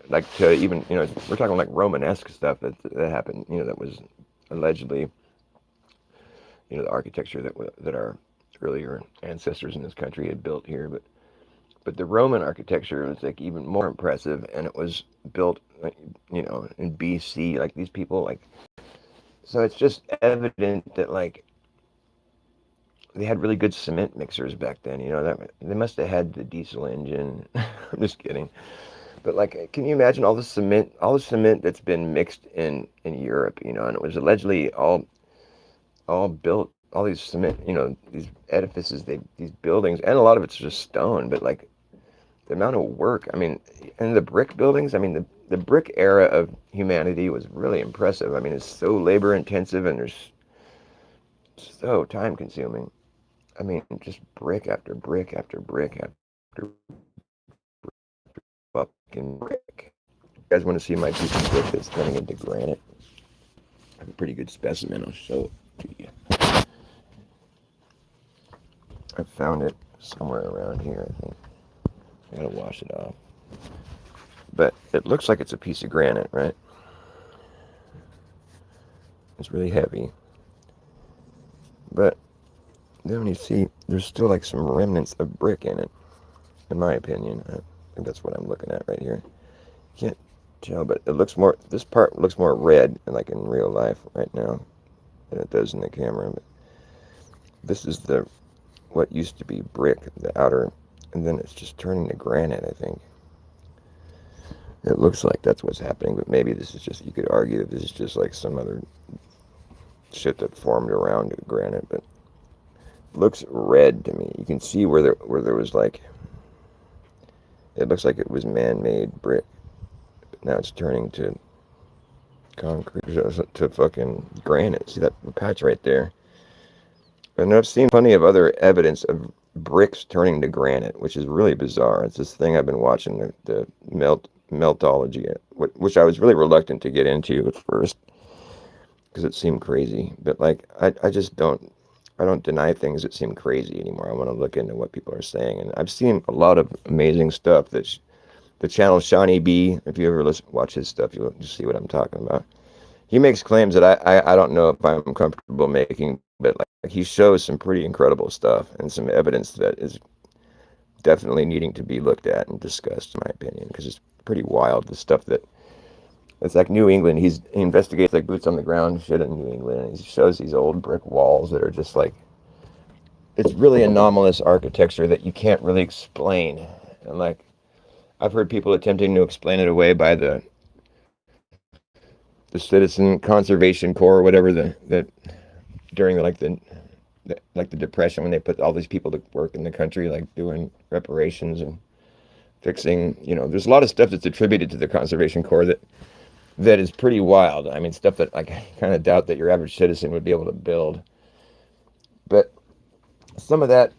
like, to even, we're talking like Romanesque stuff that happened, that was allegedly, the architecture that our earlier ancestors in this country had built here, but the Roman architecture was like even more impressive, and it was built, like, in BC, like these people, like, so it's just evident that, like, they had really good cement mixers back then, that they must have had the diesel engine. I'm just kidding. But, like, can you imagine all the cement that's been mixed in Europe, and it was allegedly all built, all these cement, these edifices, these buildings, and a lot of it's just stone, but, like, the amount of work, I mean, and the brick buildings, I mean, the brick era of humanity was really impressive. I mean, it's so labor intensive, and there's so time consuming. I mean, just brick after brick after brick after fucking brick. You guys want to see my piece of brick that's turning into granite? I have a pretty good specimen. I'll show it to you. I found it somewhere around here, I think. I gotta wash it off. But it looks like it's a piece of granite, right? It's really heavy. But then when you see, there's still like some remnants of brick in it, in my opinion. I think that's what I'm looking at right here. Can't tell, but it looks more, this part looks more red, like in real life right now, than it does in the camera. But this is what used to be brick, the outer, and then it's just turning to granite, I think. It looks like that's what's happening, but maybe this is just, you could argue that this is just like some other shit that formed around granite, but it looks red to me. You can see where there was, like, it looks like it was man-made brick, but now it's turning to concrete, to fucking granite. See that patch right there? And I've seen plenty of other evidence of bricks turning to granite, which is really bizarre. It's this thing I've been watching, the meltology, which I was really reluctant to get into at first because it seemed crazy. But, like, I just don't deny things that seem crazy anymore. I want to look into what people are saying, and I've seen a lot of amazing stuff. That the channel Shawnee B, if you ever watch his stuff, you'll see what I'm talking about. He makes claims that I don't know if I'm comfortable making, but, like, he shows some pretty incredible stuff and some evidence that is definitely needing to be looked at and discussed, in my opinion, because it's pretty wild, the stuff that, it's like New England. He investigates, like, boots on the ground shit in New England, and he shows these old brick walls that are just like, it's really anomalous architecture that you can't really explain. And, like, I've heard people attempting to explain it away by the Citizen Conservation Corps or whatever, that during the Depression, when they put all these people to work in the country, like doing reparations and fixing, there's a lot of stuff that's attributed to the Conservation Corps that is pretty wild. I mean, stuff that I kind of doubt that your average citizen would be able to build. But some of that,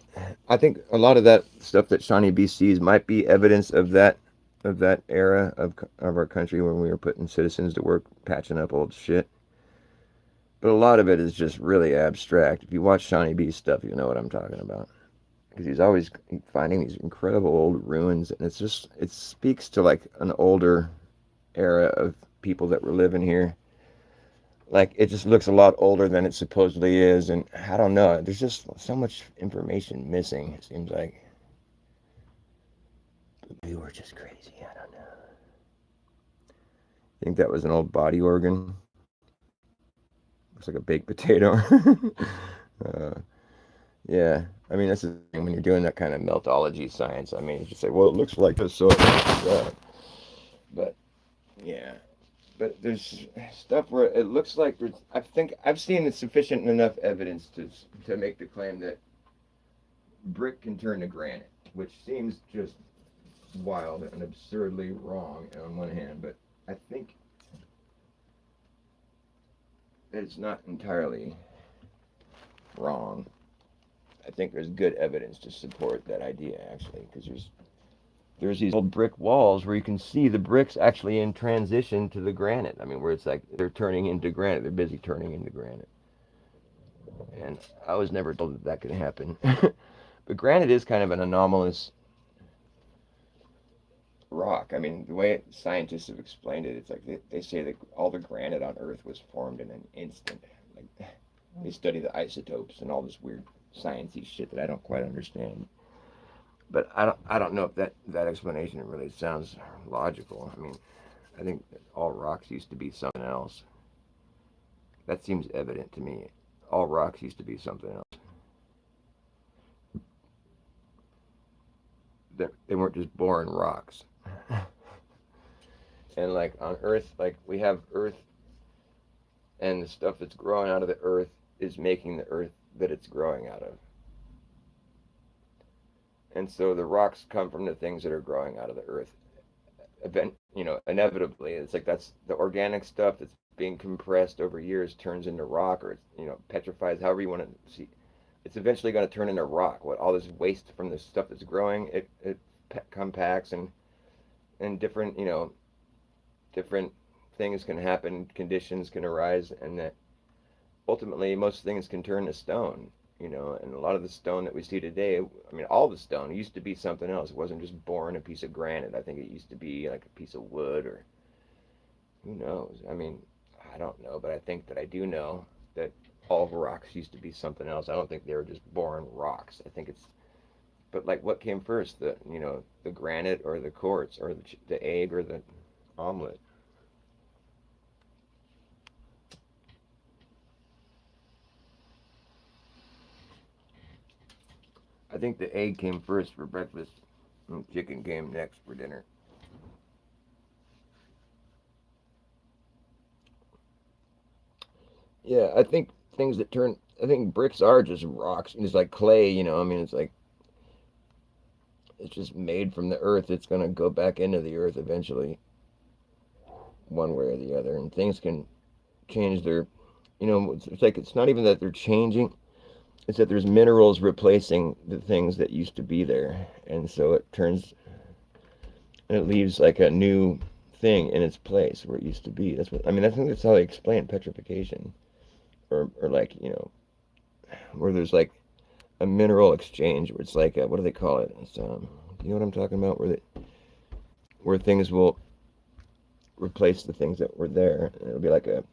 I think a lot of that stuff that Shawnee B sees might be evidence of that era of our country when we were putting citizens to work patching up old shit. But a lot of it is just really abstract. If you watch Shawnee B stuff, you know what I'm talking about. Because he's always finding these incredible old ruins, and it speaks to like an older era of people that were living here. Like it just looks a lot older than it supposedly is, and I don't know. There's just so much information missing. It seems like we were just crazy. I don't know. I think that was an old body organ. Looks like a baked potato. uh, yeah, I mean that's the thing when you're doing that kind of meltology science. I mean, you just say, well, it looks like this, so it looks like that. But yeah, but there's stuff where it looks like there's. I think I've seen sufficient enough evidence to make the claim that brick can turn to granite, which seems just wild and absurdly wrong on one hand, but I think that it's not entirely wrong. I think there's good evidence to support that idea actually, because there's these old brick walls where you can see the bricks actually in transition to the granite. I mean, where it's like they're turning into granite. They're busy turning into granite. And I was never told that could happen. But granite is kind of an anomalous rock. I mean, the way scientists have explained it, it's like they say that all the granite on Earth was formed in an instant. Like they study the isotopes and all this weird sciencey shit that I don't quite understand. But I don't know if that explanation really sounds logical. I mean, I think that all rocks used to be something else. That seems evident to me. All rocks used to be something else. They weren't just born rocks. And like on Earth, like we have Earth, and the stuff that's growing out of the Earth is making the Earth that it's growing out of. And so the rocks come from the things that are growing out of the Earth. Inevitably, it's like that's the organic stuff that's being compressed over years turns into rock, or petrifies. However you want to see, it's eventually going to turn into rock. What all this waste from the stuff that's growing, it compacts and different things can happen, conditions can arise, and that ultimately most things can turn to stone. And a lot of the stone that we see today, I mean, all the stone used to be something else. It wasn't just born a piece of granite. I think it used to be like a piece of wood, or who knows? I mean, I don't know, but I think that I do know that all rocks used to be something else. I don't think they were just born rocks. I think it's, but like what came first, the granite or the quartz or the egg or the omelet? I think the egg came first for breakfast, and chicken came next for dinner. Yeah, I think things that turn. I think bricks are just rocks. It's like clay, I mean, it's just made from the earth. It's gonna go back into the earth eventually, one way or the other. And things can change their. It's like it's not even that they're changing. It's that there's minerals replacing the things that used to be there, and so it turns and it leaves like a new thing in its place where it used to be. That's what I mean. I think that's how they explain petrification, or like where there's like a mineral exchange where it's like what do they call it? You know what I'm talking about? Where things will replace the things that were there. And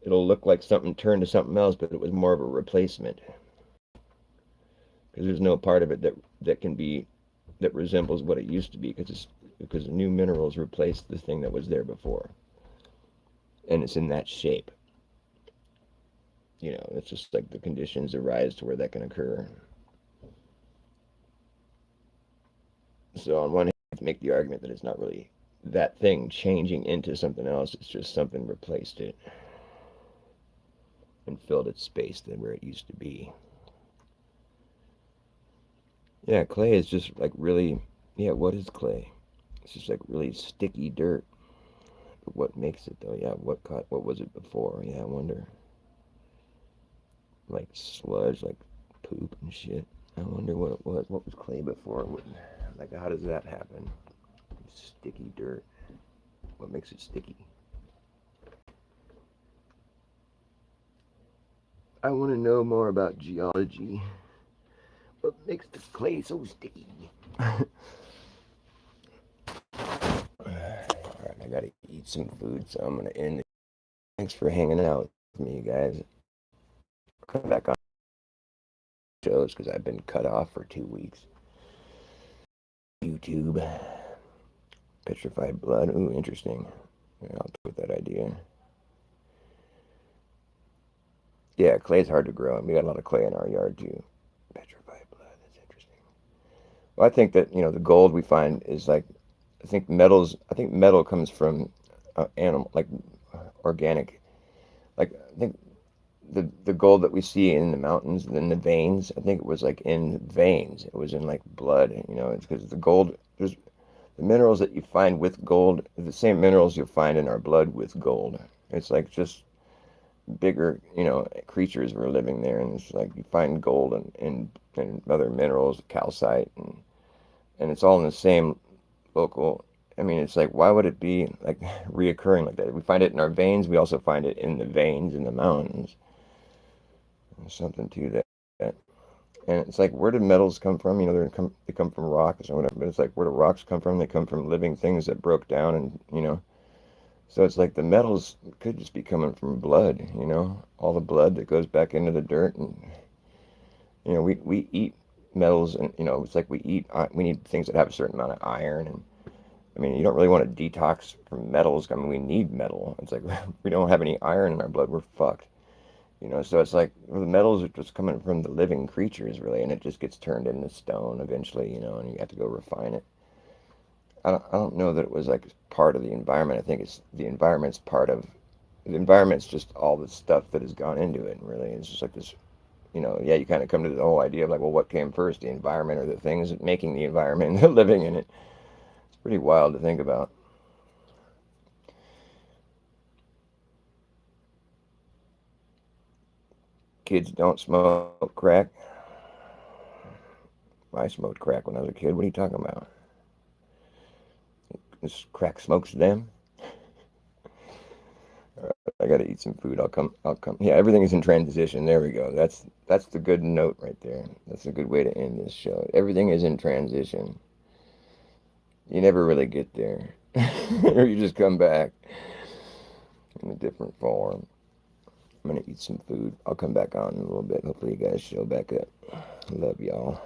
it'll look like something turned to something else, but it was more of a replacement because there's no part of it that resembles what it used to be because the new minerals replaced the thing that was there before, and it's in that shape. It's just like the conditions arise to where that can occur. So on one hand, you make the argument that it's not really that thing changing into something else. It's just something replaced it and filled its space than where it used to be. Yeah, clay is just like really. Yeah, what is clay? It's just like really sticky dirt. But what makes it though? Yeah, what was it before? Yeah, I wonder. Like sludge, like poop and shit. I wonder what it was. What was clay before? Like how does that happen? Sticky dirt. What makes it sticky? I want to know more about geology. What makes the clay so sticky? Alright, I gotta eat some food, so I'm gonna end it. Thanks for hanging out with me, guys. Come back on shows because I've been cut off for 2 weeks. YouTube. Petrified blood. Ooh, interesting. Yeah, I'll put that idea. Yeah, clay's hard to grow, and we got a lot of clay in our yard too. Petrified blood. That's interesting. Well, I think that the gold we find is like, I think metals. I think metal comes from animal, like organic. Like I think the gold that we see in the mountains, in the veins. I think it was like in veins. It was in like blood. It's because the gold. There's the minerals that you find with gold are the same minerals you'll find in our blood with gold. It's like just bigger, creatures were living there, and it's like you find gold and other minerals, calcite, and it's all in the same local. I mean, it's like, why would it be like reoccurring like that? We find it in our veins. We also find it in the veins in the mountains. There's something to that. And it's like, where do metals come from? They come from rocks or whatever. But it's like, where do rocks come from? They come from living things that broke down, and. So it's like the metals could just be coming from blood. All the blood that goes back into the dirt, and we eat metals, and it's like we need things that have a certain amount of iron, and I mean, you don't really want to detox from metals. I mean, we need metal. It's like if we don't have any iron in our blood, we're fucked. So it's like the metals are just coming from the living creatures, really, and it just gets turned into stone eventually, and you have to go refine it. I don't know that it was like part of the environment. I think it's the environment's part of the environment's just all the stuff that has gone into it, and really. It's just like this, yeah, you kind of come to the whole idea of like, well, what came first, the environment or the things making the environment and living in it? It's pretty wild to think about. Kids don't smoke crack. I smoked crack when I was a kid. What are you talking about? This crack smokes them. I gotta eat some food. I'll come. Yeah, everything is in transition. There we go. That's the good note right there. That's a good way to end this show. Everything is in transition. You never really get there. Or you just come back in a different form. I'm gonna eat some food. I'll come back on in a little bit. Hopefully you guys show back up. Love y'all.